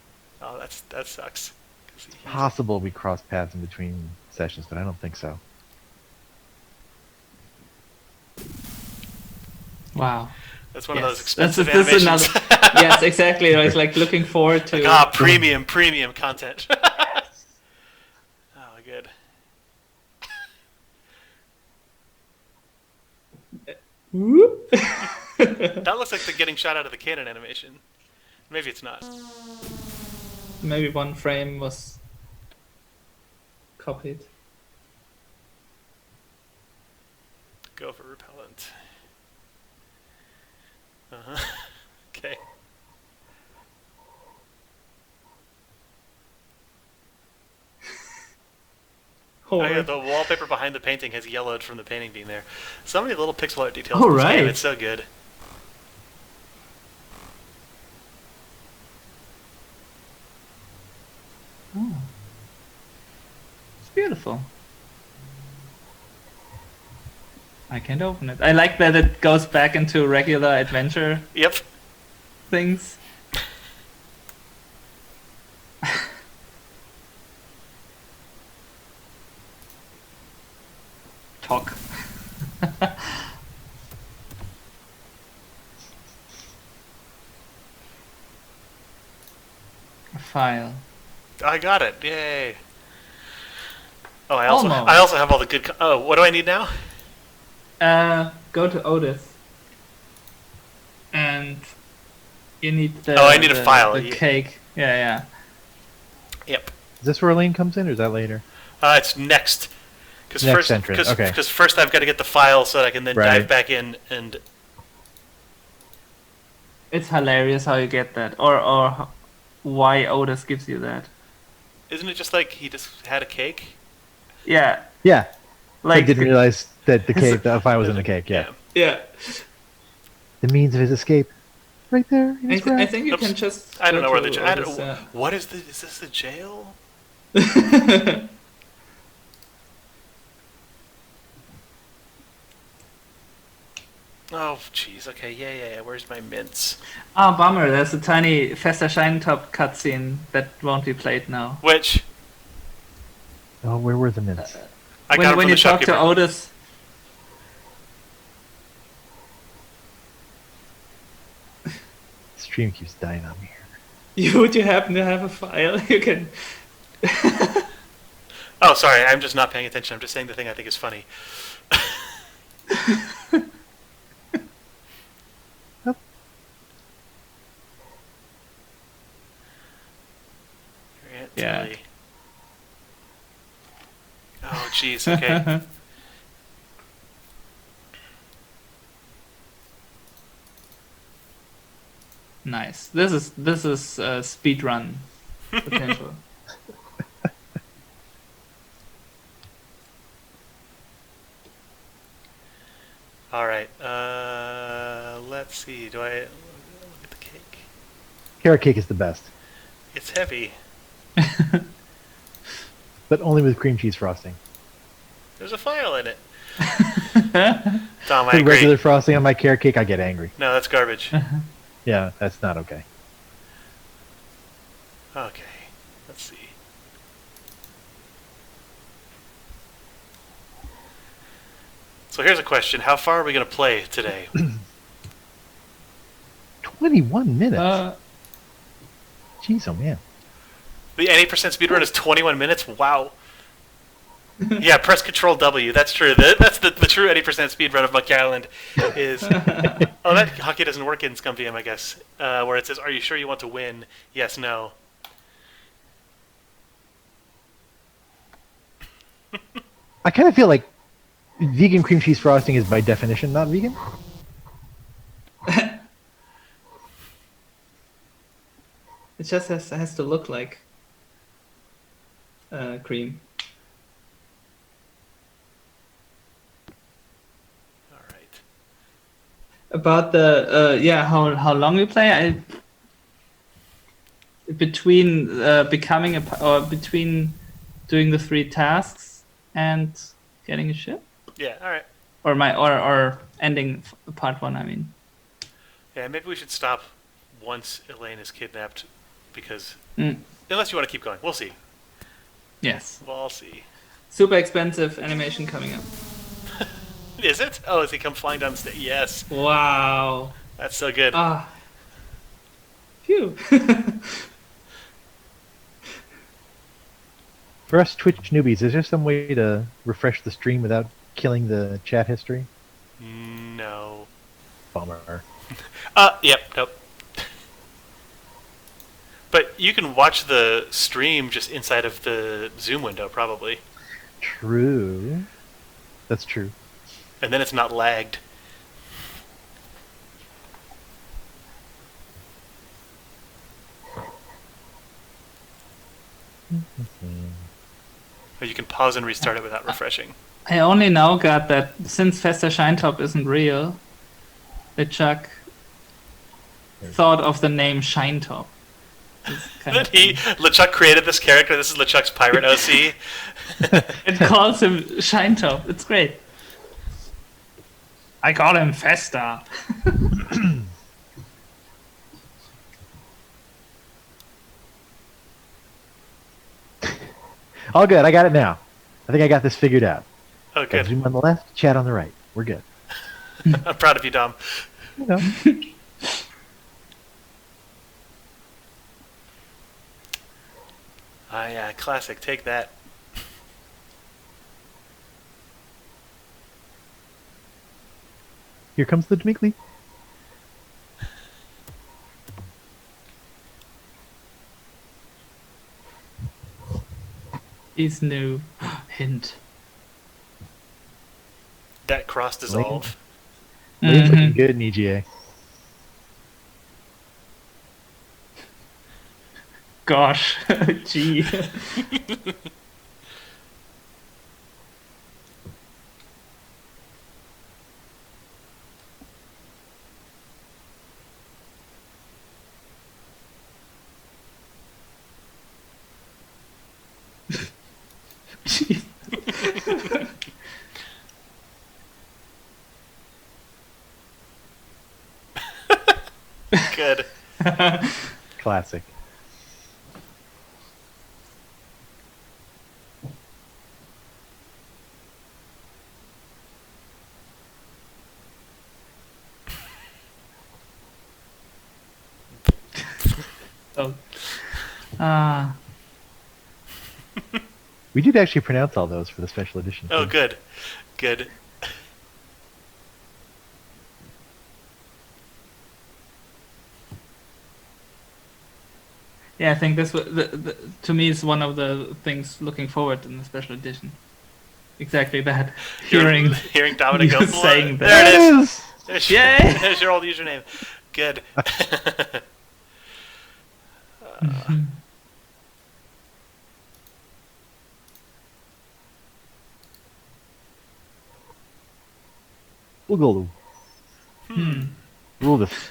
Oh, that sucks. Possible we crossed paths in between sessions, but I don't think so. Wow. That's one of those expensive animations. Yes, exactly. I was like looking forward to... premium content. Oh, good. That looks like the getting shot out of the cannon animation. Maybe it's not. Maybe one frame was copied. Go for repellent. Okay. Oh, yeah, the wallpaper behind the painting has yellowed from the painting being there. So many little pixel art details in this game. It's so good. Oh. It's beautiful. I can't open it. I like that it goes back into regular adventure Yep. things. Talk. A file. I got it. Yay. Oh, I Almost. also have all the good... Oh, what do I need now? Go to Otis. And you need the... Oh, I need a file. The cake. Yeah. Yep. Is this where Elaine comes in, or is that later? It's next. Next entrance, okay. Because first I've got to get the file so that I can then dive back in and... It's hilarious how you get that. Or why Otis gives you that. Isn't it just like he just had a cake? Yeah. Yeah. Like I didn't realize that the file was in the cake, yeah. Yeah. The means of his escape. Right there. In his I grasp. think you can just... I don't know go where to the... Otis, What is the... Is this the jail? Oh, jeez. Okay, yeah. Where's my mints? Oh, bummer. There's a tiny Fester Shine-Top cutscene that won't be played now. Which? Oh, where were the mints? I got them When from you the talk to shopkeeper. Otis... stream keeps dying on me here. Would you happen to have a file you can? Oh, sorry, I'm just not paying attention. I'm just saying the thing I think is funny. Yeah. Tilly. Oh, jeez. Okay. Nice. This is speed run potential. All right. Let's see. Do I look at the cake? Carrot cake is the best, It's heavy. but only with cream cheese frosting. There's a file in it. Tom, I Put agree. regular frosting on my carrot cake, I get angry. No, that's garbage. Yeah, that's not okay. Okay. Let's see. So here's a question. How far are we going to play today? 21 minutes. Jeez, oh man. The 80% speedrun is 21 minutes? Wow. Yeah, press Control W. That's true. That's the true 80% speedrun of Monkey Island is... Oh, that hockey doesn't work in ScumVM, I guess. Where it says, are you sure you want to win? Yes, no. I kind of feel like vegan cream cheese frosting is by definition not vegan. It just has to look like cream. All right. About the how long we play, between becoming between doing the 3 tasks and getting a ship, Yeah, all right. or ending part 1. I mean, Yeah, maybe we should stop once Elaine is kidnapped, because unless you want to keep going, we'll see. yes, We'll see. super expensive animation coming up. Is it? Oh, has he come flying down the stairs? Yes. Wow. That's so good. Phew. For us Twitch newbies, is there some way to refresh the stream without killing the chat history? No. Bummer. Yep, nope. But you can watch the stream just inside of the Zoom window, probably. True. That's true. And then it's not lagged. Or you can pause and restart it without refreshing. I only now got that since Fester Shinetop isn't real, that Chuck thought of the name Shinetop. That LeChuck created this character. This is LeChuck's pirate OC. It calls him Shinetop. It's great. I call him Fester. All good. I got it now. I think I got this figured out. Oh, good. Zoom on the left, chat on the right. We're good. I'm proud of you, Dom. You know. Yeah, classic. Take that. Here comes the Dmiggly. He's new. Hint. That cross dissolve. Lane's looking good in EGA. Gosh. Gee. Gee. Good. Classic. So, uh, We did actually pronounce all those for the special edition. Oh, too. good. Good. yeah, I think this to me is one of the things looking forward in the special edition. Exactly that. Hearing Dominic you go, saying there that. it There it is. is! There's, Yay! there's your old username. Good. We'll rule this.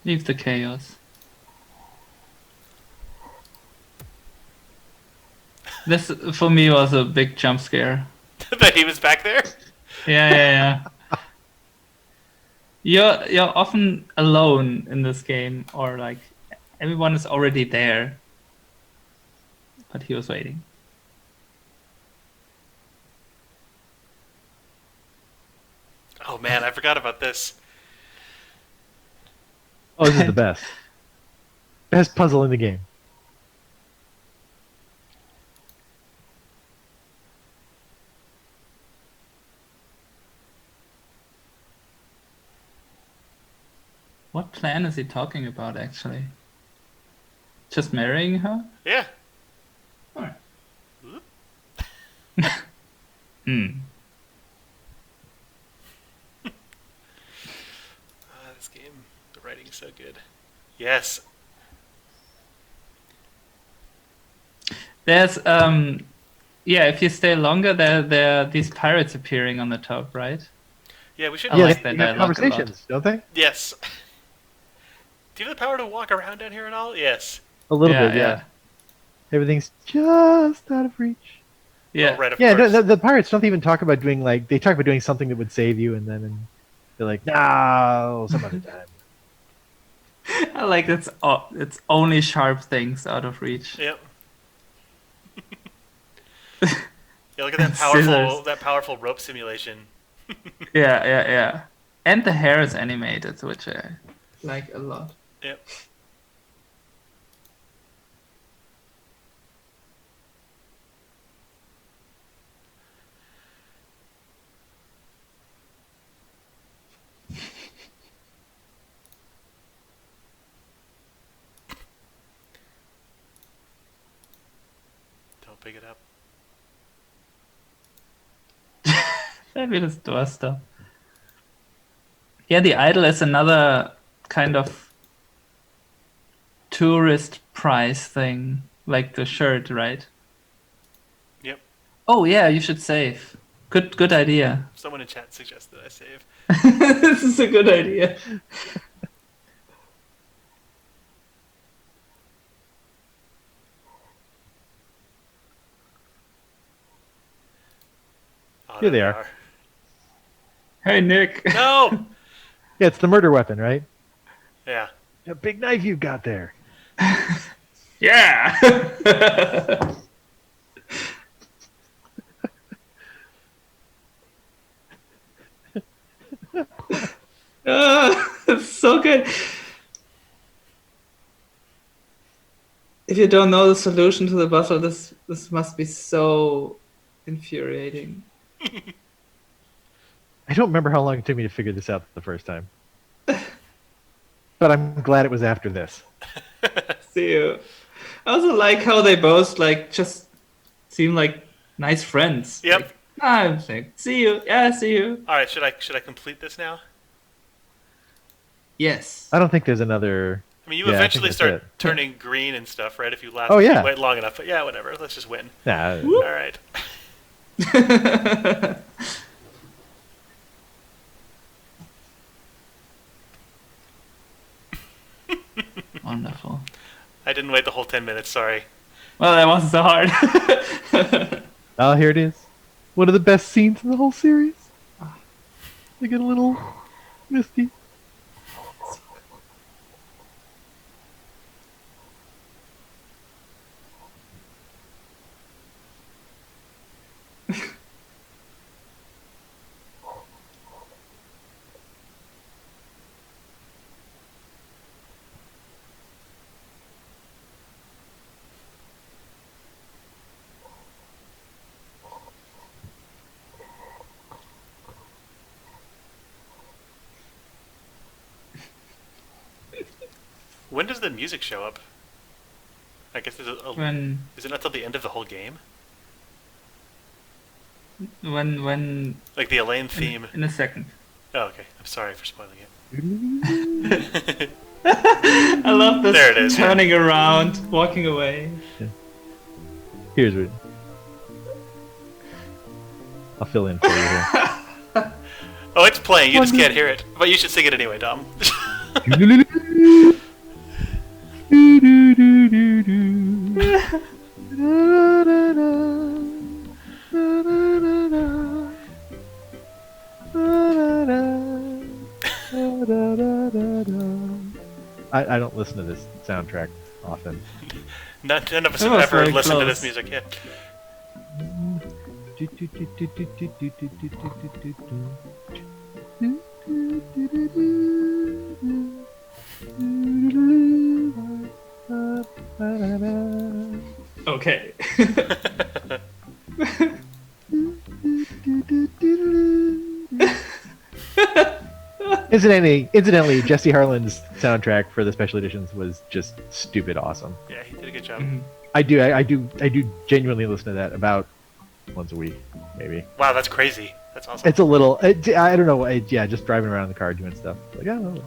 Leave the chaos. This for me was a big jump scare. That he was back there? Yeah. You're often alone in this game, or like everyone is already there, but he was waiting. Oh man, I forgot about this. Oh, this is the best. Best puzzle in the game. What plan is he talking about, actually? Just marrying her? Yeah. Alright. Whoop. This game, the writing's so good. Yes. There's yeah, if you stay longer, there are these pirates appearing on the top, right? Yeah, we should. I Yeah, like they that have dialogue a lot. conversations, don't they? Yes. Do you have the power to walk around down here and all? Yes. A little bit, yeah. Everything's just out of reach. Yeah. Oh, right, of Yeah, course. the pirates don't even talk about doing they talk about doing something that would save you, and then they're like, no, some other time. I like it's only sharp things out of reach. Yep. Yeah, look at that Scissors. powerful rope simulation. Yeah. And the hair is animated, which I like a lot. Yep. Don't pick it up. Fabulous door stuff. Yeah, the idol is another kind of tourist price thing, like the shirt, right? Yep. Oh yeah, you should save. Good idea. Someone in chat suggested I save. This is a good idea. Oh, Here there they are. Hey Nick. No! Yeah, it's the murder weapon, right? Yeah. That big knife you've got there. Yeah. It's so good. If you don't know the solution to the puzzle, this must be so infuriating. I don't remember how long it took me to figure this out the first time. But I'm glad it was after this. See you. I also like how they both like just seem like nice friends. Yep. Like, I'm like, see you. Yeah, see you. All right, should I complete this now? Yes. I don't think there's another. I mean, you Yeah, I think eventually that's start it. turning green and stuff, right? If you last Oh, yeah. wait long enough. But yeah, whatever. Let's just win. Nah, All right. Wonderful. I didn't wait the whole 10 minutes. Sorry. Well, that wasn't so hard. oh, here it is. One of the best scenes in the whole series. They get a little misty. When does the music show up? I guess there's When is it not till the end of the whole game? when Like the Elaine theme. in a second. Oh, okay. I'm sorry for spoiling it. I love this There it is, yeah. turning around, walking away. Here's what. I'll fill in for you here. Oh, it's playing. You just can't hear it. But you should sing it anyway, Dom. I don't listen to this soundtrack often. None of us That have was ever very listened to close. this music yet. Okay. Incidentally, Jesse Harlan's soundtrack for the special editions was just stupid awesome. Yeah, he did a good job. Mhm. I do genuinely listen to that about once a week, maybe. Wow, that's crazy. That's awesome. It's a little, I don't know, yeah, just driving around in the car doing stuff. Like, oh,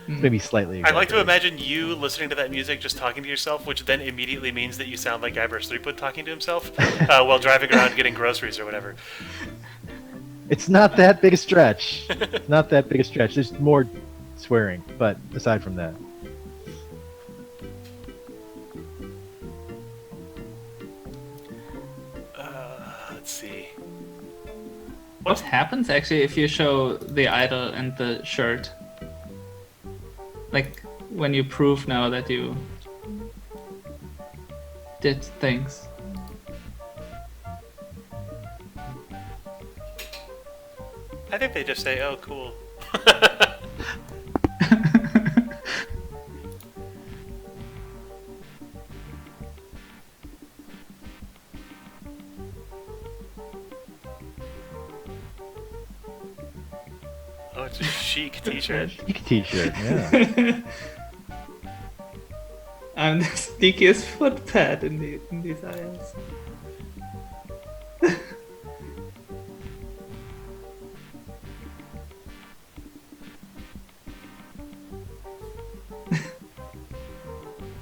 maybe slightly. I like to exaggerated. imagine you listening to that music just talking to yourself, which then immediately means that you sound like Guybrush Threepwood talking to himself while driving around getting groceries or whatever. It's not that big a stretch. It's not that big a stretch. There's more swearing, but aside from that. Let's see. What happens actually if you show the idol and the shirt? Like when you prove now that you did things. I think they just say, "Oh, cool." Oh, it's a chic T-shirt. Chic t-shirt, yeah. I'm the sneakiest footpad in these aisles.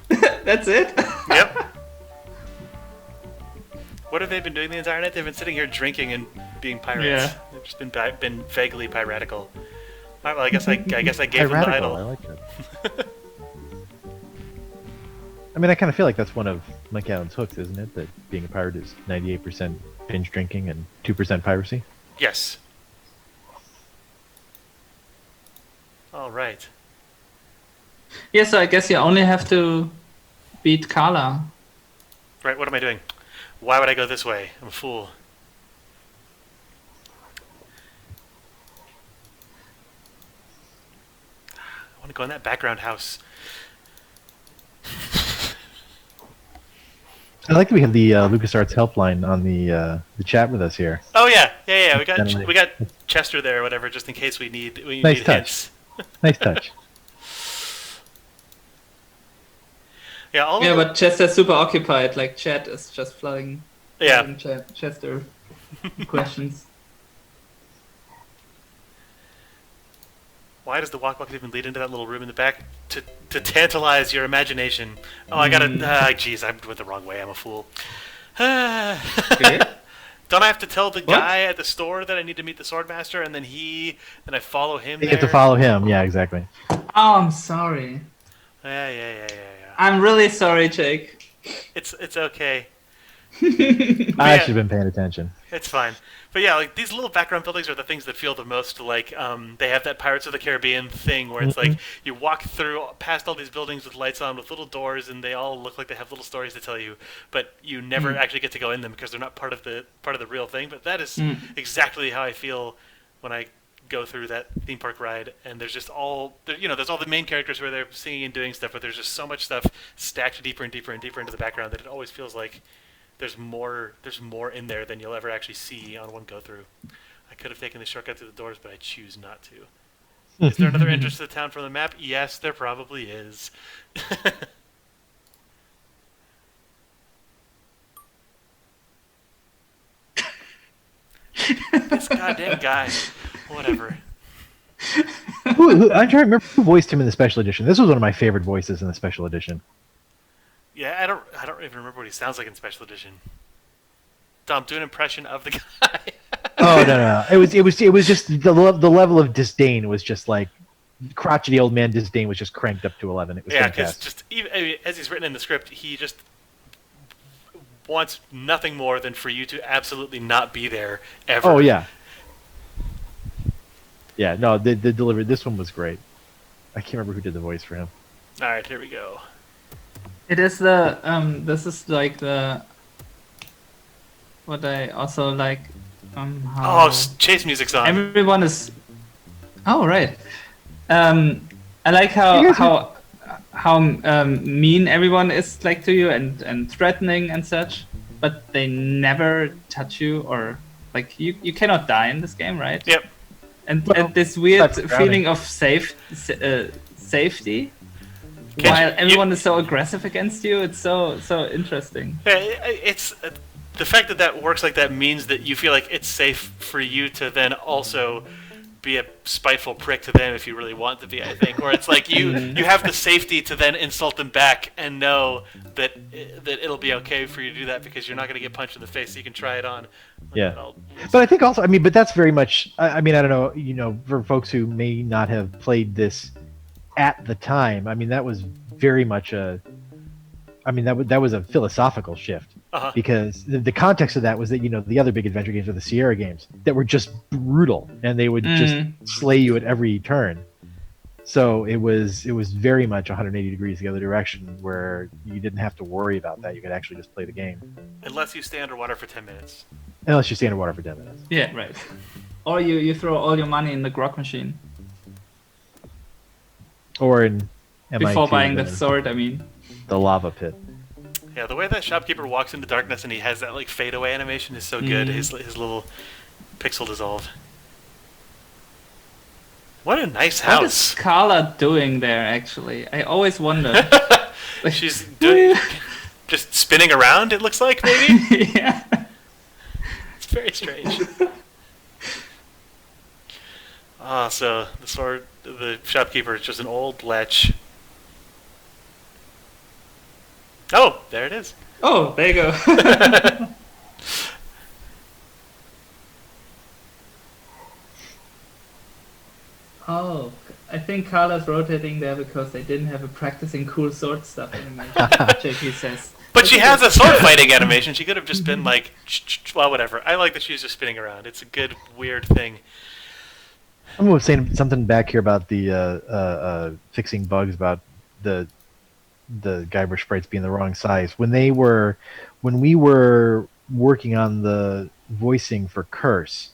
That's it? Yep. What have they been doing the entire night? They've been sitting here drinking and being pirates. Yeah. They've just been vaguely piratical. All right, well, I guess I gave them the Piratical, idol. I like that. I mean, I kind of feel like that's one of Mike Allen's hooks, isn't it? That being a pirate is 98% binge drinking and 2% piracy. Yes. All right. Yeah, so I guess you only have to beat Carla. Right, what am I doing? Why would I go this way? I'm a fool. I want to go in that background house. I like that we have the LucasArts helpline on the chat with us here. Oh yeah. We Definitely. got Chester there or whatever, just in case we need Nice need touch. hints. Nice touch. Yeah, all Yeah, of the, but Chester's super occupied. Like chat is just flooding. yeah. Chester questions. Why does the walk even lead into that little room in the back? To tantalize your imagination. Oh, I gotta. Jeez, I went the wrong way. I'm a fool. Okay. Don't I have to tell the guy at the store that I need to meet the Swordmaster, and then I follow him? You get to follow him. Yeah, exactly. Oh, I'm sorry. Yeah. I'm really sorry, Jake. It's okay. I should have been paying attention. It's fine. But yeah, like these little background buildings are the things that feel the most like they have that Pirates of the Caribbean thing where it's like you walk through past all these buildings with lights on with little doors and they all look like they have little stories to tell you, but you never actually get to go in them because they're not part of the real thing. But that is exactly how I feel when I go through that theme park ride, and there's just there's all the main characters who are there singing and doing stuff, but there's just so much stuff stacked deeper and deeper and deeper into the background that it always feels like there's more in there than you'll ever actually see on one go through. I could have taken the shortcut through the doors, but I choose not to. Is there another entrance to the town from the map? Yes, there probably is. This goddamn guy. Whatever. I'm trying to remember who voiced him in the special edition. This was one of my favorite voices in the special edition. Yeah, I don't even remember what he sounds like in special edition. Dom, do an impression of the guy. Oh no! It was just the level of disdain was just like crotchety old man disdain was just cranked up to 11. It was Yeah, because fantastic. just even, as he's written in the script, he just wants nothing more than for you to absolutely not be there ever. Oh yeah. Yeah, no, the delivery. This one was great. I can't remember who did the voice for him. All right, here we go. It is the this is like the what I also like how Chase music's on. everyone is. Oh right. I like how mean everyone is like to you and threatening and such, but they never touch you or like you cannot die in this game, right? Yep. And Well, this weird that's feeling of safety. While everyone is so aggressive against you, it's so interesting. It's the fact that works like that means that you feel like it's safe for you to then also be a spiteful prick to them if you really want to be, I think. Or it's like you have the safety to then insult them back and know that it'll be okay for you to do that because you're not going to get punched in the face, so you can try it on. Yeah. But I think also, but that's very much, I don't know, for folks who may not have played this at the time, that was very much that was a philosophical shift. Uh-huh. Because the context of that was that, the other big adventure games were the Sierra games that were just brutal and they would just slay you at every turn. So it was very much 180 degrees the other direction where you didn't have to worry about that. You could actually just play the game. Unless you stay underwater for 10 minutes. Unless you stay underwater for 10 minutes. Yeah, right. Or you throw all your money in the grog machine. Or in MIT, before buying the sword, the lava pit. Yeah, the way that shopkeeper walks into darkness and he has that like fade away animation is so good. His little pixel dissolve. What a nice house. What is Carla doing there? Actually, I always wonder. She's doing just spinning around. It looks like maybe. Yeah. It's very strange. So the shopkeeper is just an old lech. Oh, there it is. Oh, there you go. Oh, I think Carla's rotating there because they didn't have a practicing cool sword stuff animation. JP says. But she has a sword fighting animation. She could have just been like, well, whatever. I like that she's just spinning around. It's a good, weird thing. Someone was saying something back here about the fixing bugs about the Guybrush sprites being the wrong size. When we were working on the voicing for Curse,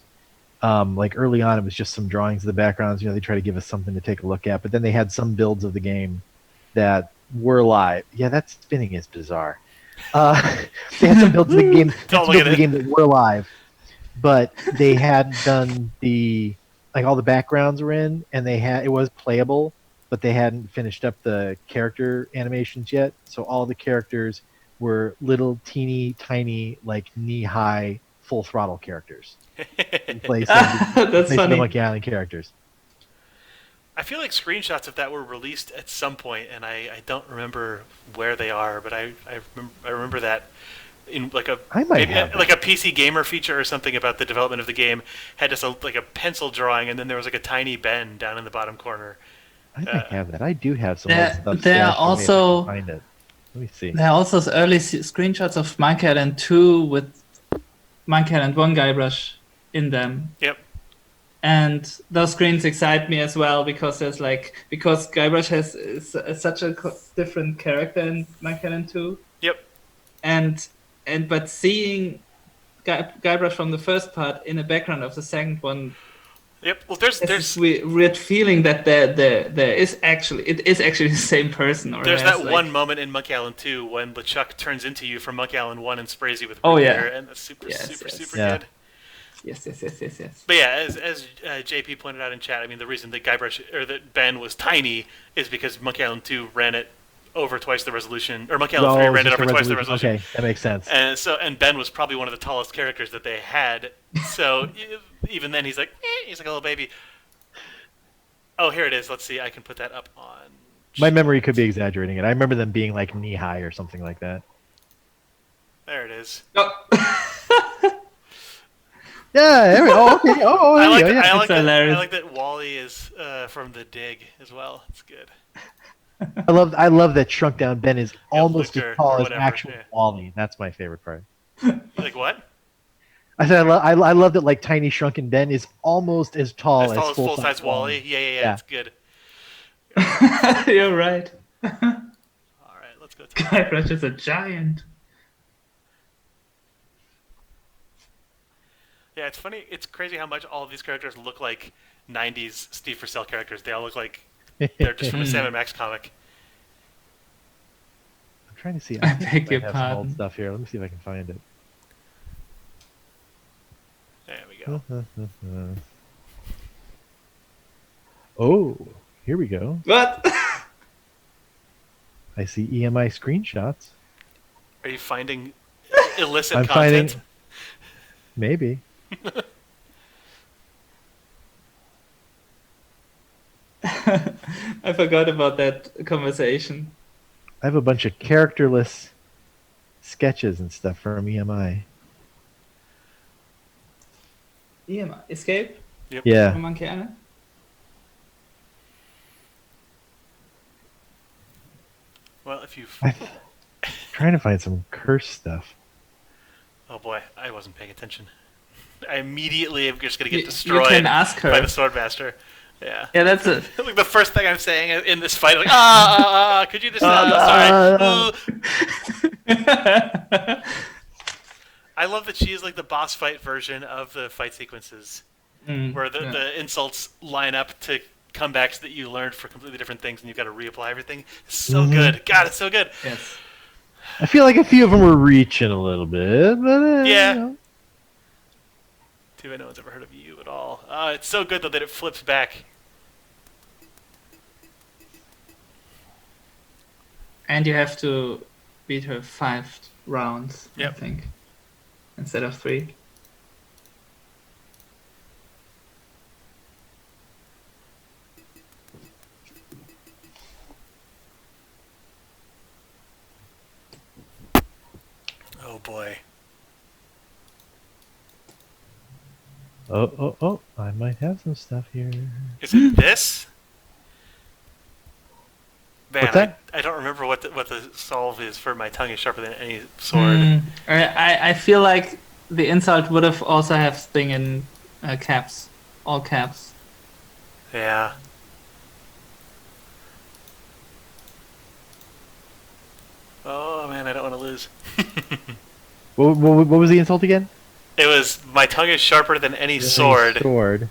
like early on, it was just some drawings of the backgrounds. They try to give us something to take a look at, but then they had some builds of the game that were live. Yeah, that spinning is bizarre. They had some builds of the game, that were live, but they hadn't done all the backgrounds were in, and it was playable, but they hadn't finished up the character animations yet. So all the characters were little, teeny, tiny, like knee-high, full throttle characters. In place of the Monkey Island characters. I feel like screenshots of that were released at some point, and I don't remember where they are, but I remember that in like a PC Gamer feature or something about the development of the game had just a pencil drawing, and then there was like a tiny bend down in the bottom corner. I might have that. I do have some. There are also find it. Let me see. There are also early screenshots of Monkey Island 2 with Monkey Island 1 Guybrush in them. Yep. And those screens excite me as well because Guybrush has such a different character in Monkey Island 2. Yep. But seeing Guybrush from the first part in the background of the second one. Yep. Well, there's this weird feeling that there is actually the same person. Or there's that one moment in Monkey Island 2 when LeChuck turns into you from Monkey Island 1 and sprays you with root beer, and that's super good. Yes. But yeah, as JP pointed out in chat, I mean, the reason that Ben was tiny is because Monkey Island 2 ran it over twice the resolution, or Monkey Island 3 ran it over twice the resolution. Okay, that makes sense. And Ben was probably one of the tallest characters that they had. So even then, he's like a little baby. Oh, here it is. Let's see. I can put that up on. My memory could be exaggerating it. I remember them being like knee high or something like that. There it is. Oh. Yeah. There we go. Oh, okay. Oh, I like, yeah. I like that Wally is from the Dig as well. It's good. I love that shrunk down Ben is almost Luker as tall or as whatever, actual yeah. Wally. That's my favorite part. Like what? I said I love that like tiny shrunken Ben is almost as tall As as full size Wally. Yeah. It's good. You're right. All right, let's go. Guybrush is a giant. Yeah, it's funny. It's crazy how much all of these characters look like '90s Steve Purcell characters. They all look like they're just from a Sam and Max comic. I'm trying to see. I beg your have some old pardon. stuff here. Let me see if I can find it. There we go. Oh, here we go. What? I see EMI screenshots. Are you finding illicit I'm content? finding. Maybe. I forgot about that conversation. I have a bunch of characterless sketches and stuff from EMI. EMI Escape Yeah. from Monkey Island. Well, if you. I'm trying to find some curse stuff. Oh boy, I wasn't paying attention. I immediately am just gonna get You destroyed can ask her. by the Swordmaster. Yeah. Yeah, that's it. Like the first thing I'm saying in this fight, like, could you just, sorry. I love that she is like the boss fight version of the fight sequences, where the insults line up to comebacks that you learned for completely different things, and you've got to reapply everything. It's so good. God, it's so good. Yes. I feel like a few of them were reaching a little bit, but Yeah. you know. Too bad no one's ever heard of you at all. It's so good though that it flips back. And you have to beat her 5 rounds, Yep. I think, instead of 3. Oh boy. Oh! I might have some stuff here. Is it this? Man, What's that? I don't remember what the solve is for my tongue is sharper than any sword. I feel like the insult would have also have thing in caps, all caps. Yeah. Oh man, I don't want to lose. What was the insult again? It was my tongue is sharper than any sword. Sword.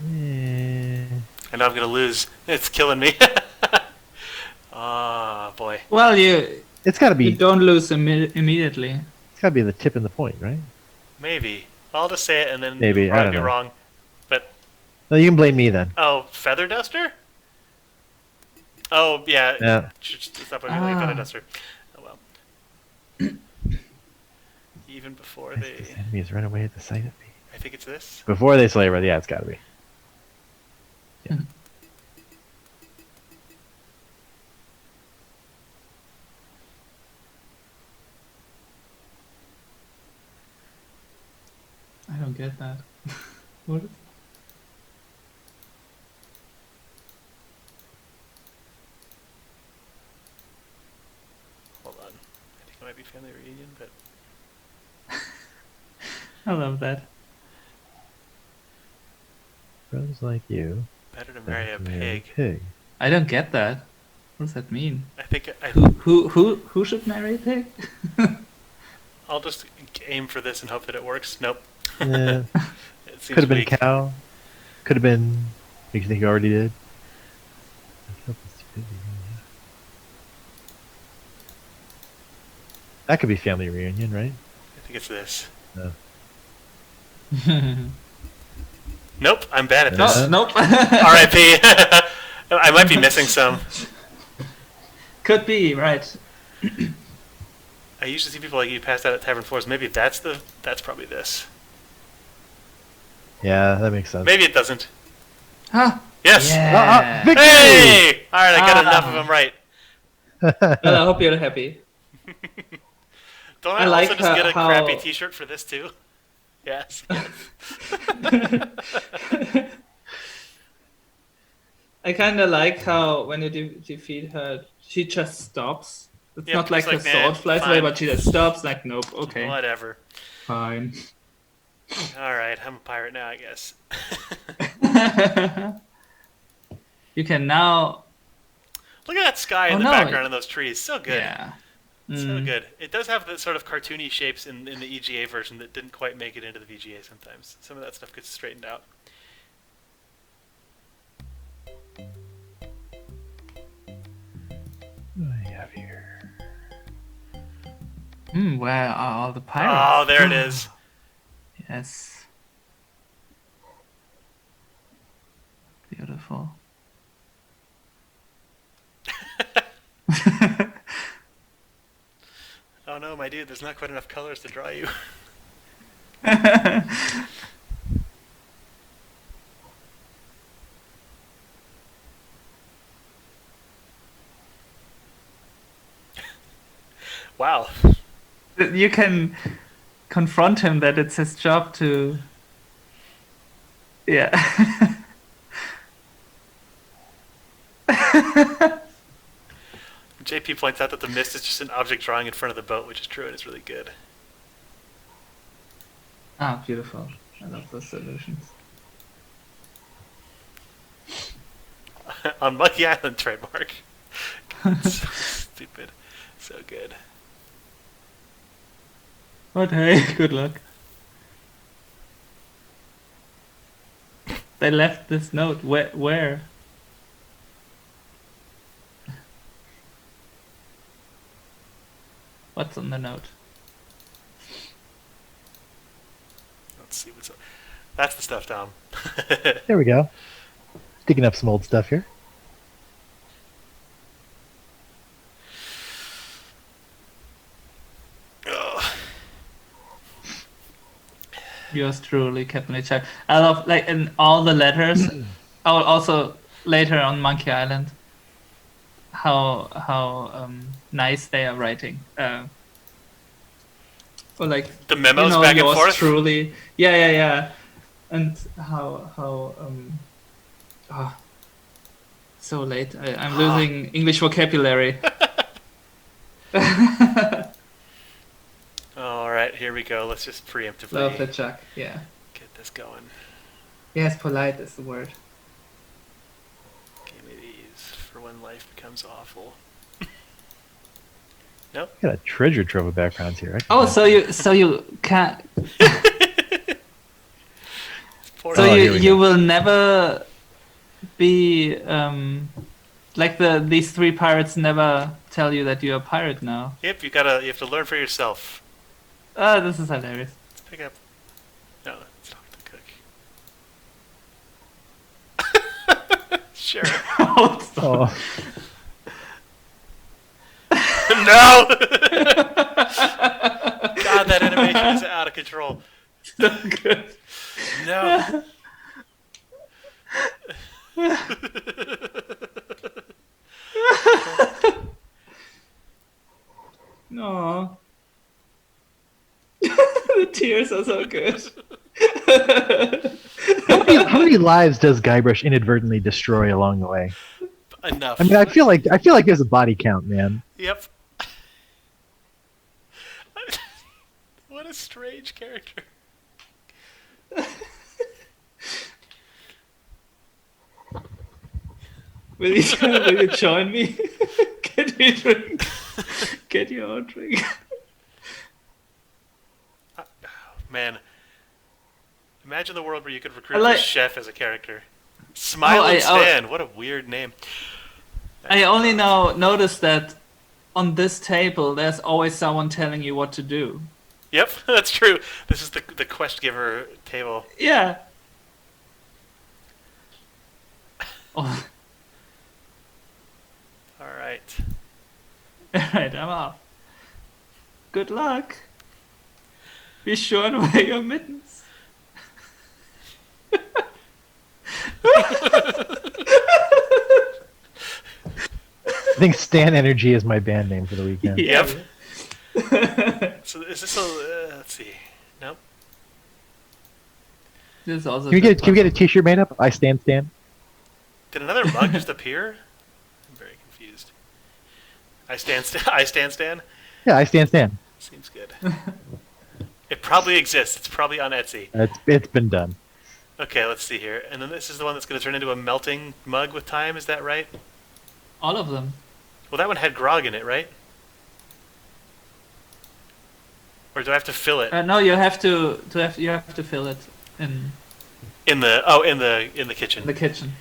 I know I'm gonna lose. It's killing me. Oh boy. Well, It's got to be. you don't lose immediately. It's got to be the tip and the point, right? Maybe. I'll just say it and then Maybe, I I'll don't be know. wrong. But No, you can blame me then. oh, feather duster? Oh yeah. Yeah. Stop by me like feather duster. Oh well. Even before they These enemies run away at the sight of me. I think it's this. Before they slay her, yeah, it's got to be. Yeah. I don't get that. What? Hold on. I think it might be family reunion, but I love that. Bros like you. better to marry a Marry pig. I don't get that. What does that mean? I think Who should marry a pig? I'll just aim for this and hope that it works. Nope. Yeah. It seems Could have been weak. a cow. Could have been. You think you already did? That could be Family Reunion, right? I think it's this. No. Nope, I'm bad at No, this. Nope. R.I.P. I might be missing some. Could be, right. I usually see people like you pass out at tavern floors. Maybe that's probably this. Yeah, that makes sense. Maybe it doesn't. Huh. Yes. Yeah. Victory! Hey! All right, I got enough of them right. Well, I hope you're happy. Don't I, I like also just get a how- crappy T-shirt for this too? Yes. I kind of like how when you defeat her, she just stops. It's Yep, not like it's the like, nah, sword flies fine. away, but she just stops. Like, nope, okay, Whatever. fine. All right, I'm a pirate now, I guess. You can now. Look at that sky in Oh, the no, background of those trees. So good. Yeah. So good. It does have the sort of cartoony shapes in the EGA version that didn't quite make it into the VGA sometimes. Some of that stuff gets straightened out. What do I have here? Where are all the pirates? Oh, there it is. Yes. Beautiful. Oh no, my dude, there's not quite enough colors to draw you. Wow. You can confront him that it's his job to. Yeah. JP points out that the mist is just an object drawing in front of the boat, which is true and it's really good. Ah, beautiful. I love those solutions. On Monkey Island trademark. So stupid. So good. But hey, good luck. They left this note. Where? What's on the note? Let's see what's up. That's the stuff, Tom. There we go. Digging up some old stuff here. Ugh. Yours truly, Captain H. I love, like, in all the letters. Also later on Monkey Island, how nice they are writing. Or like The memos back and yours forth? truly, yeah, and how so late. I'm losing English vocabulary. Alright, here we go. Let's just preemptively Love the Chuck. Yeah. get this going. Yes, polite is the word. Give me these for when life becomes awful. Nope. Got a treasure trove of backgrounds here. Oh, so you can't. Poor So Oh, here we you go. will never be like these three pirates never tell you that you're a pirate now. Yep, you have to learn for yourself. Oh, this is hilarious. Let's pick up. No, let's talk to Cook. Sure. Oh, No! God, that animation is out of control. So good. No. No. The tears are so good. how many lives does Guybrush inadvertently destroy along the way? Enough. I mean, I feel like there's a body count, man. Yep. What a strange character. Will you join me? Get me a drink. Get your own drink. Man. Imagine the world where you could recruit like- this chef as a character. Smile and Stan. What a weird name. I only now noticed that on this table, there's always someone telling you what to do. Yep, that's true. This is the quest giver table. Yeah. Oh. All right. Alright, I'm off. Good luck. Be sure to wear your mittens. I think Stan Energy is my band name for the weekend. Yep. So is this a? Let's see. Nope. This is also Can we get a T-shirt made up? I stand Stan. Did another mug just appear? I'm very confused. I stand Stan. Yeah, I stand Stan. Seems good. It probably exists. It's probably on Etsy. It's been done. Okay, let's see here. And then this is the one that's going to turn into a melting mug with time. Is that right? all of them. Well, that one had grog in it, right? Or do I have to fill it? No, you have to fill it in in the kitchen. the kitchen.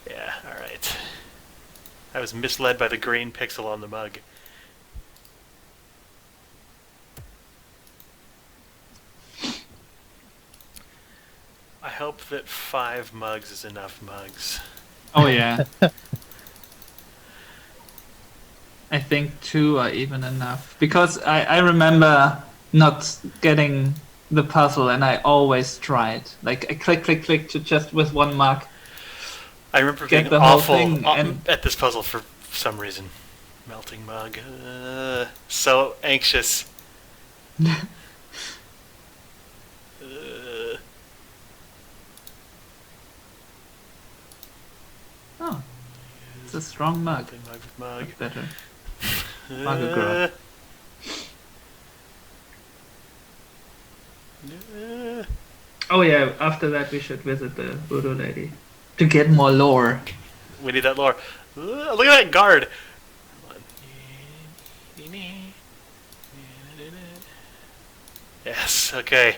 Yeah, all right. I was misled by the green pixel on the mug. I hope that 5 mugs is enough mugs. Oh yeah. I think 2 are even enough because I remember not getting the puzzle and I always tried. Like I click to just with one mug. I remember Get being the whole awful thing and- at this puzzle for some reason. Melting mug. So anxious. Oh, it's a strong mug. Melting mug with mug. That's better. Mug of grog. Oh yeah, after that we should visit the voodoo lady to get more lore. We need that lore. Look at that guard. Yes. Okay.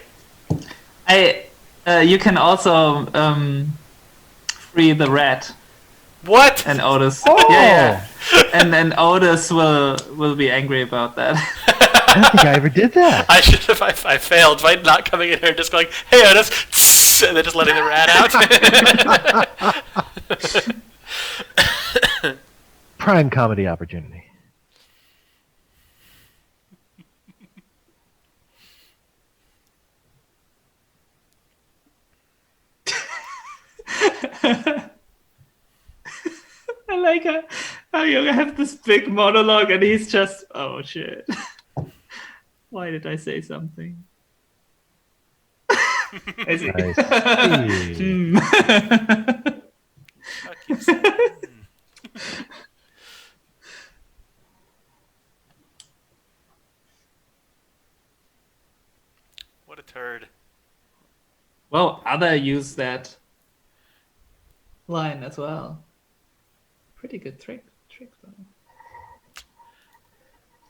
You can also free the rat What? and Otis. Oh! Yeah. And then Otis will be angry about that. I don't think I ever did that. I should have. I failed by not coming in here and just going, "Hey, Otis," tss, and then just letting the rat out. Prime comedy opportunity. I like how you have this big monologue and he's just, oh shit. Why did I say something? I see. Nice. Hmm. Fuck you, son. What a turd. Well, other use that line as well. Pretty good trick though.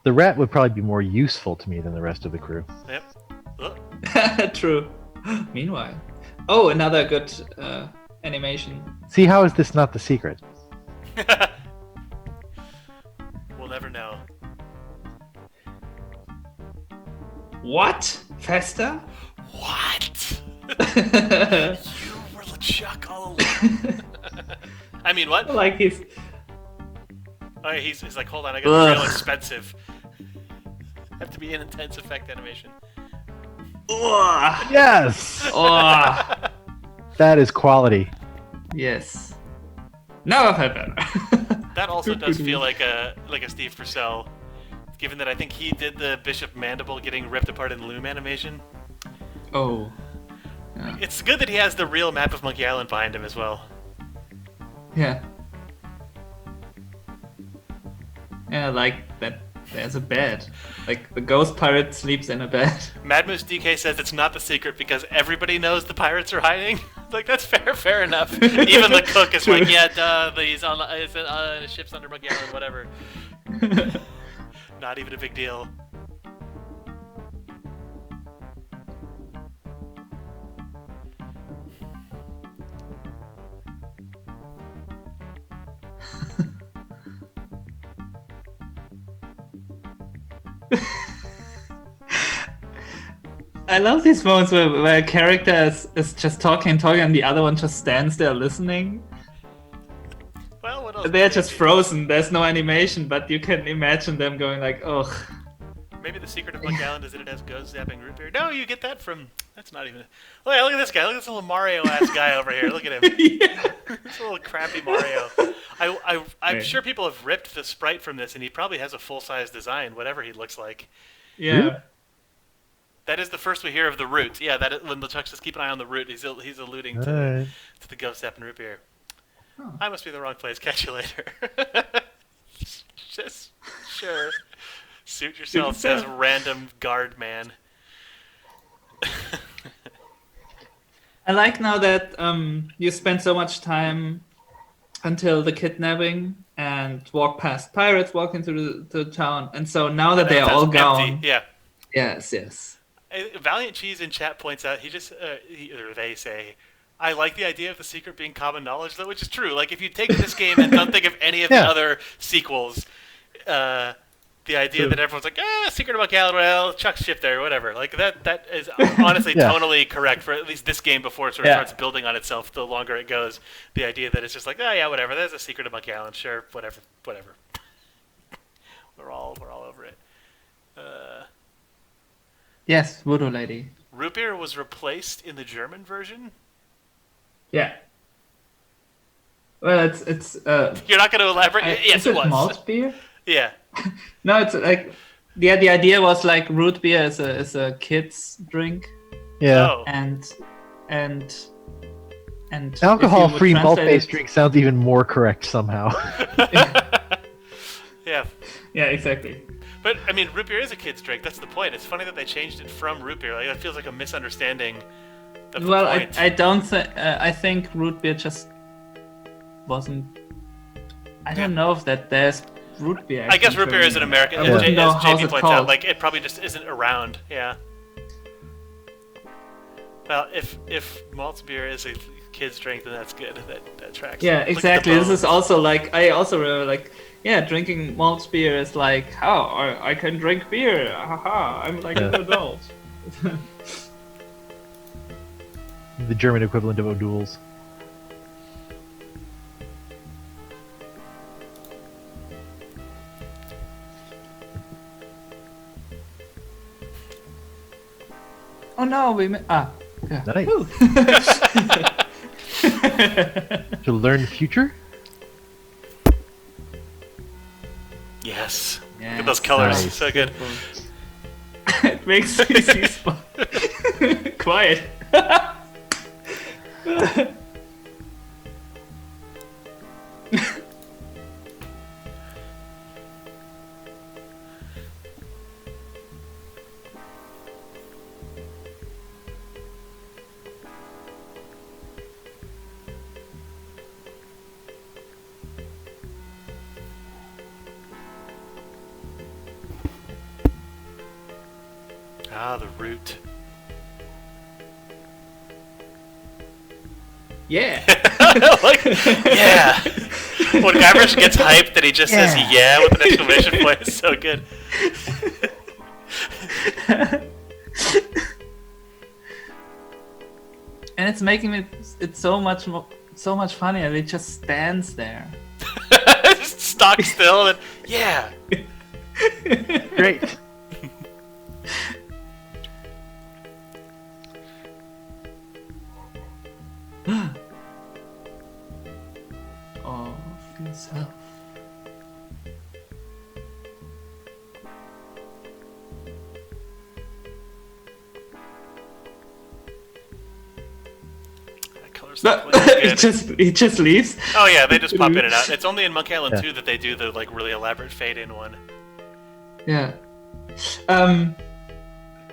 The rat would probably be more useful to me than the rest of the crew. Yep. Ugh. True. Meanwhile. Oh, another good animation. See, how is this not the secret? We'll never know. What? Faster? What? You were LeChuck all along. I mean, what? Like he's... Oh, he's like, hold on, I got the real expensive. Have to be an intense effect animation. Ugh. Yes! Ugh. That is quality. Yes. Now I've had better. That also does feel like a Steve Purcell, given that I think he did the Bishop Mandible getting ripped apart in Loom animation. Oh. Yeah. It's good that he has the real map of Monkey Island behind him as well. Yeah. Yeah, like that. There's a bed. Like the ghost pirate sleeps in a bed. Mad Moose DK says it's not the secret because everybody knows the pirates are hiding. Like, that's fair enough. Even the cook is like, yeah, duh, he's on ship's under Monkey Island, whatever. Not even a big deal. I love these moments where a character is just talking, and the other one just stands there listening. Well, what else? They're just frozen. There's no animation, but you can imagine them going like, "Ugh." Maybe the secret of Monkey Island is that it has ghost zapping root beer. No, you get that from. That's not even. Oh, yeah, look at this guy. Look at this little Mario-ass guy over here. Look at him. Yeah. This little crappy Mario. I'm sure people have ripped the sprite from this, and he probably has a full-size design, whatever he looks like. Yeah. That is the first we hear of the root. Yeah, when LeChuck says keep an eye on the root, he's alluding to the ghost zapping root beer. Oh. I must be in the wrong place. Catch you later. Just sure. Suit yourself, says random guard man. I like now that you spend so much time until the kidnapping and walk past pirates walking through the town, and so now that they are all gone, empty. Yeah. Yes. Valiant Cheese in chat points out they say, I like the idea of the secret being common knowledge, though, which is true. Like, if you take this game and don't think of any of the other sequels, the idea that everyone's like, Secret of Monkey Island, well, Chuck's ship there, whatever. Like, that is honestly tonally correct for at least this game before it sort of starts building on itself the longer it goes. The idea that it's just like, whatever, there's a Secret of Monkey Island, sure, whatever. We're all over it. Yes, Voodoo Lady. Root beer was replaced in the German version? Yeah. Well, it's You're not going to elaborate? Yes, it was. Malt beer? Yeah. No, it's like the idea was like root beer is a kid's drink. Yeah. Oh. And alcohol-free malt-based drink sounds even more correct somehow. Yeah. Yeah, exactly. But I mean, root beer is a kid's drink. That's the point. It's funny that they changed it from root beer. Like, that feels like a misunderstanding of the point. I don't think. I think root beer just wasn't. I don't know if there's root beer. I guess root beer is an American, as JP points out. Like, it probably just isn't around. Yeah. Well, if malt beer is a kid's drink, then that's good. That tracks. Yeah, exactly. This is also like I also remember like. Yeah, drinking malt beer is like, I can drink beer. Haha, I'm like an adult. The German equivalent of O'Doul's. Oh no, yeah. Nice. To learn the future? Yes. Look at those colors. Nice. So good. It makes me see quiet. The root. Yeah. Yeah. When Guybrush gets hyped, that he just says "yeah" with an exclamation point. It's so good. And it's making it's so much funnier. It just stands there. Just stock still and yeah. Great. Of yourself. It just leaves. Oh yeah, they just pop in and out. It's only in Monkey Island 2 that they do the like really elaborate fade in one. Yeah.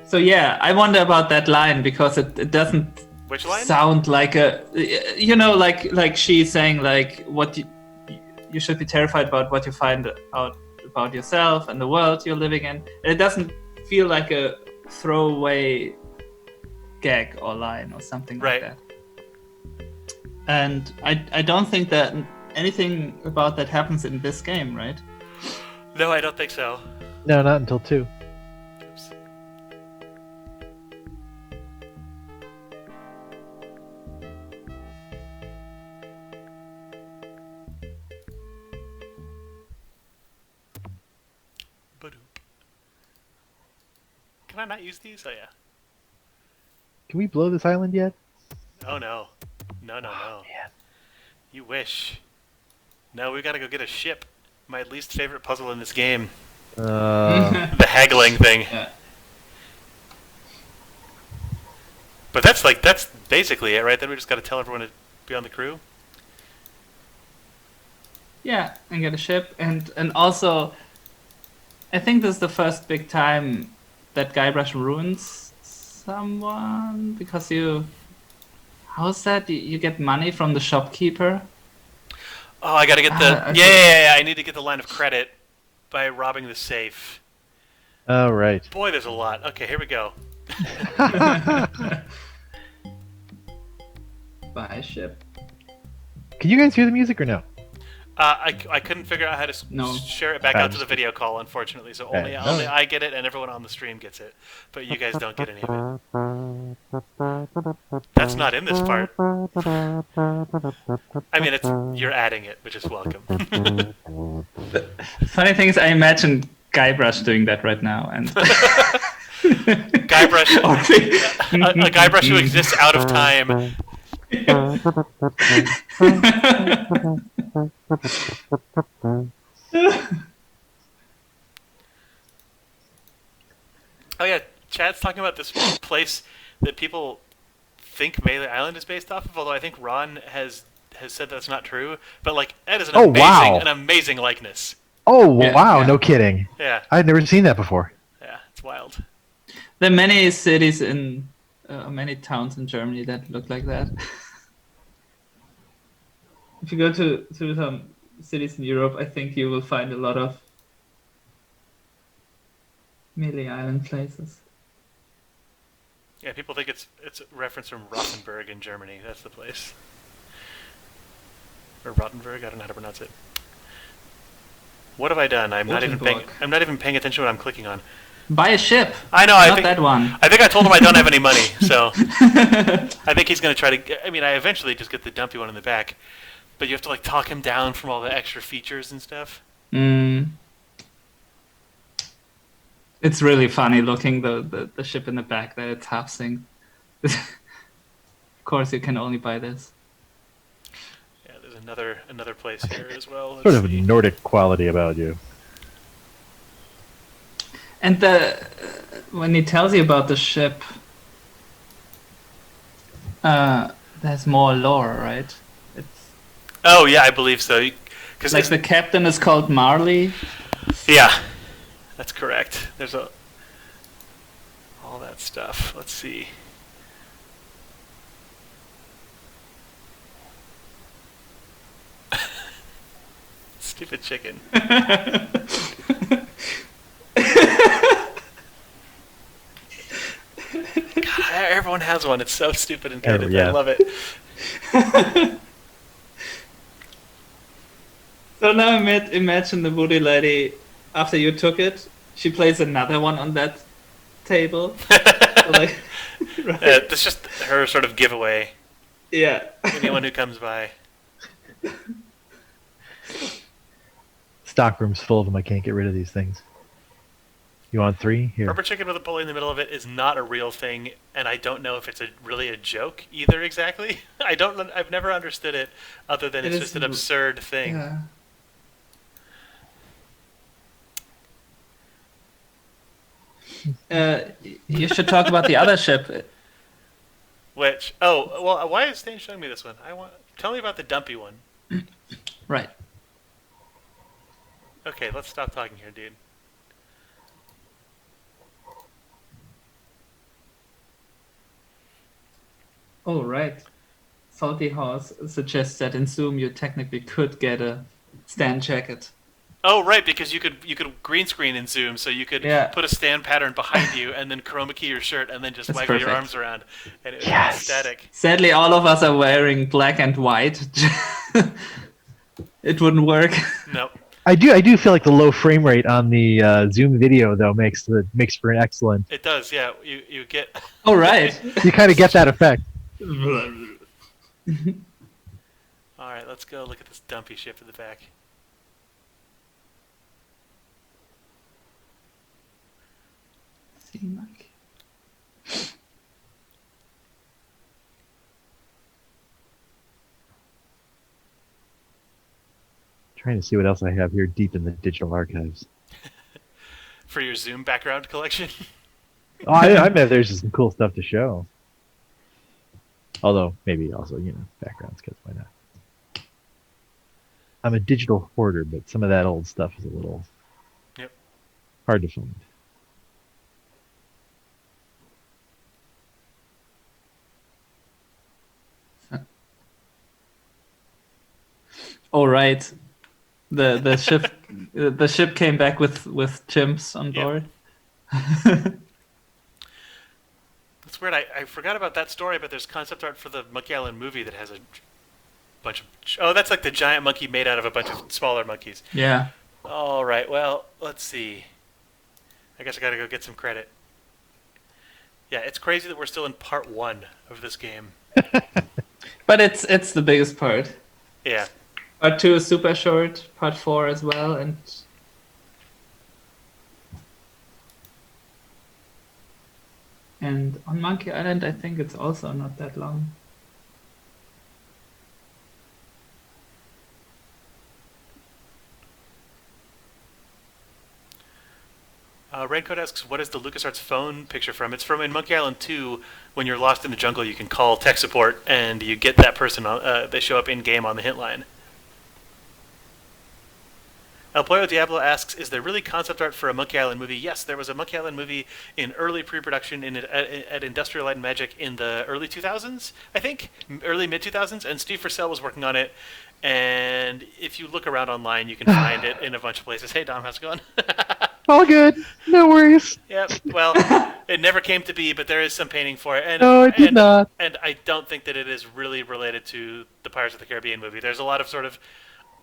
So yeah, I wonder about that line because it doesn't Which line? sound like a, like she's saying like what you should be terrified about what you find out about yourself and the world you're living in. It doesn't feel like a throwaway gag or line or something like that. And I don't think that anything about that happens in this game, right? No, I don't think so. No, not until 2. Oops. Can I not use these? Oh yeah. Can we blow this island yet? Oh no. No. Man. You wish. No, we gotta go get a ship. My least favorite puzzle in this game. The haggling thing. Yeah. But that's basically it, right? Then we just gotta tell everyone to be on the crew. Yeah, and get a ship, and also, I think this is the first big time that Guybrush ruins someone because how's that? You get money from the shopkeeper. Oh, I gotta get the yeah. I need to get the line of credit by robbing the safe. Oh, right. Boy, there's a lot. Okay, here we go. Buy a ship. Can you guys hear the music or no? I couldn't figure out how to No. share it back out to the video call, unfortunately. So only I get it, and everyone on the stream gets it. But you guys don't get any of it. That's not in this part. I mean, you're adding it, which is welcome. Funny thing is, I imagine Guybrush doing that right now, and Guybrush, a Guybrush who exists out of time. Oh yeah, Chad's talking about this place that people think Melee Island is based off of. Although I think Ron has said that's not true. But like, that is an amazing likeness. Oh wow! Yeah. No kidding. Yeah, I'd never seen that before. Yeah, it's wild. There are many cities many towns in Germany that look like that. If you go to some cities in Europe, I think you will find a lot of Melee Island places. Yeah, people think it's a reference from Rothenburg in Germany. That's the place. Or Rothenburg, I don't know how to pronounce it. What have I done? I'm not even paying attention to what I'm clicking on. Buy a ship. I know. That one. I think I told him I don't have any money, so I think he's going to try to. I mean, I eventually just get the dumpy one in the back, but you have to like talk him down from all the extra features and stuff. It's really funny looking the ship in the back that it's half synced. Of course, you can only buy this. Yeah, there's another place here as well. Sort of Nordic quality about you. And when he tells you about the ship, there's more lore, right? Oh yeah, I believe so. Cause like the captain is called Marley. Yeah, that's correct. There's all that stuff. Let's see. Stupid chicken. God, everyone has one. It's so stupid and good. Yeah. I love it. So now imagine the Woody lady, after you took it, she plays another one on that table. Right? That's just her sort of giveaway. Yeah. Anyone who comes by. Stockroom's full of them. I can't get rid of these things. You want 3? Here. Rubber chicken with a pulley in the middle of it is not a real thing, and I don't know if it's really a joke either. Exactly, I've never understood it, other than it's just an absurd thing. Yeah. You should talk about the other ship. Which? Oh, well, why is Stan showing me this one? Tell me about the dumpy one. Right. Okay, let's stop talking here, dude. Oh, right. Salty Horse suggests that in Zoom you technically could get a stand jacket. Oh, right, because you could green screen in Zoom, so you could put a stand pattern behind you and then chroma key your shirt and then just waggle your arms around, and it would be static. Sadly, all of us are wearing black and white. It wouldn't work. Nope. I do feel like the low frame rate on the Zoom video though makes for an excellent. It does, yeah. You get. Oh right. You kind of get that effect. All right, let's go look at this dumpy ship in the back. Sea monkey. Trying to see what else I have here deep in the digital archives. For your Zoom background collection. Oh, I bet there's some cool stuff to show. Although, maybe also, backgrounds, because why not? I'm a digital hoarder, but some of that old stuff is a little hard to find. All right. The ship came back with chimps on board. That's weird. I forgot about that story, but there's concept art for the Monkey Island movie that has a bunch of... Oh, that's like the giant monkey made out of a bunch of smaller monkeys. Yeah. All right, well, let's see. I guess I gotta go get some credit. Yeah, it's crazy that we're still in part 1 of this game. But it's the biggest part. Yeah. Part 2 is super short, part 4 as well, and... And on Monkey Island, I think it's also not that long. Raincoat asks, what is the LucasArts phone picture from? It's from in Monkey Island 2, when you're lost in the jungle, you can call tech support, and you get that person, they show up in-game on the hint line. El Pollo Diablo asks, is there really concept art for a Monkey Island movie? Yes, there was a Monkey Island movie in early pre-production at Industrial Light and Magic in the early 2000s, I think, early mid-2000s, and Steve Purcell was working on it, and if you look around online, you can find it in a bunch of places. Hey, Dom, how's it going? All good. No worries. Yep, well, it never came to be, but there is some painting for it. And, no, it did not. And I don't think that it is really related to the Pirates of the Caribbean movie. There's a lot of sort of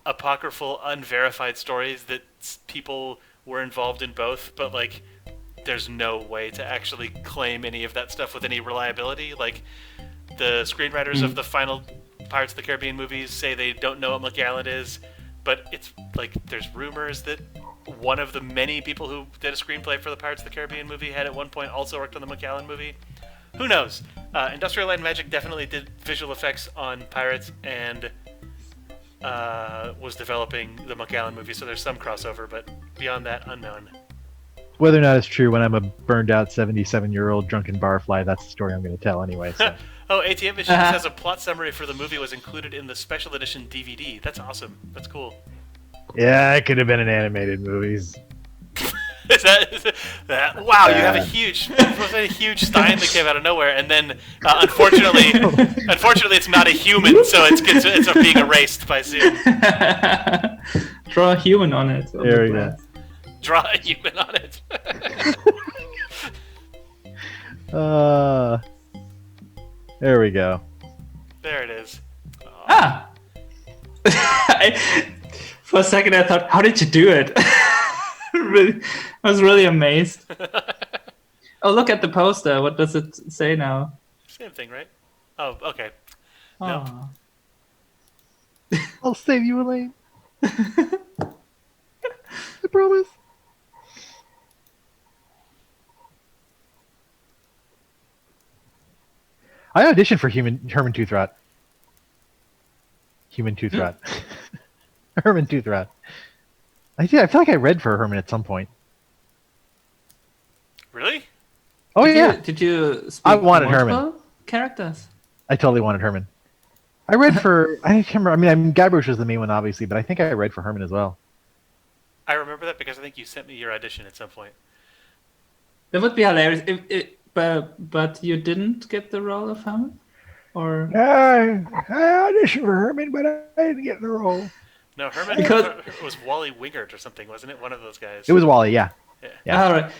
apocryphal, unverified stories that people were involved in both, but like there's no way to actually claim any of that stuff with any reliability. Like the screenwriters of the final Pirates of the Caribbean movies say they don't know what Monkey Island is, but it's like there's rumors that one of the many people who did a screenplay for the Pirates of the Caribbean movie had at one point also worked on the Monkey Island movie. Who knows? Industrial Light and Magic definitely did visual effects on Pirates and was developing the Monkey Island movie, so there's some crossover, but beyond that, unknown. Whether or not it's true, when I'm a burned-out 77-year-old drunken barfly, that's the story I'm going to tell anyway. So. Oh, ATM Machine says a plot summary for the movie was included in the special edition DVD. That's awesome. That's cool. Yeah, it could have been an animated movie. Is that wow, you have a huge Stein that came out of nowhere, and then unfortunately it's not a human, so it's being erased by Zoom. Draw a human on it. There we go. Draw a human on it. There we go. There it is. Ah! For a second I thought, how did you do it? I was really amazed. Oh, look at the poster. What does it say now? Same thing, right? Oh, okay. Oh. No. I'll save you, Elaine. I promise. I auditioned for Herman Toothrot. Human Toothrot. Herman Toothrot. I feel like I read for Herman at some point. Really? Oh, yeah. Did you speak I wanted multiple Herman. characters? I totally wanted Herman. I read for... I can't remember. I mean, Guybrush was the main one, obviously, but I think I read for Herman as well. I remember that because I think you sent me your audition at some point. That would be hilarious. But you didn't get the role of Herman? Or I auditioned for Herman, but I didn't get the role. No, Herman it was Wally Wingert or something, wasn't it? One of those guys. It was Wally, yeah. Yeah. All right.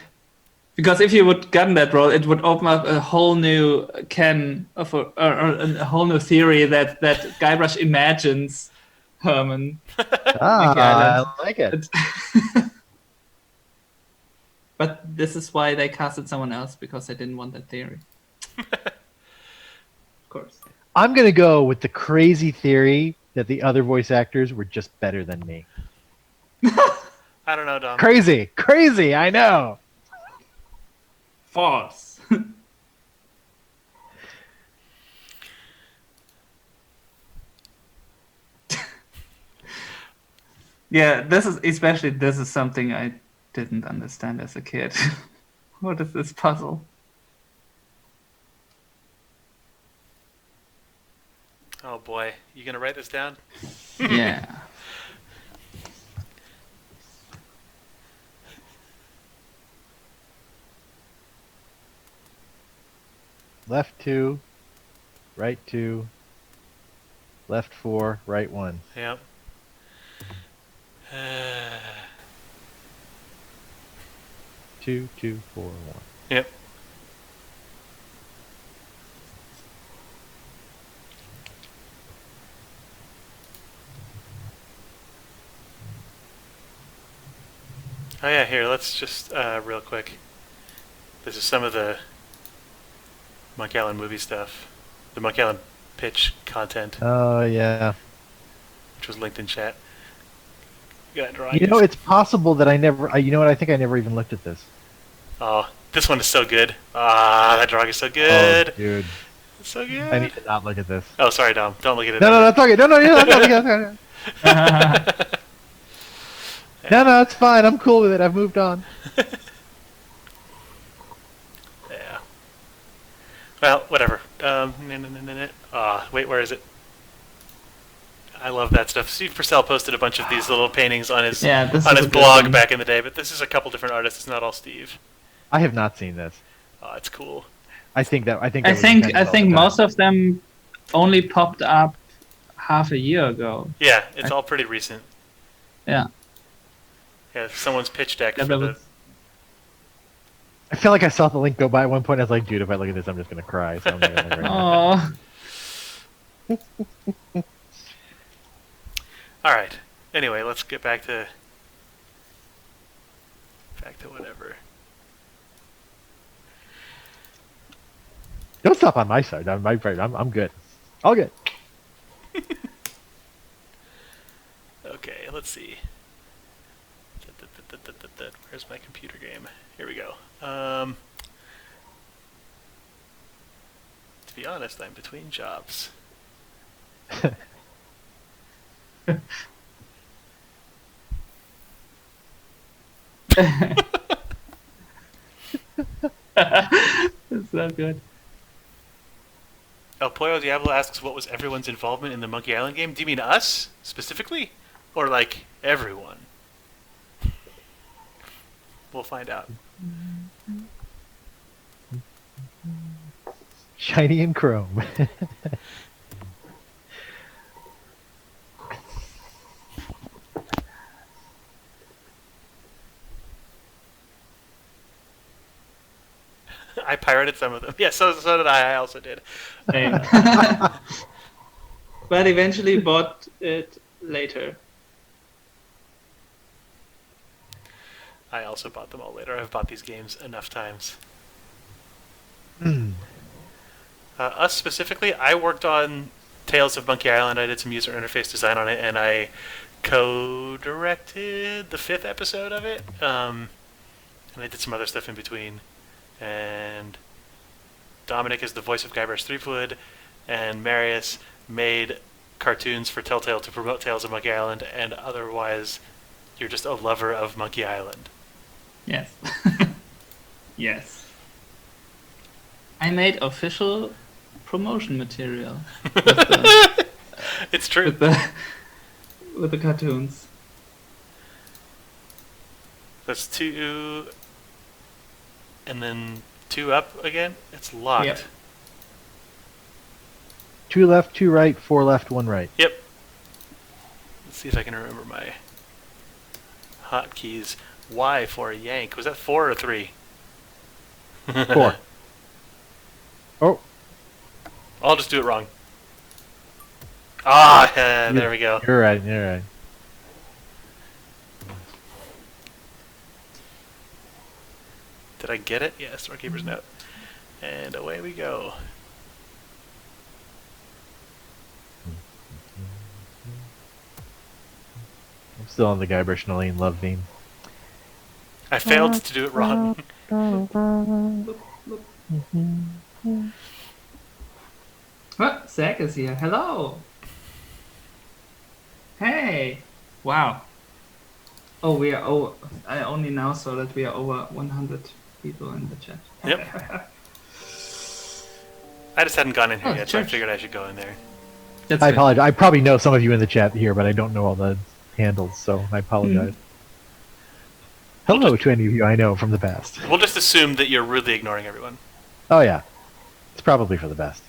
Because if you would gotten that role, it would open up a whole new can of a whole new theory that Guybrush imagines Herman. I like it. But this is why they casted someone else, because they didn't want that theory. Of course. I'm going to go with the crazy theory that the other voice actors were just better than me. I don't know, Dom. Crazy, I know. False. Yeah, this is something I didn't understand as a kid. What is this puzzle? Oh boy, you gonna write this down? Yeah. Left 2, right 2, left 4, right 1. Yep. 2, 2, 4, 1. Yep. Oh yeah, here, let's just, real quick. This is some of the Monkey Island movie stuff. The Monkey Island pitch content, Oh, yeah. which was linked in chat. You got drawing. You know, it's possible that you know what, I think I never even looked at this. Oh, this one is so good. Ah, that drawing is so good. Oh, dude. It's so good. I need to not look at this. Oh, sorry, Dom. Don't look at it. No, it's okay. No, you're not looking at it. No, it's fine. I'm cool with it. I've moved on. Yeah. Well, whatever. Wait, where is it? I love that stuff. Steve Purcell posted a bunch of these little paintings on his blog back in the day, but this is a couple different artists. It's not all Steve. I have not seen this. Oh, it's cool. I think I think most of them only popped up half a year ago. Yeah, it's all pretty recent. Yeah. Yeah, someone's pitch deck for the... I feel like I saw the link go by at one point. I was like, dude, if I look at this, I'm just gonna cry. So I'm not gonna Oh. All right. Anyway, let's get back to whatever. Don't stop on my side. I'm good. All good. Okay, let's see. Where's my computer game? Here we go. To be honest, I'm between jobs. It's so good. El Pollo Diablo asks, what was everyone's involvement in the Monkey Island game? Do you mean us, specifically? Or, like, everyone? We'll find out. Shiny and chrome. I pirated some of them. Yeah, so did I. I also did. But eventually bought it later. I also bought them all later. I've bought these games enough times. Us specifically, I worked on Tales of Monkey Island. I did some user interface design on it, and I co-directed the 5th episode of it. And I did some other stuff in between. And Dominic is the voice of Guybrush Threepwood, and Marius made cartoons for Telltale to promote Tales of Monkey Island, and otherwise, you're just a lover of Monkey Island. Yes. Yes. I made official promotion material. It's true. With the cartoons. That's 2, and then 2 up again. It's locked. Yep. 2 left, 2 right, 4 left, 1 right. Yep. Let's see if I can remember my hotkeys. Y for a yank. Was that 4 or 3? 4. Oh. I'll just do it wrong. There we go. You're right. Did I get it? Yeah, Storekeeper's Note. And away we go. I'm still on the Guybrush and Elaine love theme. I failed to do it wrong. What? Zach is here. Hello. Hey. Wow. Oh, we are over. I only now saw that we are over 100 people in the chat. Yep. I just hadn't gone in here yet, so I church. figured I should go in there. That's I fair. apologize. I probably know some of you in the chat here, but I don't know all the handles, so I apologize. Hello to any of you I know from the past. We'll just assume that you're rudely ignoring everyone. Oh yeah, it's probably for the best.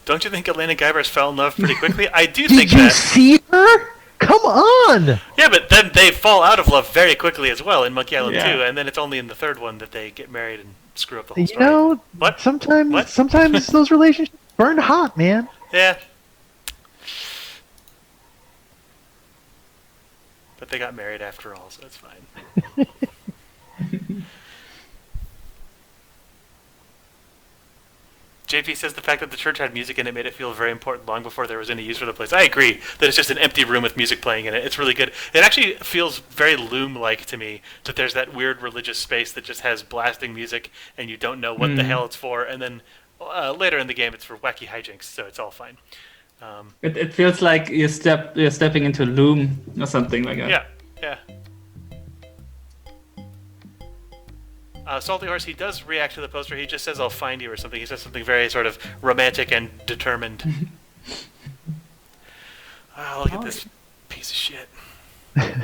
Don't you think Elena Guybrush fell in love pretty quickly? I do Did think you that. see her? Come on! Yeah, but then they fall out of love very quickly as well in Monkey Island 2, Yeah. and then it's only in the third one that they get married and screw up the whole You story. know, What? sometimes What? sometimes those relationships burn hot, man. Yeah. But they got married after all, so that's fine. JP says the fact that the church had music in it made it feel very important long before there was any use for the place. I agree that it's just an empty room with music playing in it. It's really good. It actually feels very Loom-like to me, that there's that weird religious space that just has blasting music and you don't know what the hell it's for, and then later in the game it's for wacky hijinks, so it's all fine. It feels like you're stepping into Loom or something like that. Yeah. Salty Horse, he does react to the poster. He just says, "I'll find you" or something. He says something very sort of romantic and determined. Oh, look at this piece of shit.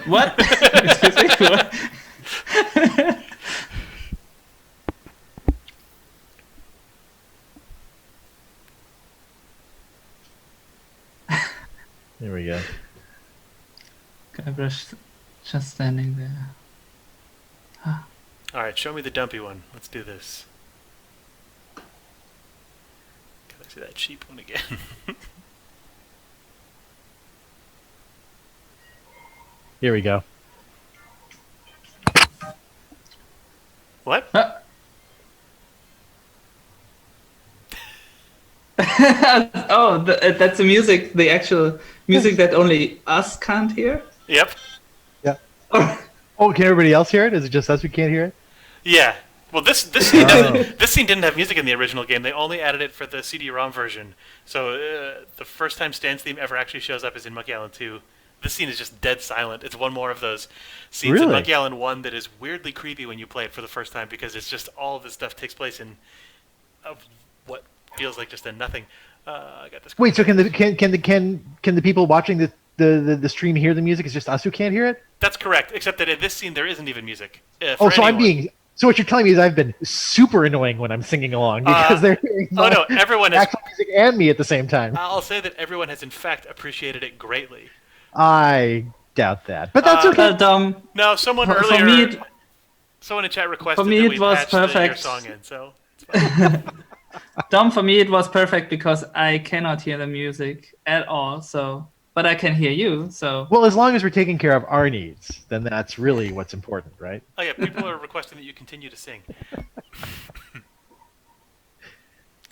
What? Excuse me? What? There we go. Guybrush just standing there. All right, show me the dumpy one. Let's do this. Can I see that cheap one again? Here we go. What? Oh, that's the music, the actual music that only us can't hear? Yep. Yeah. Oh, can everybody else hear it? Is it just us who can't hear it? Yeah. Well, this scene this scene didn't have music in the original game. They only added it for the CD-ROM version. So the first time Stan's theme ever actually shows up is in Monkey Island 2. This scene is just dead silent. It's one more of those scenes in Really? Monkey Island 1 that is weirdly creepy when you play it for the first time, because it's just all of this stuff takes place in what feels like just a nothing. I got this. Wait, so can the people watching the stream hear the music? It's just us who can't hear it? That's correct, except that in this scene there isn't even music. Oh, so So what you're telling me is I've been super annoying when I'm singing along because they're hearing no, everyone has. actual music and me at the same time. I'll say that everyone has in fact appreciated it greatly. I doubt that, but that's okay. No, someone For earlier, me someone in chat requested for me that it we was patch your perfect. song in, so it's fine. Dom, for me it was perfect because I cannot hear the music at all, so but I can hear you, so Well, as long as we're taking care of our needs, then that's really what's important, right? Oh yeah, people are requesting that you continue to sing.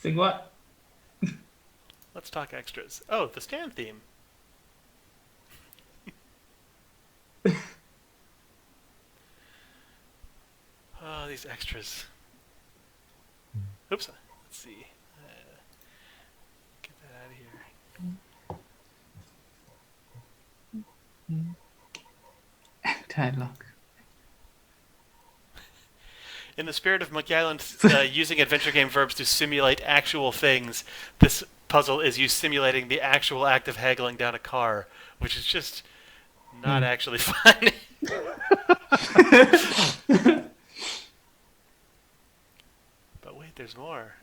sing what? Let's talk extras. Oh, the Stan theme. Oh, these extras. Oops. Let's see. Get that out of here. Dialogue. In the spirit of Monkey Island using adventure game verbs to simulate actual things, this puzzle is you simulating the actual act of haggling down a car, which is just not actually fun. But wait, there's more.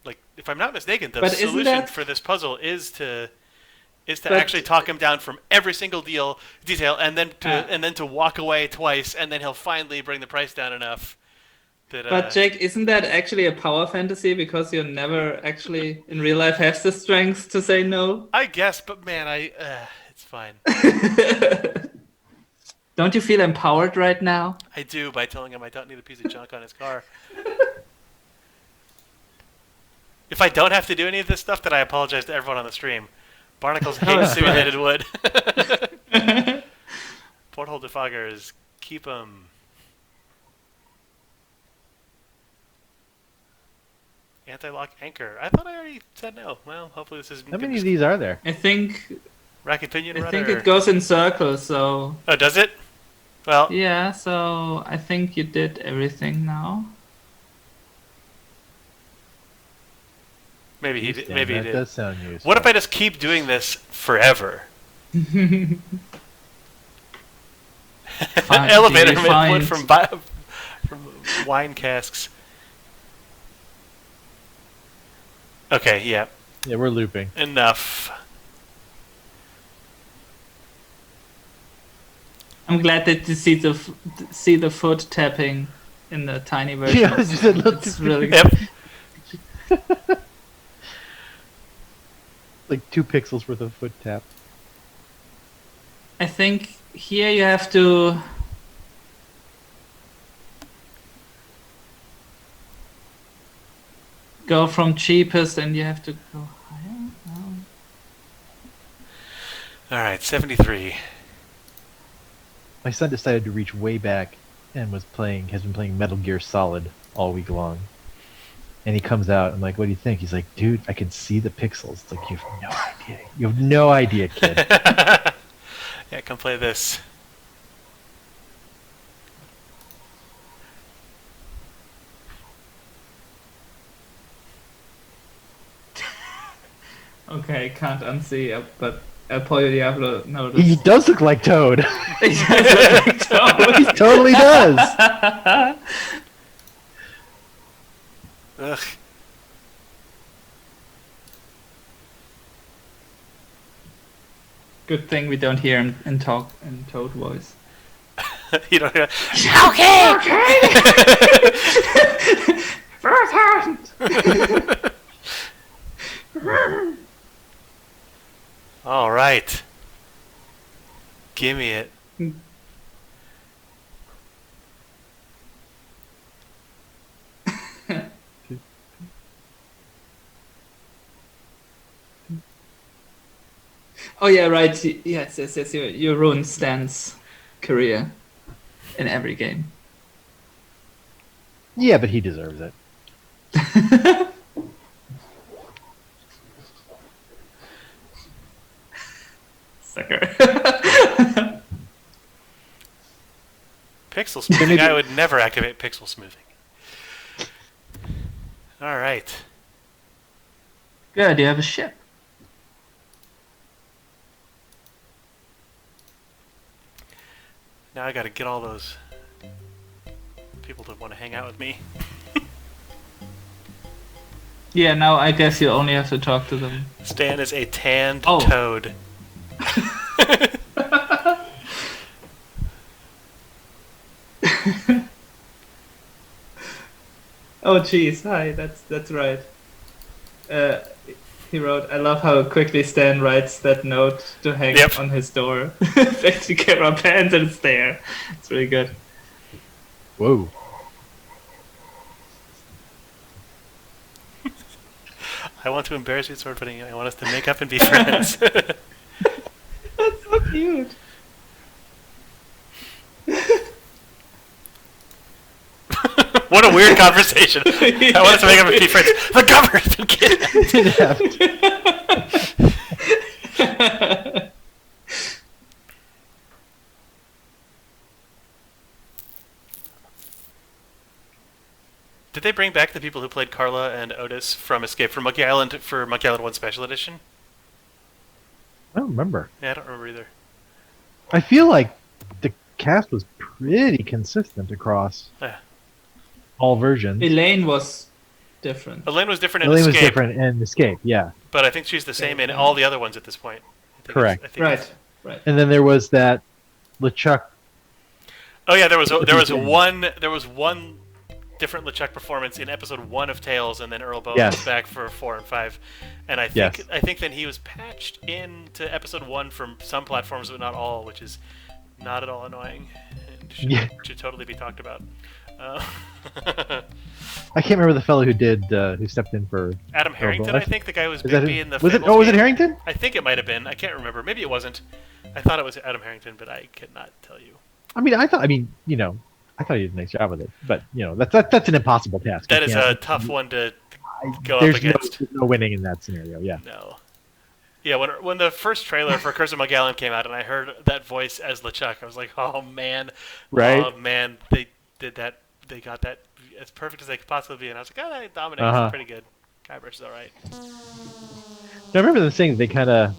Like, if I'm not mistaken, the But isn't solution that- for this puzzle is to But- actually talk him down from every single detail, and then to walk away twice, and then he'll finally bring the price down enough that. But Jake, isn't that actually a power fantasy because you never actually in real life have the strength to say no? I guess, but man, it's fine. Don't you feel empowered right now? I do, by telling him I don't need a piece of junk on his car. If I don't have to do any of this stuff, then I apologize to everyone on the stream. Barnacles hate simulated wood. Porthole defoggers, keep them. Anti-lock anchor. I thought I already said no. Well, hopefully this isn't. How many of these are there? I think Racket pinion I rudder. think it goes in circles. So Oh, does it? Well, yeah. So I think you did everything now. maybe he did. Maybe he That did. does sound useful. What if I just keep doing this forever? Elevator made wood from wine casks. Okay, yeah. Yeah, we're looping. Enough. I'm glad that you see the foot tapping in the tiny version. Yeah, It's really good. Yep. Like 2 pixels worth of foot tap. I think here you have to go from cheapest and you have to go higher. All right, 73. My son decided to reach way back and has been playing Metal Gear Solid all week long. And he comes out, I'm like, what do you think? He's like, dude, I can see the pixels. It's like, you have no idea. You have no idea, kid. Yeah, come play this. Okay, can't unsee, but El Pollo Diablo noticed. He does look like Toad. He does look like Toad. He totally does. Ugh. Good thing we don't hear him in Toad voice. You don't hear. Okay! First hand! All right. Gimme it. Oh yeah, right. Yes. You ruined Stan's career in every game. Yeah, but he deserves it. Sucker. Pixel smoothing. I would never activate pixel smoothing. All right. Good, you have a ship. Now I got to get all those people to want to hang out with me. Yeah, now I guess you only have to talk to them. Stan is a tanned Oh. toad. Oh jeez, hi, that's right. He wrote, I love how quickly Stan writes that note to hang Yep. on his door. Sexy camera pans and it's there. It's really good. Whoa. I want to embarrass you, sword putting. I want us to make up and be friends. That's so cute. What a weird conversation. I want us to make up and be friends. The governor's been kidnapped. Did they bring back the people who played Carla and Otis from Escape from Monkey Island for Monkey Island 1 Special Edition? I don't remember. Yeah, I don't remember either. I feel like the cast was pretty consistent across Yeah. all versions. Elaine was different. Elaine was different in Elaine Escape, was different in Escape, yeah. but I think she's the same in all the other ones at this point. I think Correct. I think Right. And then there was that LeChuck. Oh yeah, there was one different LeChuck performance in episode 1 of Tales, and then Earl Bowen was back for 4 and 5. And I think then he was patched into episode 1 from some platforms, but not all, which is not at all annoying and should totally be talked about. I I can't remember the fellow who stepped in for Adam Harrington, I think the guy who was Is that Bigby in the was it? Fables Oh, was it game. Harrington? I think it might have been. I can't remember. Maybe it wasn't. I thought it was Adam Harrington, but I could not tell you. I thought he did a nice job with it, but that's an impossible task. That is a tough one to go up There's against. no winning in that scenario. Yeah. No. Yeah, when the first trailer for Curse of Magellan came out and I heard that voice as LeChuck, I was like, oh man. Right. Oh man, they did that. They got that as perfect as they could possibly be. And I was like, oh, Dominic is pretty good. Guybrush is all right. I remember them saying they kind of,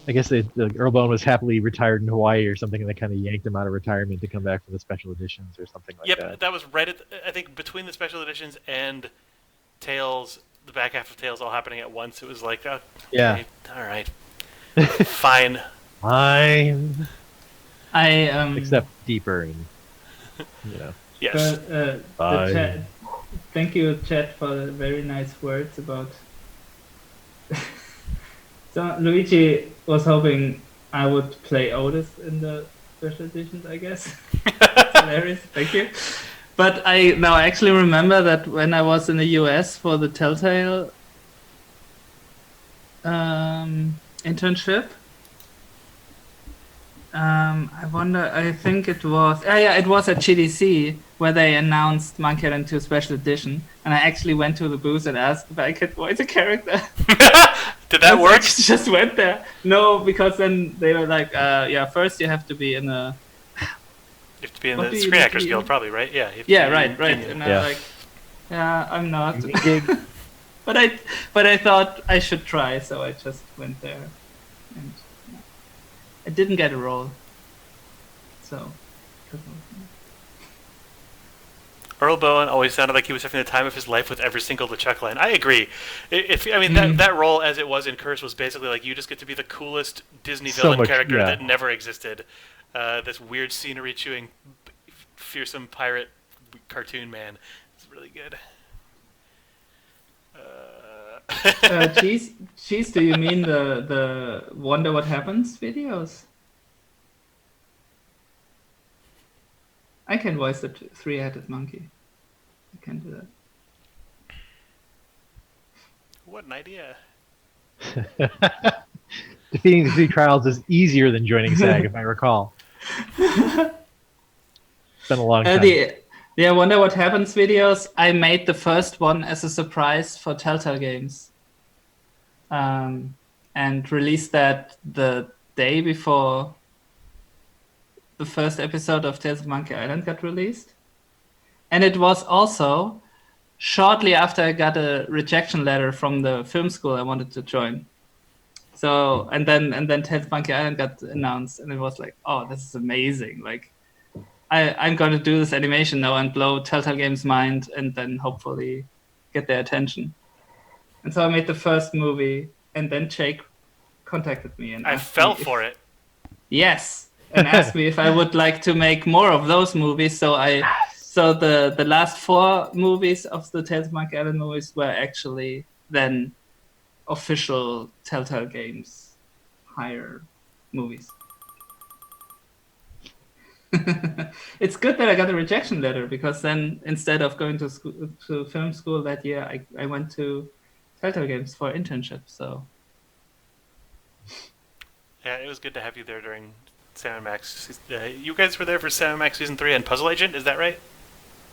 I guess Earl Bowen was happily retired in Hawaii or something, and they kind of yanked him out of retirement to come back for the special editions or something like that. Yep, that was right at, I think, between the special editions and Tales, the back half of Tales all happening at once. It was like, oh, yeah. Okay, all right. Fine. Fine. Except deeper and, Yes. the chat, thank you, chat, for the very nice words about. So Luigi was hoping I would play Otis in the special editions, I guess. That's hilarious. Thank you. But I now actually remember that when I was in the US for the Telltale internship, I think it was, it was at GDC where they announced Monkey Island 2 Special Edition, and I actually went to the booth and asked if I could voice a character. Did that work? I just went there. No, because then they were like, first you have to be in a... You have to be in the Screen Actors Guild, probably, right? Yeah. Right. And I was like, I'm not. But I thought I should try, so I just went there. And I didn't get a role. So... Earl Bowen always sounded like he was having the time of his life with every single LeChuck line. I agree. That role, as it was in Curse, was basically like you just get to be the coolest Disney villain character that never existed. This weird scenery-chewing, fearsome pirate cartoon man. It's really good. Cheese, do you mean the Wonder What Happens videos? I can voice the three-headed monkey. I can do that. What an idea. Defeating the 3 trials is easier than joining SAG, if I recall. It's been a long time. The Wonder What Happens videos, I made the first one as a surprise for Telltale Games. And released that the day before the first episode of Tales of Monkey Island got released. And it was also shortly after I got a rejection letter from the film school I wanted to join. So, and then Tales of Monkey Island got announced, and it was like, oh, this is amazing. Like, I'm going to do this animation now and blow Telltale Games' mind and then hopefully get their attention. And so I made the first movie, and then Jake contacted me. And I fell for it. Yes. And asked me if I would like to make more of those movies. So the last 4 movies of the Tales of Monkey Island movies were actually then official Telltale Games higher movies. It's good that I got a rejection letter, because then instead of going to film school that year, I went to Telltale Games for internship. So yeah, it was good to have you there during Sam & Max. You guys were there for Sam & Max Season 3 and Puzzle Agent, is that right?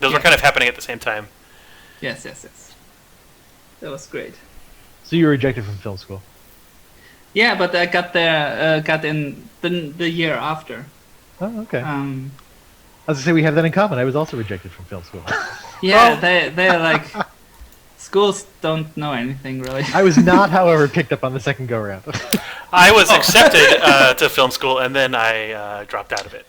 Those were kind of happening at the same time. Yes. That was great. So you were rejected from film school? Yeah, but I got in the year after. Oh, okay. I was going to say, we have that in common. I was also rejected from film school. Yeah, they're like... Schools don't know anything, really. I was not, however, picked up on the second go-round. I was accepted to film school, and then I dropped out of it.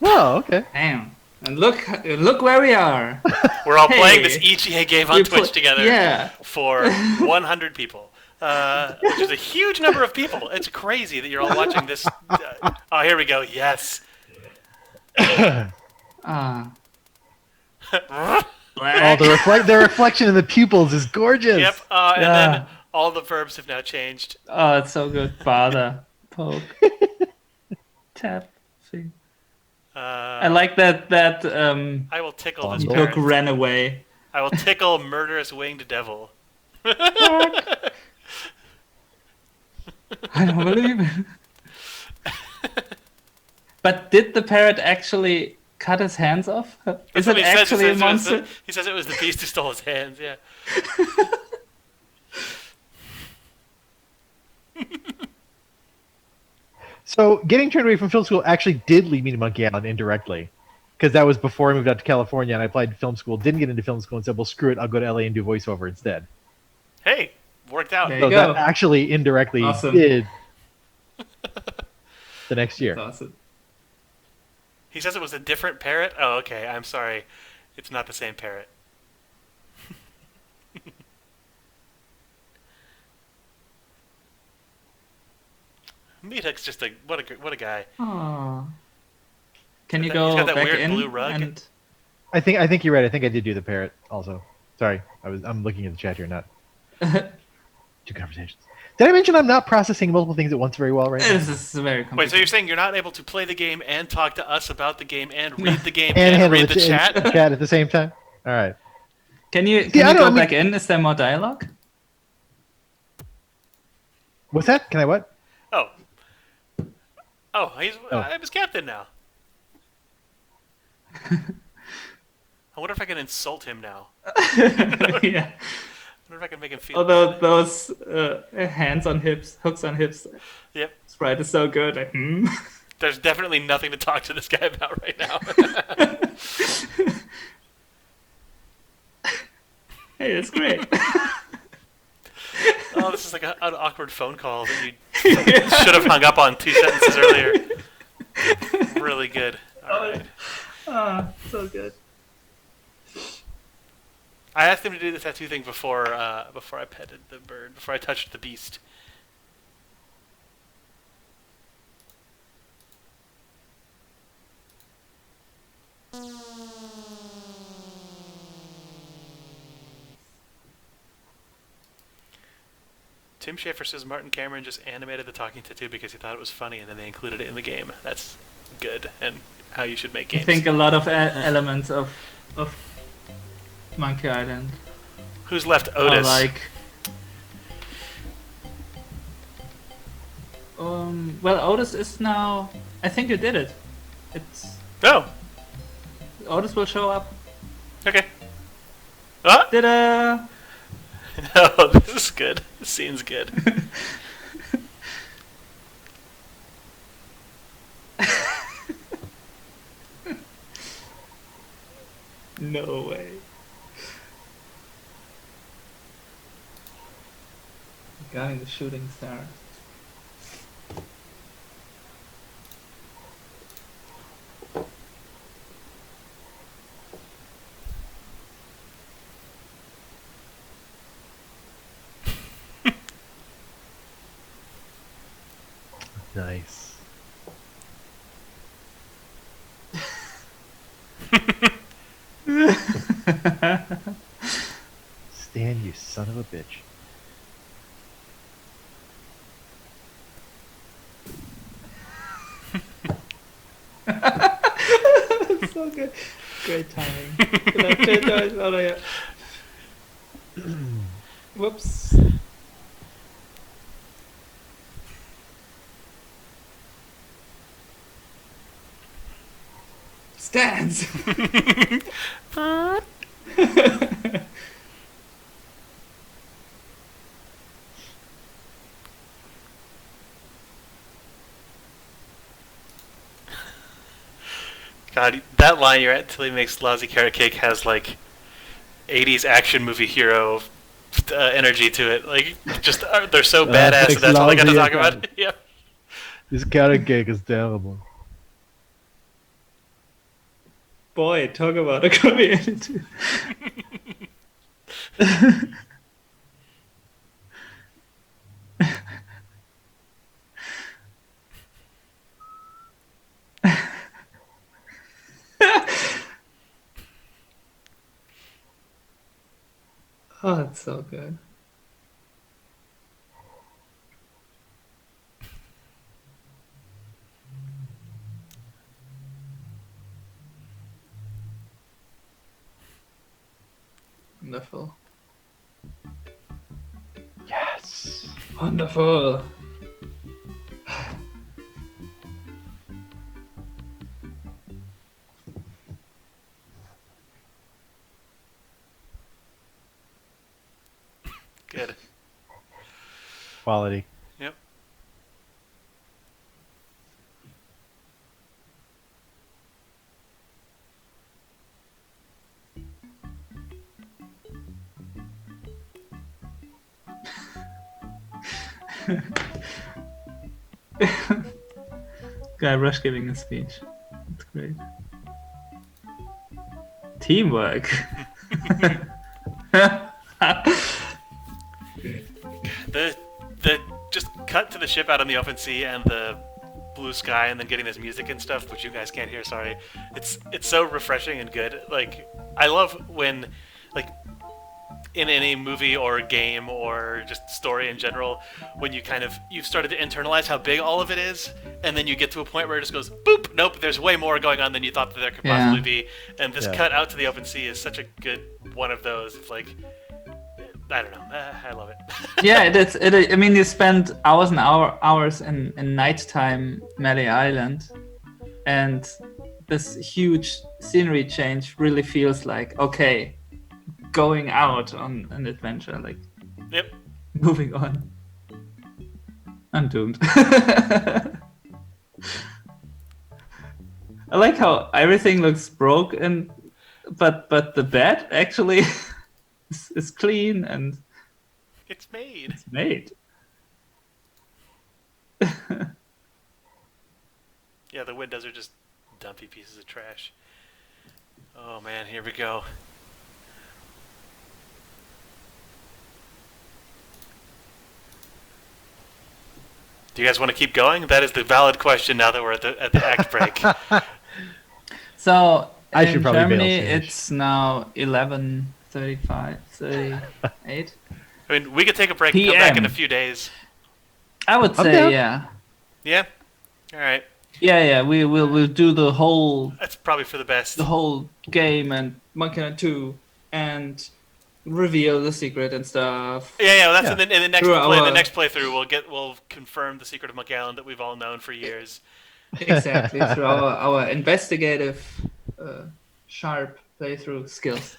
Oh, okay. Damn. And look where we are. We're all playing this EGA game on Twitch together for 100 people, which is a huge number of people. It's crazy that you're all watching this. Oh, here we go. Yes. Oh, the reflection in the pupils is gorgeous. Yep, and then all the verbs have now changed. Oh, it's so good. Bother, poke, tap, see. I like that. I will tickle this. Poke ran away. I will tickle murderous winged devil. Fuck. I don't believe it. But did the parrot actually cut his hands off? Is it actually a monster? He says it was the beast who stole his hands, yeah. So getting turned away from film school actually did lead me to Monkey Island indirectly, because that was before I moved out to California and I applied to film school. Didn't get into film school and said, "Well, screw it, I'll go to LA and do voiceover instead." Hey, worked out. There So you go. that actually indirectly Awesome. did the next year. That's awesome. He says it was a different parrot? Oh, okay, I'm sorry. It's not the same parrot. Meatuk's just what a guy. Oh. Can you He's go got that back weird in blue rug. and I think you're right. I think I did do the parrot also. Sorry, I'm looking at the chat here, not two conversations. Did I mention I'm not processing multiple things at once very well right now? this is very complicated. Wait, so you're saying you're not able to play the game and talk to us about the game and read the game And and handle read the chat? chat at the same time. All right. Can you I go don't know, back in? Is there more dialogue? What's that? Can I what? Oh. I'm his captain now. I wonder if I can insult him now. Yeah. I wonder if I can make him feel Although bad. those hands on hips, hooks on hips, Yep. sprite is so good. Like, There's definitely nothing to talk to this guy about right now. Hey, that's great. Oh, this is like an awkward phone call that you should have hung up on 2 sentences earlier. Really good. All right. So good. I asked him to do the tattoo thing before I petted the bird, before I touched the beast. Tim Schafer says Martin Cameron just animated the talking tattoo because he thought it was funny, and then they included it in the game. That's good, and how you should make games. I think a lot of elements of Monkey Island Who's left? are Otis. like. Well, Otis is now. I think you did it. It's Oh, Otis will show up. okay. Ah! Ta-da! Oh, this is good. This scene's good. No way. Guy in the shooting star. Nice. Stan, you son of a bitch. So good. Great timing. Whoops. Stands. God, that line you're at until he makes lousy carrot cake has like 80s action movie hero energy to it. Like, just they're so badass. makes That's all I got to lousy talk about. carrot. Yeah. This carrot cake is terrible. Boy, talk about a community. Oh, that's so good. Wonderful. Yes. Wonderful. Good. Quality. Yep. Guybrush giving a speech. That's great. Teamwork. The just cut to the ship out on the open sea and the blue sky, and then getting this music and stuff, which you guys can't hear. Sorry. It's so refreshing and good. Like, I love when, like, in any movie or game or just story in general, when you've started to internalize how big all of it is, and then you get to a point where it just goes boop. Nope, there's way more going on than you thought that there could possibly be. And this cut out to the open sea is such a good one of those. It's like, I don't know. I love it. Yeah, that's it. I mean, you spend hours and hours in nighttime Melee Island, and this huge scenery change really feels like, okay, going out on an adventure, like, yep, moving on. I'm doomed. I like how everything looks broken, but the bed actually is clean and it's made. It's made. Yeah, the windows are just dumpy pieces of trash. Oh man, here we go. Do you guys want to keep going? That is the valid question now that we're at the act break. So I should in probably Germany, bail soon. it's now 11:35, 38. I mean, we could take a break and come back in a few days. I would I'm say, down. yeah. Yeah? All right. Yeah. We'll do the whole That's probably for the best. game and Monkey Island 2 and reveal the secret and stuff. Yeah. Well, that's Yeah. in the next Through play. our- The next playthrough, we'll confirm the secret of Monkey Island that we've all known for years. Exactly, through our investigative, sharp playthrough skills.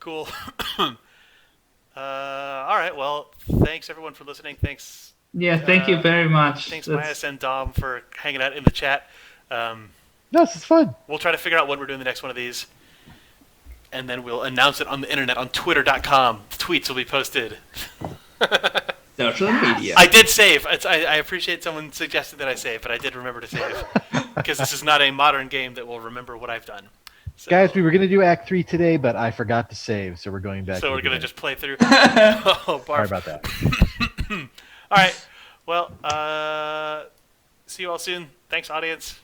Cool. All right. Well, thanks everyone for listening. Thanks. Yeah, thank you very much. Thanks, That's- Marius and Dom, for hanging out in the chat. No, this is fun. We'll try to figure out when we're doing the next one of these, and then we'll announce it on the internet on Twitter.com. The tweets will be posted. Social media. I did save. I appreciate someone suggested that I save, but I did remember to save because this is not a modern game that will remember what I've done. So, Guys, we were going to do Act 3 today, but I forgot to save, so we're going back. so to we're the gonna beginning. just play through. Oh, barf. Sorry about that. All right. Well, see you all soon. Thanks, audience.